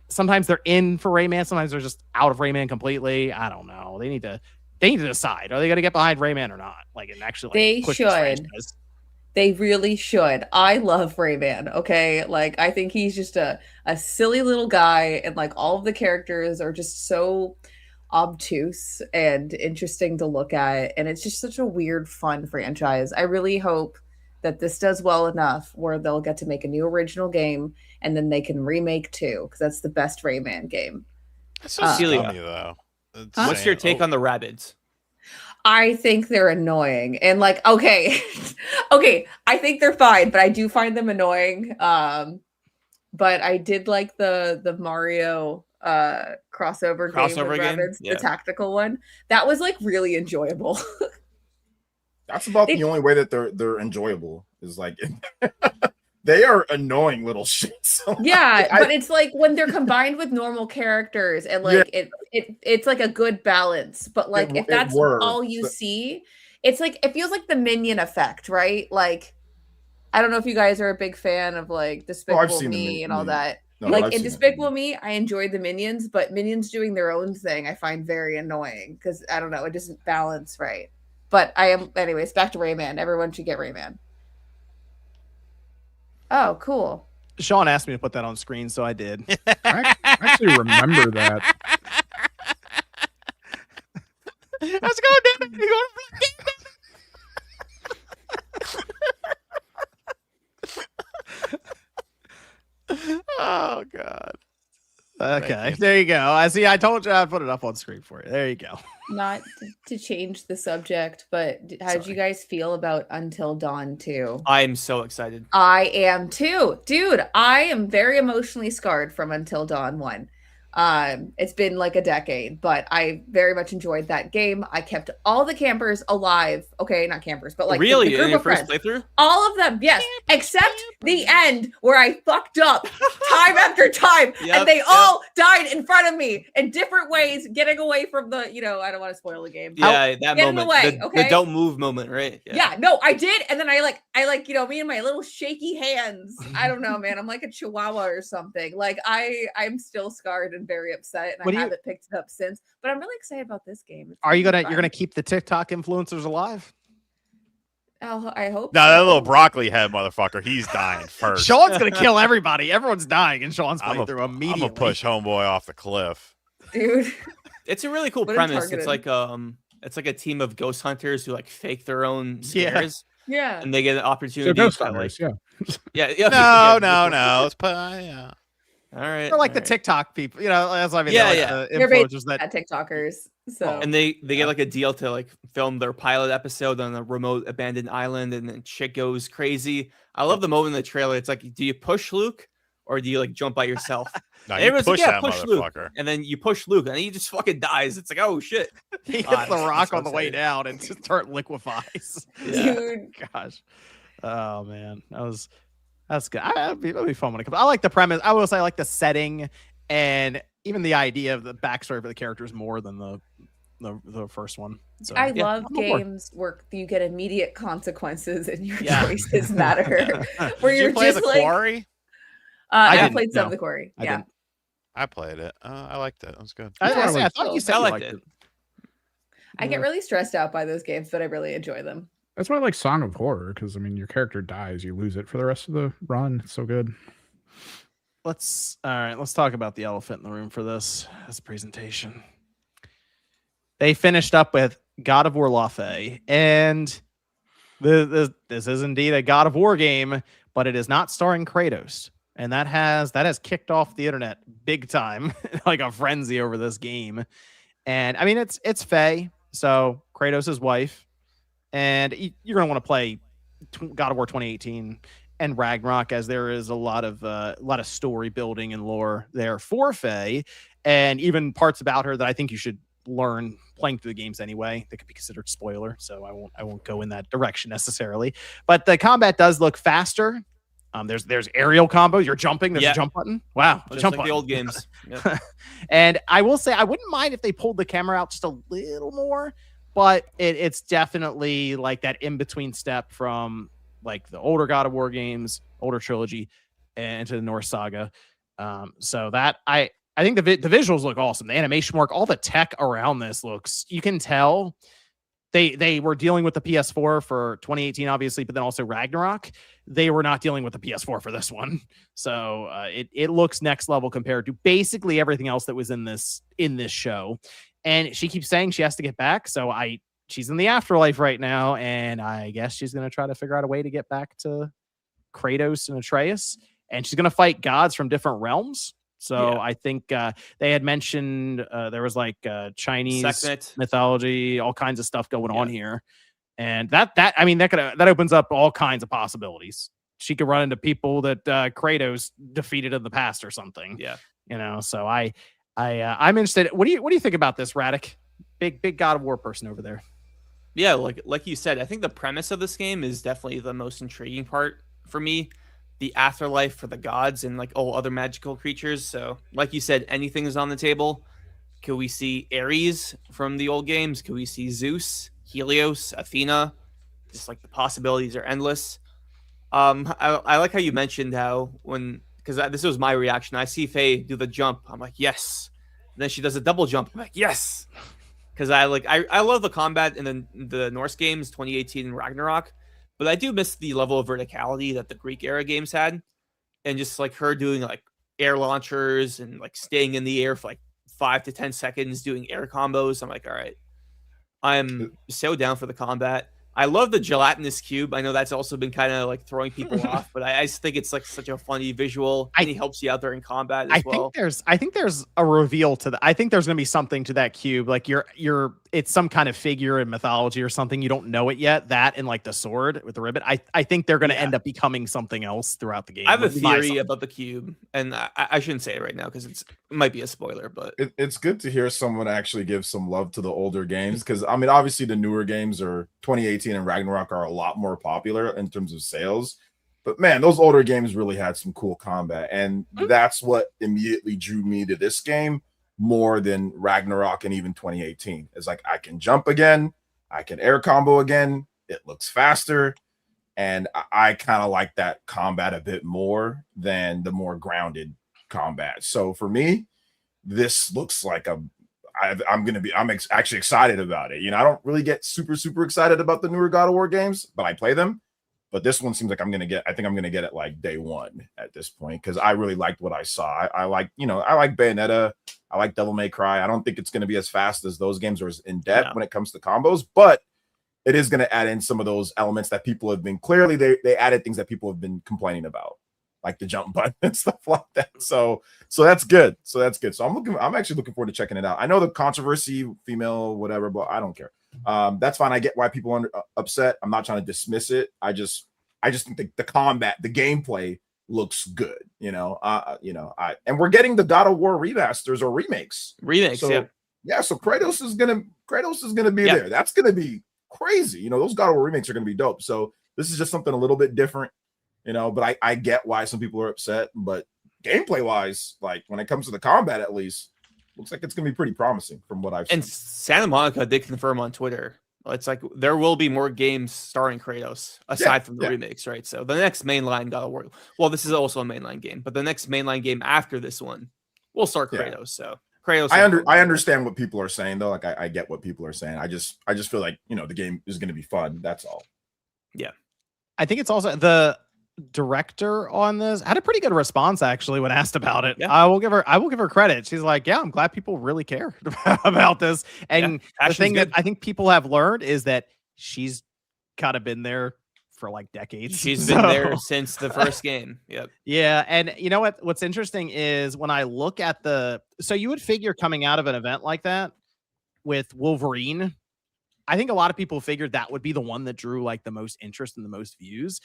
sometimes they're in for Rayman. Sometimes they're just out of Rayman completely. I don't know. They need to decide. Are they going to get behind Rayman or not? Like, and actually they push should. this franchise. They really should. I love Rayman, okay? Like, I think he's just a silly little guy, and, like, all of the characters are just so obtuse and interesting to look at, and it's just such a weird, fun franchise. I really hope that this does well enough where they'll get to make a new original game, and then they can remake 2, because that's the best Rayman game. That's so silly, though. What's your take on the Rabbids? I think they're annoying and like, okay, I think they're fine, but I do find them annoying. But I did like the Mario crossover game with Rabbids, the tactical one. That was like really enjoyable. That's about the only way that they're enjoyable is like they are annoying little shits. Yeah, but it's like when they're combined with normal characters and like it's like a good balance. But like if that's all you see, it's like it feels like the Minion effect, right? Like I don't know if you guys are a big fan of like Despicable Me and all that. No, like in Despicable Me, I enjoyed the Minions, but Minions doing their own thing I find very annoying because I don't know, it doesn't balance right. But anyways, back to Rayman. Everyone should get Rayman. Oh, cool. Sean asked me to put that on screen, so I did. I actually remember that. Let's go, David. You going to Oh, God. Okay, there you go. I see. I told you I'd put it up on screen for you. There you go. Not to change the subject, but how did you guys feel about Until Dawn 2? I'm so excited. I am too. Dude, I am very emotionally scarred from Until Dawn 1. It's been like a decade, but I very much enjoyed that game. I kept all the campers alive. Okay, not campers, but like really the group in your of first friends. playthrough? All of them, yes, except the end where I fucked up time after time, and they all died in front of me in different ways, getting away from the. I don't want to spoil the game. Yeah, that moment, away, the don't move moment, right? Yeah, no, I did, and then I me and my little shaky hands. I don't know, man. I'm like a chihuahua or something. Like I'm still scarred and very upset, and I haven't picked it up since. But I'm really excited about this game. You're gonna keep the TikTok influencers alive? I hope. No, that little broccoli head motherfucker, he's dying first. Sean's gonna kill everybody. Everyone's dying, and Sean's playing through immediately. I'm gonna push homeboy off the cliff, dude. It's a really cool premise. It's like a team of ghost hunters who like fake their own scares. Yeah, and they get an opportunity. So ghost hunters, No. Let's put All right. They're like the TikTok people, that's what I mean. They're influencers that TikTokers. So and they get like a deal to like film their pilot episode on a remote abandoned island, and then shit goes crazy. I love the moment in the trailer. It's like, do you push Luke or do you like jump by yourself? No, you push that motherfucker. Luke. And then you push Luke, and he just fucking dies. It's like, oh shit! He hits the rock on the way down and just liquefies. Dude, gosh, oh man, that's good. That'd be fun when it comes. I like the premise. I will say I like the setting and even the idea of the backstory for the characters more than the first one. So, I love games where you get immediate consequences and your choices matter. Where you're play just the like, Quarry? I played some of the Quarry. Yeah, I played it. I liked it. It was good. I thought you said I you liked it. I get really stressed out by those games, but I really enjoy them. That's why I like Song of Horror, because I mean your character dies, you lose it for the rest of the run. It's so good. Let's talk about the elephant in the room for this presentation. They finished up with God of War Lafe, and This is indeed a God of War game, but it is not starring Kratos. And that has kicked off the internet big time, like a frenzy over this game. And I mean, it's Faye, so Kratos' wife, and you're gonna want to play God of War 2018 and Ragnarok, as there is a lot of story building and lore there for Faye, and even parts about her that I think you should learn playing through the games anyway. They could be considered spoiler, so I won't go in that direction necessarily. But the combat does look faster. There's aerial combos. You're jumping. There's a jump button. Wow, just jump like button. the old games. Yep. And I will say I wouldn't mind if they pulled the camera out just a little more, but it's definitely like that in between step from like the older God of War games, older trilogy, and to the Norse saga. So that I think the visuals look awesome. The animation work, all the tech around this looks. You can tell they were dealing with the PS4 for 2018, obviously, but then also Ragnarok. They were not dealing with the PS4 for this one, so it looks next level compared to basically everything else that was in this show. And she keeps saying she has to get back, so she's in the afterlife right now, and I guess she's gonna try to figure out a way to get back to Kratos and Atreus, and she's gonna fight gods from different realms. So I think they had mentioned there was like Chinese Sekhmet mythology, all kinds of stuff going on here, and that opens up all kinds of possibilities. She could run into people that Kratos defeated in the past or something. Yeah, So I'm interested. What do you think about this, Radic? Big God of War person over there. Yeah, like you said, I think the premise of this game is definitely the most intriguing part for me. The afterlife for the gods and like all other magical creatures. So like you said, anything is on the table. Could we see Ares from the old games? Could we see Zeus, Helios, Athena? Just like the possibilities are endless. I like how you mentioned how because this was my reaction. I see Faye do the jump. I'm like, yes. And then she does a double jump. I'm like, yes. Because I love the combat in the Norse games, 2018 and Ragnarok. But I do miss the level of verticality that the Greek era games had. And just like her doing like air launchers and like staying in the air for like 5 to 10 seconds doing air combos. I'm like, all right, I'm so down for the combat. I love the gelatinous cube. I know that's also been kind of like throwing people off, but I just think it's like such a funny visual. And he helps you out there in combat as well. I think there's a reveal to that. I think there's gonna be something to that cube. Like it's some kind of figure in mythology or something. You don't know it yet. That and like the sword with the ribbon. I think they're gonna end up becoming something else throughout the game. I have a theory about the cube, and I shouldn't say it right now because it might be a spoiler. But it's good to hear someone actually give some love to the older games, because I mean, obviously the newer games are 2018 and Ragnarok are a lot more popular in terms of sales, but man, those older games really had some cool combat, and that's what immediately drew me to this game more than Ragnarok and even 2018. It's like I can jump again, I can air combo again, it looks faster, and I kind of like that combat a bit more than the more grounded combat. So for me, this looks like I'm actually excited about it. I don't really get super excited about the newer God of War games, but I play them. But this one seems like I think I'm gonna get it like day one at this point, because I really liked what I saw. I like Bayonetta, I like Devil May Cry. I don't think it's gonna be as fast as those games or as in depth when it comes to combos, but it is gonna add in some of those elements that people have been clearly they added things that people have been complaining about, like the jump button and stuff like that. So that's good. So I'm actually looking forward to checking it out. I know the controversy, female, whatever, but I don't care. That's fine. I get why people are upset. I'm not trying to dismiss it. I just think the combat, the gameplay looks good. And we're getting the God of War remasters or remakes. So Kratos is gonna be there. That's gonna be crazy. Those God of War remakes are gonna be dope. So this is just something a little bit different. But I get why some people are upset. But gameplay wise, like when it comes to the combat, at least, looks like it's gonna be pretty promising from what I've seen. And Santa Monica did confirm on Twitter, it's like there will be more games starring Kratos aside from the remakes, right? So the next mainline God of War, well, this is also a mainline game, but the next mainline game after this one will start Kratos. So Kratos. I understand what people are saying though. Like I get what people are saying. I just feel like the game is gonna be fun. That's all. Yeah, I think it's also the director on this had a pretty good response actually when asked about it. I will give her credit. She's like, I'm glad people really care about this. And the thing that I think people have learned is that she's kind of been there for like decades. She's been there since the first game. Yep. Yeah, and you know what's interesting is when I look at so you would figure coming out of an event like that with Wolverine, I think a lot of people figured that would be the one that drew like the most interest and the most views.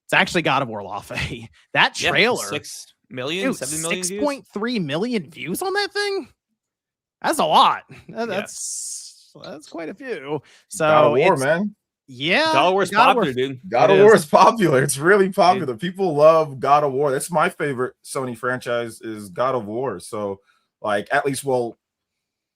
It's actually God of War Laufey. That trailer, 6 million, 7 million 6.3 million views on that thing. That's a lot. That's quite a few. So God of War, man. Yeah, God of War's popular, dude. God of War is popular. It's really popular. People love God of War. That's my favorite Sony franchise is God of War. So, like, at least, it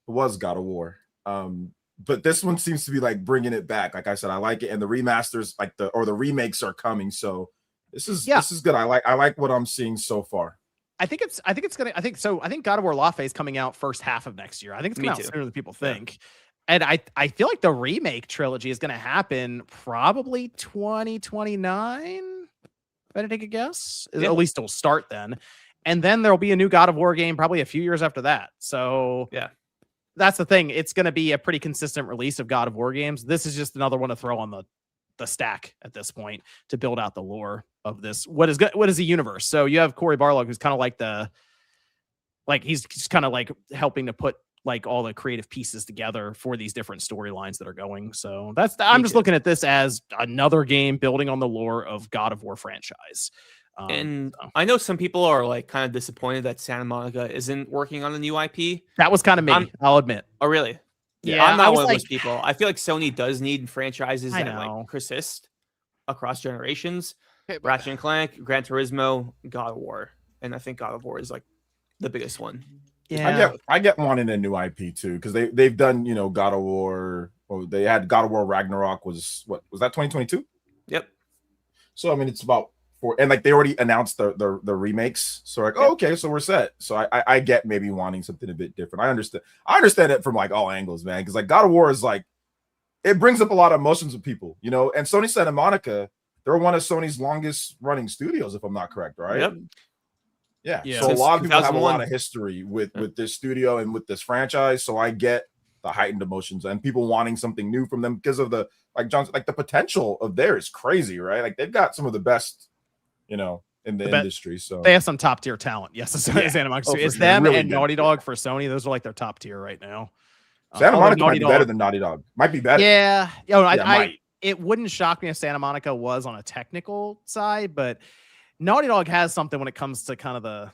was God of War. But this one seems to be like bringing it back. Like I said, I like it, and the remasters, the remakes are coming. So this is good. I like what I'm seeing so far. I think God of War Laufey is coming out first half of next year. I think it's coming out sooner than people think. And I feel like the remake trilogy is going to happen probably 2029. Better take a guess. At least it'll start then. And then there'll be a new God of War game probably a few years after that. So that's the thing. It's going to be a pretty consistent release of God of War games. This is just another one to throw on the stack at this point to build out the lore of this. What is the universe? So you have Cory Barlog, who's kind of like he's just kind of like helping to put like all the creative pieces together for these different storylines that are going. So I'm just looking at this as another game building on the lore of God of War franchise. And I know some people are like kind of disappointed that Santa Monica isn't working on a new IP. That was kind of me. I'll admit. Oh, really? Yeah, I'm not one of those people. I feel like Sony does need franchises that like persist across generations. Ratchet and Clank, Gran Turismo, God of War, and I think God of War is like the biggest one. Yeah, I get wanting a new IP too because they've done God of War. Or they had God of War Ragnarok was that 2022? Yep. So I mean it's about 4 and like they already announced the remakes. So like okay, so we're set. So I get maybe wanting something a bit different. I understand it from like all angles, man. Because like God of War is like it brings up a lot of emotions with people, and Sony Santa Monica, they're one of Sony's longest running studios, if I'm not correct, right? Yep. Yeah. Yeah. So Since a lot of people have a 2001. lot of history with this studio and with this franchise. So I get the heightened emotions and people wanting something new from them because of the the potential of there is crazy, right? Like they've got some of the best, in the industry. So they have some top tier talent. Yes, Santa Monica. It's them really and Naughty Dog for Sony. Those are like their top tier right now. Santa Monica might be better than Naughty Dog. Might be better. Yeah. It wouldn't shock me if Santa Monica was on a technical side, but Naughty Dog has something when it comes to kind of the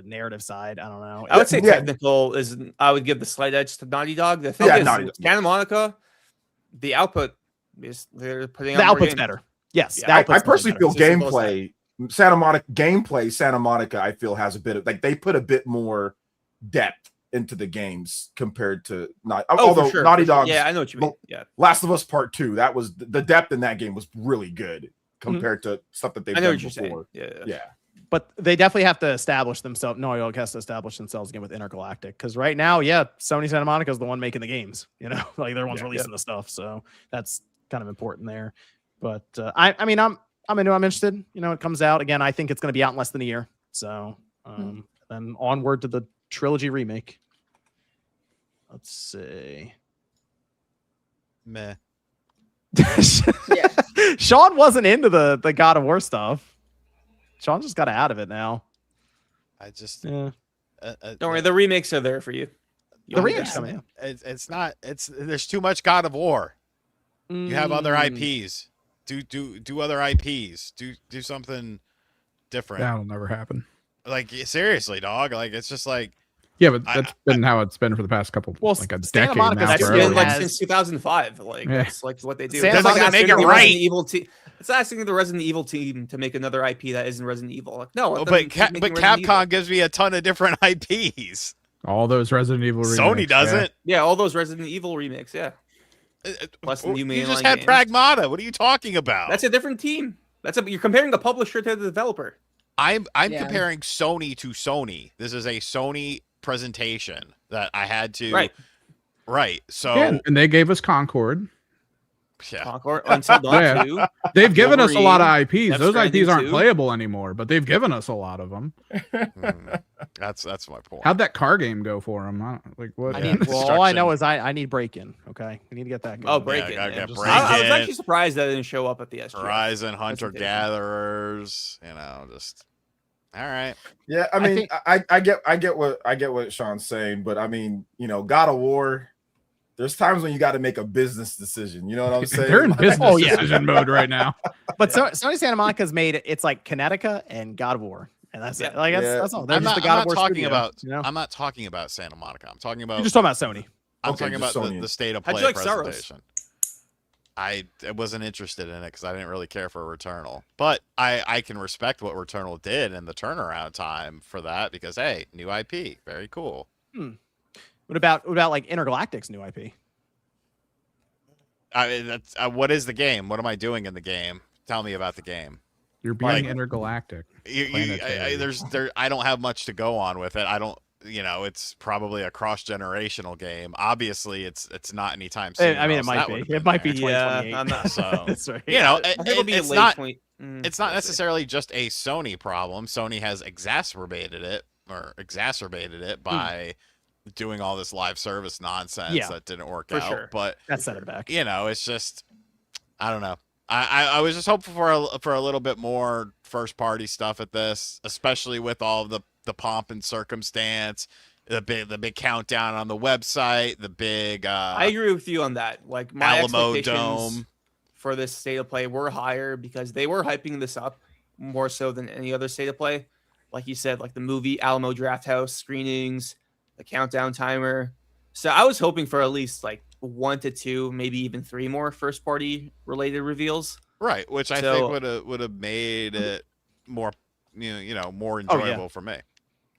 narrative side. I don't know. I would say technical is. I would give the slight edge to Naughty Dog. The thing is, Santa Monica, the output is they're putting the out output's better. Yes, I personally feel Santa Monica. I feel has a bit of they put a bit more depth into the games compared to Naughty Dog. Yeah, I know what you mean. Yeah, Last of Us Part 2. That was the depth in that game was really good compared to stuff that they've done before. Yeah. But they definitely have to establish themselves. Naughty Dog has to establish themselves again with Intergalactic because right now, Sony Santa Monica is the one making the games. Like they're the ones releasing the stuff, so that's kind of important there. But I'm interested. It comes out again. I think it's going to be out in less than a year. So then onward to the trilogy remake. Let's see. Meh. Sean wasn't into the God of War stuff. Sean just got out of it now. I just don't worry. The remakes are there for you. The remakes coming out. It's not. There's too much God of War. You have other IPs. Do other IPs. Do something different. That'll never happen. Like seriously, dog. Like it's just like. Yeah, but that's been how it's been for the past couple, like a decade now. That's been like since 2005. Like that's like what they do. Santa Monica make it right. It's asking the Resident Evil team to make another IP that isn't Resident Evil. Like, no, but Capcom gives me a ton of different IPs. All those Resident Evil remakes. Sony doesn't. Yeah, all those Resident Evil remakes. Yeah. Plus the new you just had games. Pragmata. What are you talking about? That's a different team. You're comparing the publisher to the developer. I'm comparing Sony to Sony. This is a Sony presentation that I had to. Right. So and they gave us Concord. Yeah. Concord Until Dawn 2. They've given us a lot of IPs. Those IPs aren't playable anymore, but they've given us a lot of them. That's my point. How'd that car game go for him? Like what? I need, well, all I know is I need break-in. Okay, we need to get that going. Oh, break-in. gotta Yeah, get I was break-in. actually surprised that it didn't show up at the SGS. Horizon Hunter Gatherers, just all right. Yeah, I mean, I get what Sean's saying, but I mean, God of War. There's times when you got to make a business decision. You know what I'm saying? They're in business decision mode right now. But Sony Santa Monica's made it's like Connecticut and God of War, and that's it. Like that's all. I'm not talking about. I'm not talking about Santa Monica. I'm talking about. You're just talking about Sony. I'm talking about the state of play presentation. I wasn't interested in it because I didn't really care for Returnal, but I can respect what Returnal did and the turnaround time for that because hey, new IP, very cool. What about like Intergalactic's new IP? I mean, that's what is the game? What am I doing in the game? Tell me about the game. You're being intergalactic. I don't have much to go on with it. I don't. It's probably a cross-generational game. Obviously, it's not anytime soon. I mean, it might be. It might be 2028. I'm not. So right. it's not. It's not necessarily just a Sony problem. Sony has exacerbated it by doing all this live service nonsense that didn't work out. Sure. But that set it back. It's just I don't know. I was just hopeful for a little bit more first party stuff at this, especially with all of the pomp and circumstance, the big countdown on the website, the big I agree with you on that. Like my Alamo expectations Dome for this state of play were higher because they were hyping this up more so than any other state of play. Like you said, like the movie Alamo Drafthouse screenings, the countdown timer. So I was hoping for at least like 1 to 2, maybe even 3 more first party related reveals. Right, which I think would have made it more more enjoyable for me.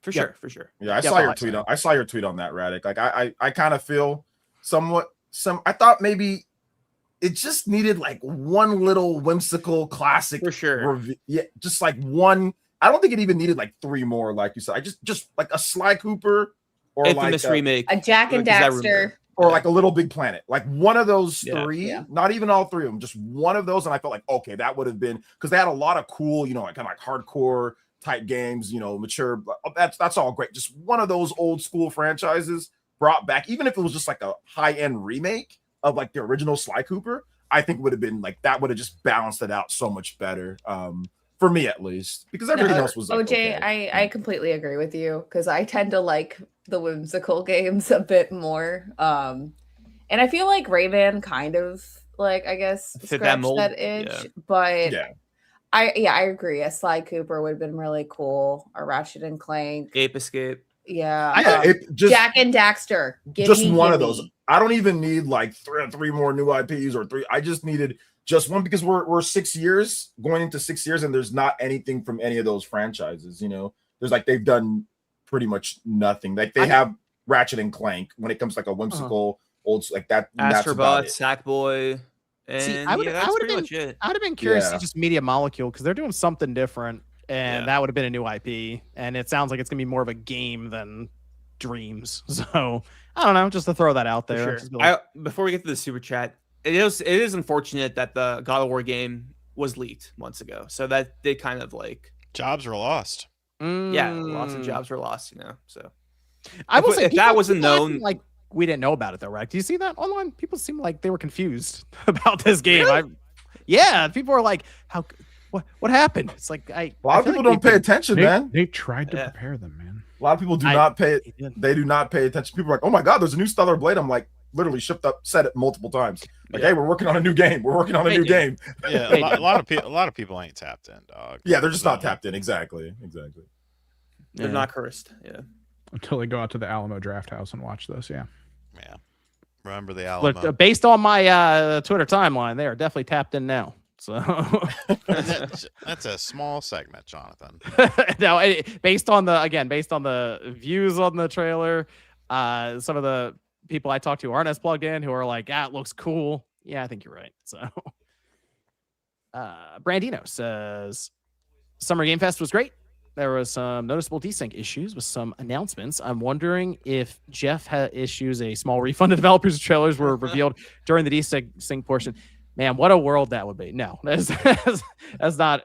For sure. Yeah, I saw your tweet on. I saw your tweet on that, Radic. Like I kind of feel I thought maybe it just needed like one little whimsical classic for sure. Yeah, just like one. I don't think it even needed like 3 more, like you said. I just like a Sly Cooper or Infamous like remake, a Jack and Daxter, or like a Little Big Planet. Like one of those 3, not even all 3 of them, just one of those. And I felt like okay, that would have been because they had a lot of cool, like kind of like hardcore type games, mature. That's all great. Just one of those old school franchises brought back, even if it was just like a high end remake of like the original Sly Cooper, I think would have been like that would have just balanced it out so much better. For me at least, because everything else was like, OJ, okay. I completely agree with you because I tend to like the whimsical games a bit more. And I feel like Rayman kind of like I guess scratched that itch, but I agree. A Sly Cooper would have been really cool. A Ratchet and Clank, Ape Escape. Yeah, Jack and Daxter. Just one of those. I don't even need like 3 more new IPs or 3. I just needed just one because we're 6 years going into 6 years and there's not anything from any of those franchises. There's like they've done pretty much nothing. Like they have Ratchet and Clank when it comes to like a whimsical old like that. Astrobot, Sackboy. And see, I would have been curious to see just Media Molecule because they're doing something different, and that would have been a new IP. And it sounds like it's gonna be more of a game than Dreams. So I don't know, just to throw that out there. Sure. Before we get to the super chat, it is unfortunate that the God of War game was leaked months ago. So that did kind of like jobs were lost. Yeah, lots of jobs were lost. So I will say if that wasn't known, like. We didn't know about it though, right? Do you see that online? People seem like they were confused about this game. Really? People are like, what happened? It's like a lot of people don't pay attention, man. They tried to prepare them, man. A lot of people do not pay. They do not pay attention. People are like, oh my god, there's a new Stellar Blade. I'm like, literally said it multiple times. Like, hey, we're working on a new game. We're working on a new game. Yeah, a lot of people ain't tapped in, dog. Yeah, they're just not tapped in. Exactly. They're not cursed. Yeah. Until they go out to the Alamo Drafthouse and watch this. Yeah. Remember the Alamo. Look, based on my Twitter timeline, they are definitely tapped in now. So that's a small segment, Jonathan. No, based on the views on the trailer, some of the people I talked to aren't as plugged in who are like, it looks cool. Yeah, I think you're right. So Brandino says Summer Game Fest was great. There was some noticeable desync issues with some announcements. I'm wondering if Jeff had issues. A small refund of developers' trailers were revealed during the desync portion. Man, what a world that would be. No, that's probably not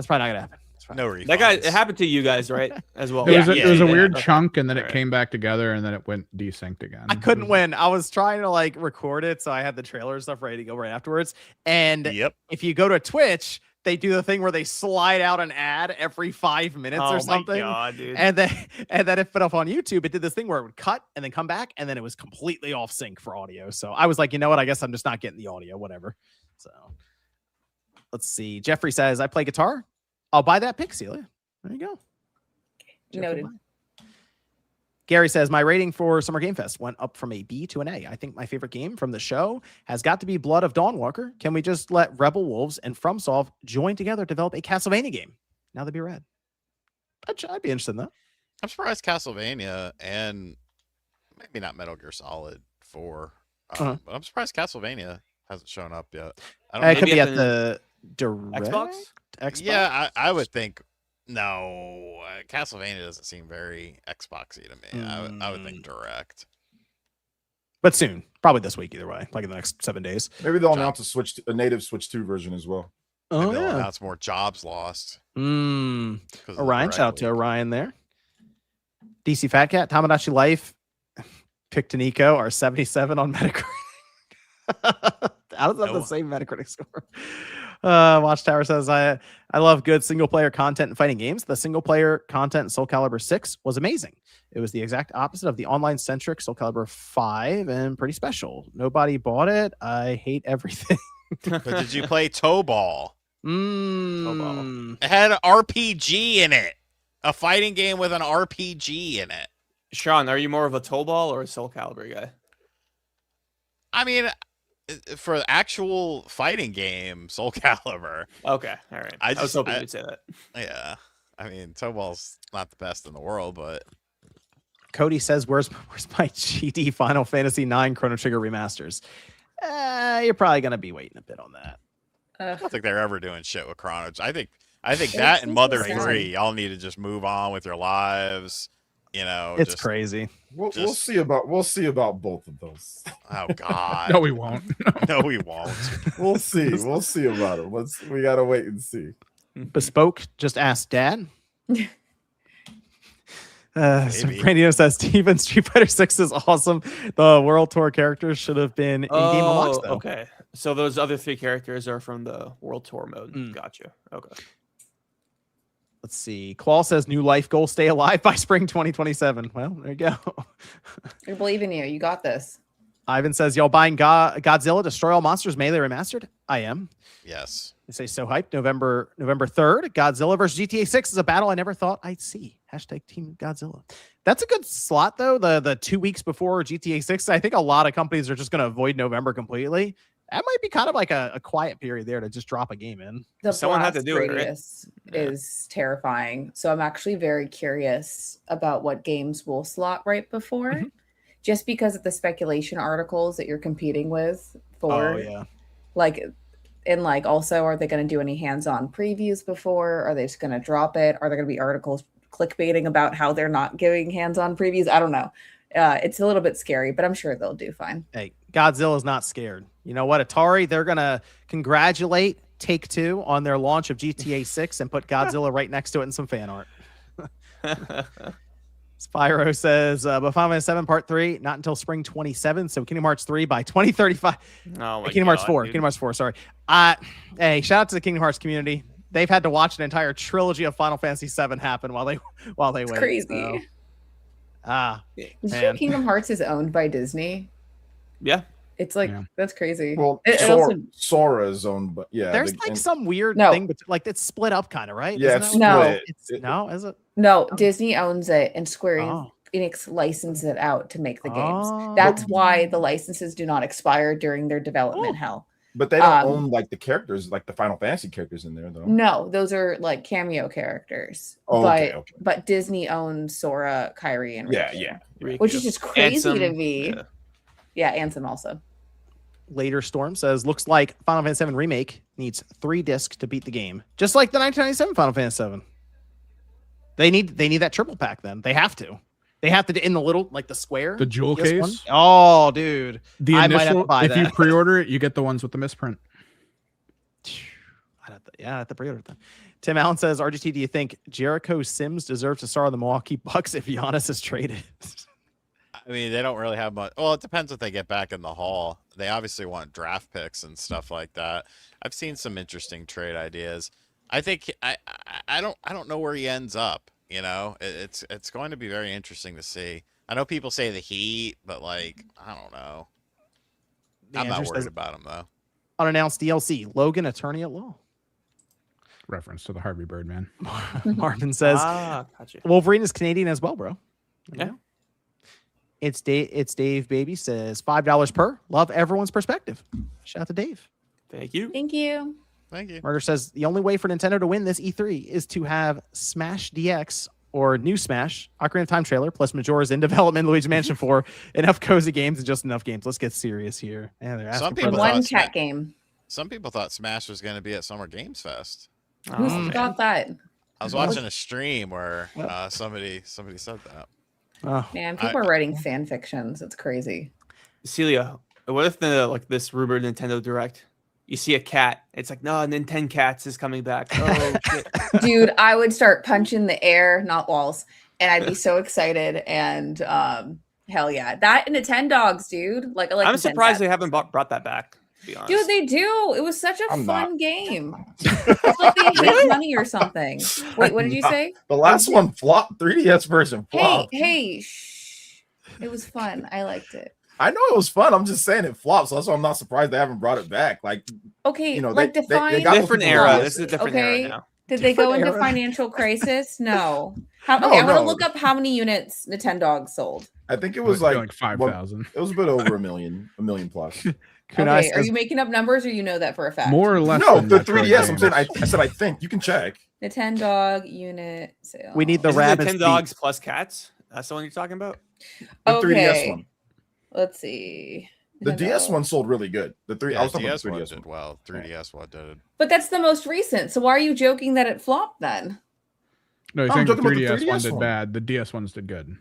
gonna happen. No refunds. That guy, it happened to you guys, right? As well. It was a weird Okay. chunk, and then it Alright. came back together, and then it went desynced again. I couldn't win. I was trying to like record it, so I had the trailer and stuff ready to go right afterwards. And Yep. if you go to Twitch, they do the thing where they slide out an ad every 5 minutes or something. Oh my god, dude. And then it put up on YouTube. It did this thing where it would cut and then come back, and then it was completely off sync for audio. So I was like, you know what? I guess I'm just not getting the audio, whatever. So let's see. Jeffrey says, I play guitar. I'll buy that pick, Celia. There you go. Noted. Gary says, my rating for Summer Game Fest went up from a B to an A. I think my favorite game from the show has got to be Blood of Dawnwalker. Can we just let Rebel Wolves and FromSoft join together to develop a Castlevania game? Now they'd be rad. I'd be interested in that. I'm surprised Castlevania and maybe not Metal Gear Solid 4, but I'm surprised Castlevania hasn't shown up yet. I don't It know. could be at at the direct Xbox? Yeah, I would think. No, Castlevania doesn't seem very Xboxy to me. I would think direct. But soon, probably this week either way, like in the next 7 days. Maybe they'll announce a native Switch 2 version as well. Maybe Oh, they'll yeah. announce more jobs lost. 'cause of the Orion, direct shout out to leak. Orion there. DC Fat Cat, Tamagotchi Life, Pick to Nico are 77 on Metacritic. How does that have the same Metacritic score? Watchtower says, I love good single player content in fighting games. The single player content in Soul Calibur 6 was amazing. It was the exact opposite of the online centric Soul Calibur 5 and pretty special. Nobody bought it. I hate everything. But did you play Toe Ball? Mm. It had an RPG in it. A fighting game with an RPG in it. Sean, are you more of a toe ball or a Soul Calibur guy? I mean, for the actual fighting game, Soul Calibur. Okay, all right. I I was just- hoping I- you'd say that. Yeah. I mean, Toe Ball's not the best in the world, but Cody says, where's my GD Final Fantasy IX Chrono Trigger remasters? You're probably going to be waiting a bit on that. I don't think they're ever doing shit with Chrono. I think that It's and so Mother sad. 3, y'all need to just move on with your lives. You know, It's just, crazy. We'll Just- see about both of those. Oh God. No, we won't. No, we won't. We'll see. We'll see about it. We gotta wait and see. Bespoke just asked Dad. So Maybe. Brandon says, Steven, Street Fighter 6 is awesome. The World Tour characters should have been in-game unlocks, though. Okay. So those other 3 characters are from the World Tour mode. Mm. Gotcha. Okay. Let's see. Claw says, new life goal, stay alive by spring 2027. Well, there you go. I believe in you. You got this. Ivan says, y'all buying Godzilla Destroy All Monsters Melee Remastered? I am. Yes. They say so hyped. November 3rd, Godzilla versus GTA 6 is a battle I never thought I'd see. Hashtag Team Godzilla. That's a good slot, though. The 2 weeks before GTA 6. I think a lot of companies are just going to avoid November completely. That might be kind of like a quiet period there to just drop a game in. The Someone had to blast do it, right? radius Yeah. is terrifying. So I'm actually very curious about what games will slot right before, Mhm. just because of the speculation articles that you're competing with for. Oh, yeah. Like, and like, also, are they going to do any hands-on previews before? Are they just going to drop it? Are there going to be articles clickbaiting about how they're not giving hands-on previews? I don't know. It's a little bit scary, but I'm sure they'll do fine. Hey, Godzilla's not scared. You know what, Atari, they're going to congratulate Take-Two on their launch of GTA 6 and put Godzilla right next to it in some fan art. Spyro says, but Final Fantasy 7 Part 3, not until spring 27, so Kingdom Hearts 3 by 2035. Oh my Kingdom Hearts God, 4. dude. Kingdom Hearts 4, sorry. Hey, shout out to the Kingdom Hearts community. They've had to watch an entire trilogy of Final Fantasy 7 happen while they It's wait. crazy. So, Did you know man. Kingdom Hearts is owned by Disney? Yeah. It's like, Yeah. that's crazy. Well, It Sora, also- Sora is owned, but yeah, There's like some weird No. thing, but like it's split up kind of, right? yeah, Isn't it's that No. split. what- no, is it? No, Disney owns it, and Square Oh. Enix licenses it out to make the games. Oh. That's why the licenses do not expire during their development hell. But they don't Um, own like the characters, like the Final Fantasy characters in there, though. No, those are like cameo characters. Oh, but okay. but Disney owns Sora, Kyrie, and Yeah, Riku, yeah. which is just crazy to Ansem, me. yeah. Yeah, Ansem also. Later Storm says, looks like Final Fantasy 7 Remake needs 3 discs to beat the game. Just like the 1997 Final Fantasy 7. They need that triple pack then. They have to. They have to in the little, like the square. The jewel this one. case. Oh, dude. The I might have to initial. buy If you that. pre-order it, you get the ones with the misprint. I have to pre-order them. Tim Allen says, RGT, do you think Jericho Sims deserves to star on the Milwaukee Bucks if Giannis is traded? I mean, they don't really have much. Well, it depends what they get back in the haul. They obviously want draft picks and stuff like that. I've seen some interesting trade ideas. I think I don't know where he ends up. You know, it's going to be very interesting to see. I know people say the Heat, but like I don't know. I'm not worried about him though. Unannounced DLC, Logan, attorney at law. Reference to the Harvey Birdman. Marvin says, gotcha. Wolverine is Canadian as well, bro. Yeah. It's Dave Baby says $5 per. Love everyone's perspective. Shout out to Dave. Thank you. Thank you. Thank you. Murder says the only way for Nintendo to win this E3 is to have Smash DX or New Smash, Ocarina of Time trailer, plus Majora's in development, Luigi Mansion 4, enough cozy games and just enough games. Let's get serious here. Yeah, they're asking Some for people the- One thought cat game. Some people thought Smash was going to be at Summer Games Fest. Who's man. thought that? I was watching a stream where somebody said that. Oh, Man, people are writing fan fictions. It's crazy. Celia, what if this rumored Nintendo Direct, you see a cat, it's like, no, Nintendo Cats is coming back. Oh shit. Dude, I would start punching the air, not walls, and I'd be so excited. And hell yeah, that and Nintendo Dogs, dude. Like, I like. I'm Nintendo surprised Cats. they haven't brought that back. To be honest. Dude, they do. It was such a I'm fun not. game. It's like they hid money or something. Wait, what did you say? The last one flopped. 3DS version Hey, flopped. hey, shh. It was fun. I liked it. I know it was fun. I'm just saying it flopped, so that's why I'm not surprised they haven't brought it back. Like, Okay, you know, like they define got different people era. who- This is a different Okay. era now. Did they go different into era. financial crisis? No. How, No, okay, I'm gonna no. look up how many units Nintendo Dogs sold. I think it It was like like 5,000. It was a bit over a million plus. Kunai Okay, are says, you making up numbers or you know that for a fact? More or less. No, than the Metroid 3DS. I'm games. saying I said I think you can check. Nintendo Dog unit sale. we need the Is it rabbits. Nintendo Dogs plus cats? That's the one you're talking about? The Okay. 3DS one. Let's see. The Nintendo. DS one sold really good. The three. Yeah, I was talking about DS the one 3DS did one. well. 3DS one did. But that's the most recent. So why are you joking that it flopped then? No, you're I'm saying the talking about the 3DS one 3DS did one. bad. The DS ones did good.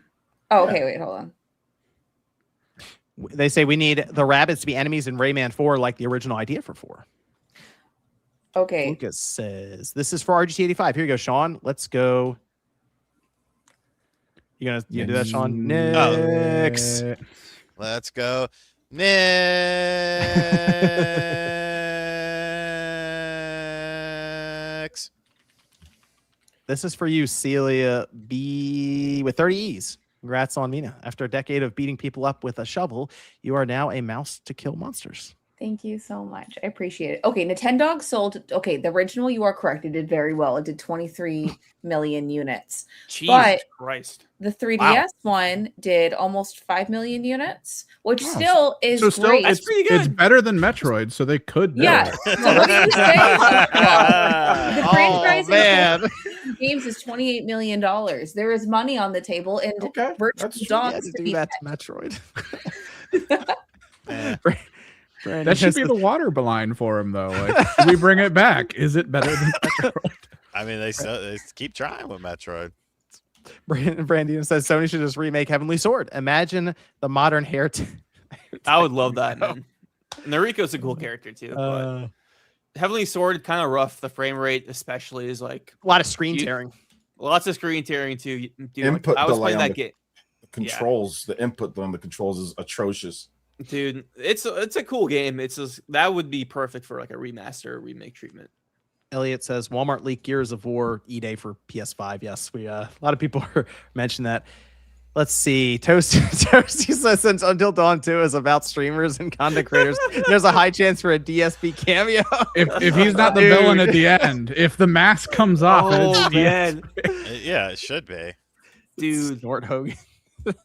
Oh, okay, wait, hold on. They say we need the rabbits to be enemies in Rayman 4, like the original idea for 4. Okay. Lucas says this is for RGT85. Here you go, Sean. Let's go. You gonna do that, Sean? Next. Let's go. Next. This is for you, Celia B with 30 E's. Congrats on Mina. After a decade of beating people up with a shovel, you are now a mouse to kill monsters. Thank you so much. I appreciate it. Okay, Nintendo Dog sold. Okay, the original, you are correct. It did very well. It did 23 million units. Jesus But- Christ. The 3DS one did almost 5 million units, which Wow. still is So still, great. That's it's, pretty good. it's better than Metroid, so they could. do Yeah. it. So what do you say? The franchise Oh, man. games is $28 million. There is money on the table, and Okay, virtual that's true. Yeah, dogs to to do be that to Metroid. Eh. Brandon That should says be the water line for him, though. Like, do we bring it back? Is it better than Metroid? I mean, they keep trying with Metroid. Brandon says Sony should just remake Heavenly Sword. Imagine the modern hair. I would love that, man. Nariko's a cool character too. But Heavenly Sword kind of rough. The frame rate, especially, is like a lot of screen You- tearing. lots of screen tearing too. Dude, Input I was delay playing on that the- game, Controls, the input on the controls is atrocious. dude. It's a cool game. It's just, that would be perfect for like a remaster or remake treatment. Elliot says Walmart leaked Gears of War E-Day for PS5. Yes, we a lot of people are mentioning that. Let's see. Toasty says Until Dawn 2 is about streamers and content creators. There's a high chance for a DSP cameo. If he's not the Dude. villain at the end, if the mask comes off, and Oh it's man, Yeah, it should be. dude, Snort Hogan.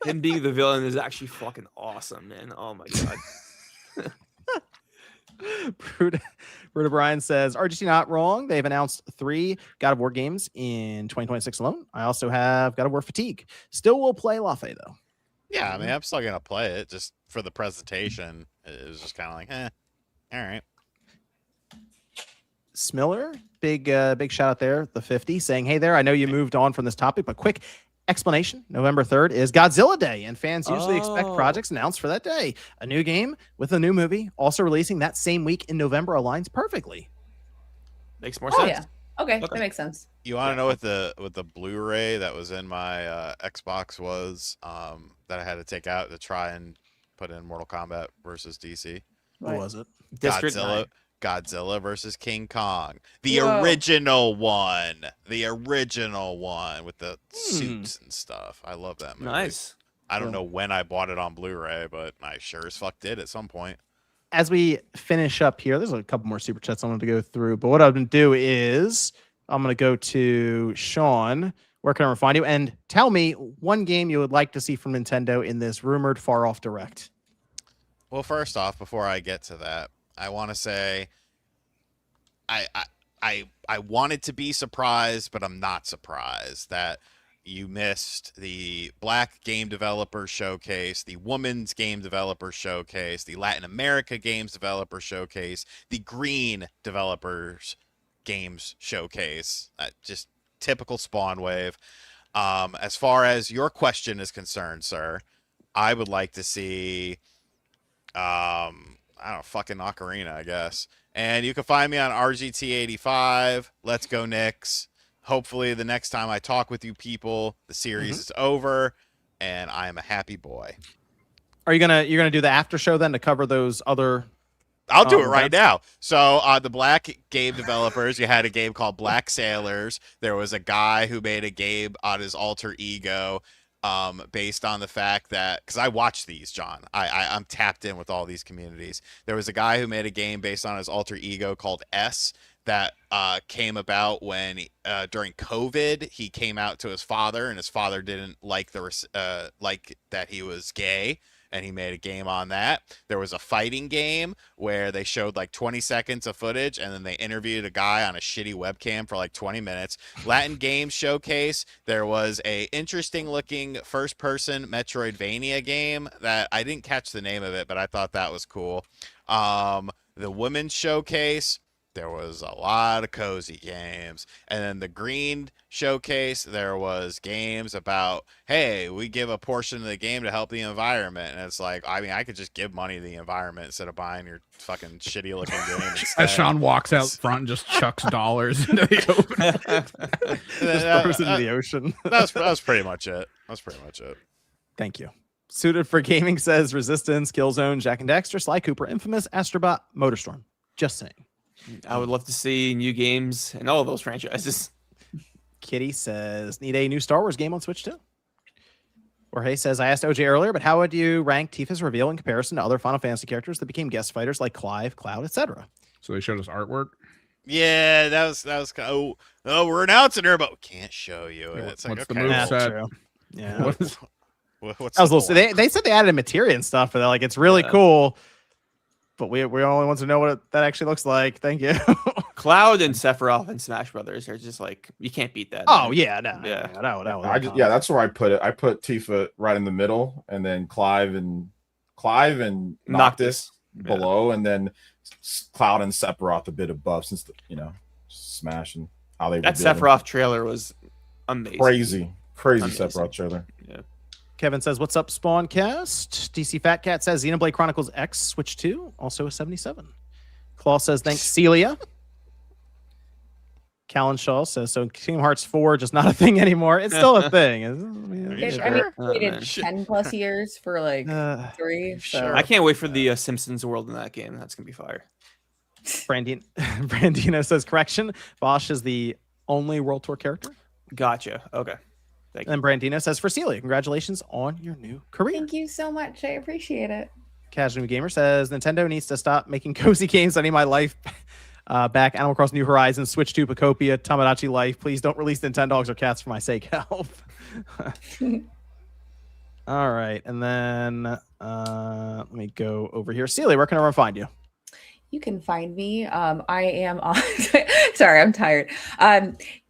him being the villain is actually fucking awesome, man. Oh my god. Bruda Brian says, RGT not wrong. They've announced 3 God of War games in 2026 alone. I also have God of War Fatigue. Still will play Lafay, though. Yeah, I mean, I'm still gonna play it just for the presentation. It was just kind of like, all right. Smiller, big shout out there, the 50, saying, hey there, I know you moved on from this topic, but quick explanation. November 3rd is Godzilla Day, and fans usually expect Oh. projects announced for that day. A new game with a new movie also releasing that same week in November aligns perfectly. Makes more Oh sense. yeah. Okay, that makes sense. You want to know what the Blu-ray that was in my Xbox was that I had to take out to try and put in Mortal Kombat versus DC? What was it? District 9. Godzilla versus King Kong, the Whoa. original one with the suits and stuff. I love that movie. Nice. I don't know when I bought it on Blu-ray, but I sure as fuck did at some point. As we finish up here, there's a couple more super chats I wanted to go through, but what I'm going to do is I'm going to go to Sean. Where can I find you? And tell me one game you would like to see from Nintendo in this rumored far off direct. Well, first off, before I get to that, I want to say I wanted to be surprised, but I'm not surprised that you missed the Black Game Developer Showcase, the Women's Game Developer Showcase, the Latin America Games Developer Showcase, the Green Developers Games Showcase. Just typical Spawn Wave. As far as your question is concerned, sir, I would like to see I don't know, fucking Ocarina, I guess. And you can find me on RGT85. Let's go, Knicks. Hopefully the next time I talk with you people, the series is over and I am a happy boy. Are you're gonna do the after show then to cover those other? I'll do it right now. So the Black game developers, you had a game called Black Sailors. There was a guy who made a game on his alter ego based on the fact that, because I watch these, John, I'm tapped in with all these communities. There was a guy who made a game based on his alter ego called S that came about when during COVID he came out to his father, and his father didn't like like that he was gay, and he made a game on that. There was a fighting game where they showed like 20 seconds of footage and then they interviewed a guy on a shitty webcam for like 20 minutes. Latin Games Showcase, there was a interesting looking first person Metroidvania game that I didn't catch the name of it, but I thought that was cool. The Women's Showcase, there was a lot of cozy games. And then the Green Showcase, there was games about, hey, we give a portion of the game to help the environment. And it's like, I mean, I could just give money to the environment instead of buying your fucking shitty looking game. As Sean walks out front and just chucks dollars into the open. Just throws it into the ocean. That was pretty much it. Thank you. Suited for Gaming says Resistance, Killzone, Jack and Daxter, Sly Cooper, Infamous, Astrobot, Motorstorm. Just saying. I would love to see new games in all of those franchises. Kitty says, need a new Star Wars game on Switch too. Jorge says, I asked OJ earlier, but how would you rank Tifa's reveal in comparison to other Final Fantasy characters that became guest fighters like Clive, Cloud, etc.? So they showed us artwork. Yeah, that was oh, we're announcing her, but we can't show you. It's like, what's okay, the moveset? True. Yeah. what's That was a the little, they said they added a materia and stuff, but like it's really cool. But we only want to know what that actually looks like. Thank you. Cloud and Sephiroth and Smash Brothers are just like, you can't beat that. Oh man. yeah, no, That's where I put it. I put Tifa right in the middle, and then Clive and Noctis below, and then Cloud and Sephiroth a bit above, since Smash and how they that Sephiroth trailer was amazing. Crazy amazing. Sephiroth trailer. Yeah. Kevin says, what's up, Spawncast? DC Fat Cat says, Xenoblade Chronicles X Switch 2, also a 77. Claw says, thanks, Celia. Callan Shaw says, so Kingdom Hearts 4, just not a thing anymore. It's still a thing. I waited 10 plus years for like 3. So. I can't wait for the Simpsons world in that game. That's going to be fire. Brandino says, correction, Bosch is the only World Tour character. Gotcha. Okay. And then Brandino says, for Celia, congratulations on your new career. Thank you so much. I appreciate it. Casual Gamer says, Nintendo needs to stop making cozy games. I need my life back. Animal Crossing New Horizons, Switch 2, Pocopia, Tamagotchi Life. Please don't release Nintendogs or cats for my sake. Help. All right. And then let me go over here. Celia, where can everyone find you? You can find me. I am on. Sorry, I'm tired.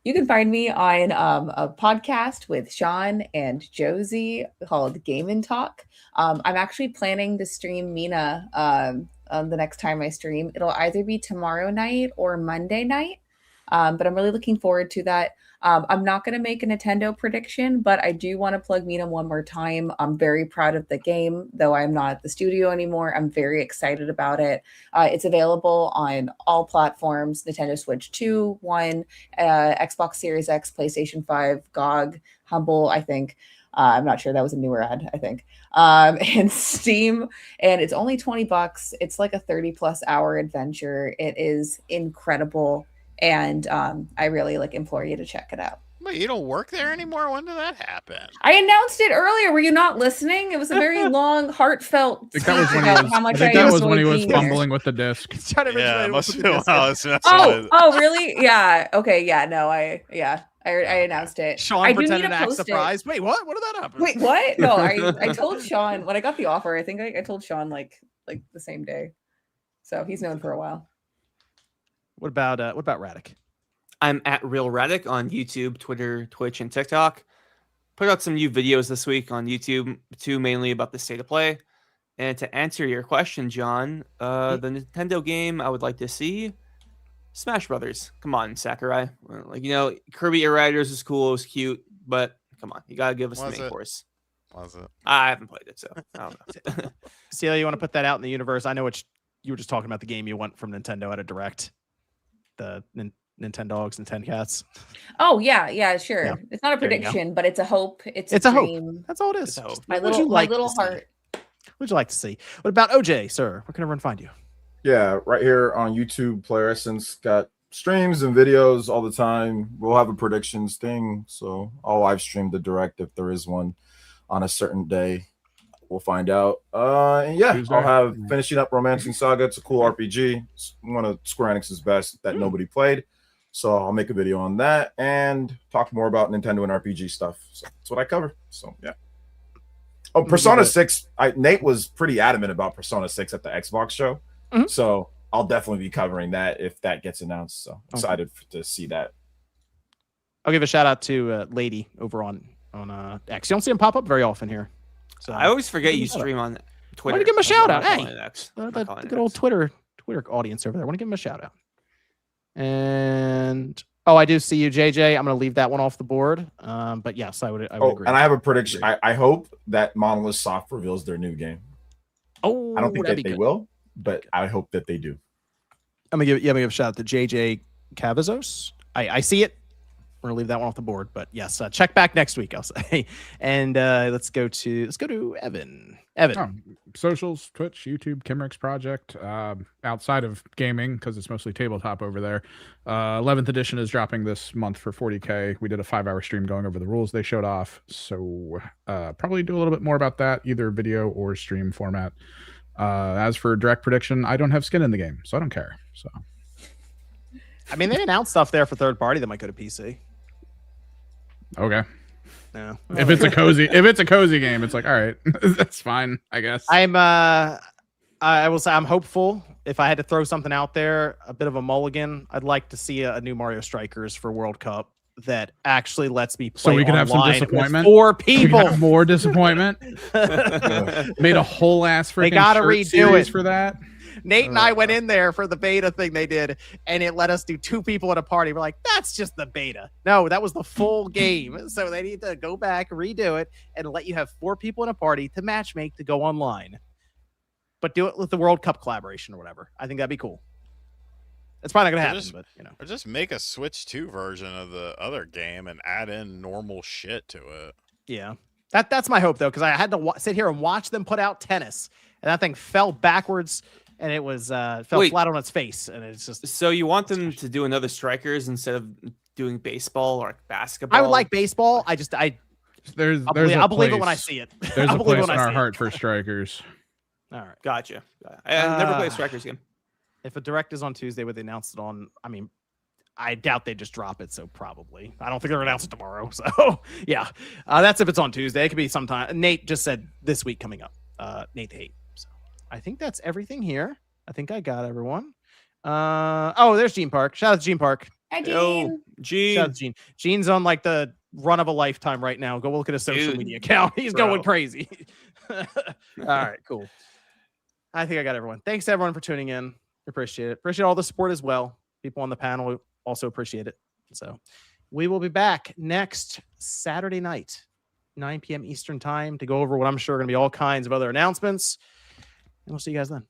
You can find me on a podcast with Sean and Josie called Game and Talk. I'm actually planning to stream Mina the next time I stream. It'll either be tomorrow night or Monday night. But I'm really looking forward to that. I'm not going to make a Nintendo prediction, but I do want to plug Mina one more time. I'm very proud of the game, though I'm not at the studio anymore. I'm very excited about it. It's available on all platforms: Nintendo Switch 2, 1, Xbox Series X, PlayStation 5, GOG, Humble, I think. I'm not sure. That was a newer ad, I think. And Steam, and it's only $20. It's like a 30+ hour adventure. It is incredible. And I really implore you to check it out. Wait, you don't work there anymore? When did that happen? I announced it earlier. Were you not listening? It was a very long, heartfelt speech about how much I that was when he was enjoyed being fumbling with the disc. Yeah, it must have been when I was Oh, really? Yeah. Okay. Yeah. No. I announced it. Sean I do need pretended to to act post it. surprised. Wait, what? What did that happen? Wait, what? No, I told Sean when I got the offer. I think I told Sean like the same day. So he's known for a while. What about Radic? I'm at Real Radic on YouTube, Twitter, Twitch, and TikTok. Put out some new videos this week on YouTube, two mainly about the state of play. And to answer your question, John, the Nintendo game I would like to see, Smash Brothers. Come on, Sakurai. Kirby Air Riders is cool, it was cute, but come on, you gotta give us the main course. Was it? I haven't played it, so I don't know. Celia, you want to put that out in the universe? I know you were just talking about the game you want from Nintendo at a direct. The Nintendogs and Ten Cats. Oh yeah, sure. Yeah. It's not a There prediction, but it's a hope. It's a dream. Hope. That's all it is. My little heart. What would you like to see? What about OJ, sir? Where can everyone find you? Yeah, right here on YouTube, Player Essence got streams and videos all the time. We'll have a predictions thing, so I'll live stream the direct if there is one on a certain day. We'll find out. And yeah, Tuesday. I'll have finishing up Romancing Saga. It's a cool RPG. It's one of Square Enix's best that nobody played. So I'll make a video on that and talk more about Nintendo and RPG stuff. So that's what I cover. So yeah. Oh, Persona 6. Nate was pretty adamant about Persona 6 at the Xbox show. Mm-hmm. So I'll definitely be covering that if that gets announced. So excited to see that. I'll give a shout out to Lady over on X. You don't see him pop up very often here. So I always forget you stream on Twitter. I want to give him a shout out. Hey, the good old Twitter audience over there. I want to give him a shout out. And I do see you, JJ. I'm going to leave that one off the board. But yes, I would agree. And I have a prediction. I hope that Monolith Soft reveals their new game. Oh, I don't think that they will, but I hope that they do. I'm gonna give a shout out to JJ Cavazos. I see it. We're gonna leave that one off the board, but yes, check back next week, I'll say. And let's go to Evan. Socials, Twitch, YouTube, Kimrick's project. Outside of gaming, because it's mostly tabletop over there. 11th edition is dropping this month for 40K. We did a 5-hour stream going over the rules they showed off, so probably do a little bit more about that, either video or stream format. As for direct prediction, I don't have skin in the game, so I don't care. So, I mean, they announced stuff there for third party that might go to PC. Okay. No. If it's a cozy game, it's like, all right, that's fine, I guess. I will say I'm hopeful. If I had to throw something out there, a bit of a mulligan, I'd like to see a new Mario Strikers for World Cup that actually lets me play. So we can have some disappointment. 4 people. More disappointment. Made a whole ass freaking. They gotta redo it for that. Nate and I went in there for the beta thing they did, and it let us do 2 people at a party. We're like, that's just the beta. No, that was the full game. So they need to go back, redo it, and let you have 4 people in a party to matchmake to go online. But do it with the World Cup collaboration or whatever. I think that'd be cool. It's probably not gonna happen, but or just make a Switch 2 version of the other game and add in normal shit to it. Yeah, that's my hope though, because I had to sit here and watch them put out tennis, and that thing fell backwards. And it was fell flat on its face, and it's just. So you want them to do another Strikers instead of doing baseball or basketball? I would like baseball. I'll believe it when I see it. There's a place in our heart for Strikers. All right, gotcha. I never played a Strikers game. If a direct is on Tuesday, would they announce it on? I mean, I doubt they just drop it. So probably, I don't think they're announcing tomorrow. So yeah, that's if it's on Tuesday. It could be sometime. Nate just said this week coming up. Nate the Hate. I think that's everything here. I think I got everyone. There's Gene Park. Shout out to Gene Park. Hi, Gene. Gene. Shout out to Gene. Gene's on like the run of a lifetime right now. Go look at his social media account. He's going crazy. All right, cool. I think I got everyone. Thanks to everyone for tuning in. Appreciate it. Appreciate all the support as well. People on the panel also appreciate it. So we will be back next Saturday night, 9 p.m. Eastern time, to go over what I'm sure are going to be all kinds of other announcements. And we'll see you guys then.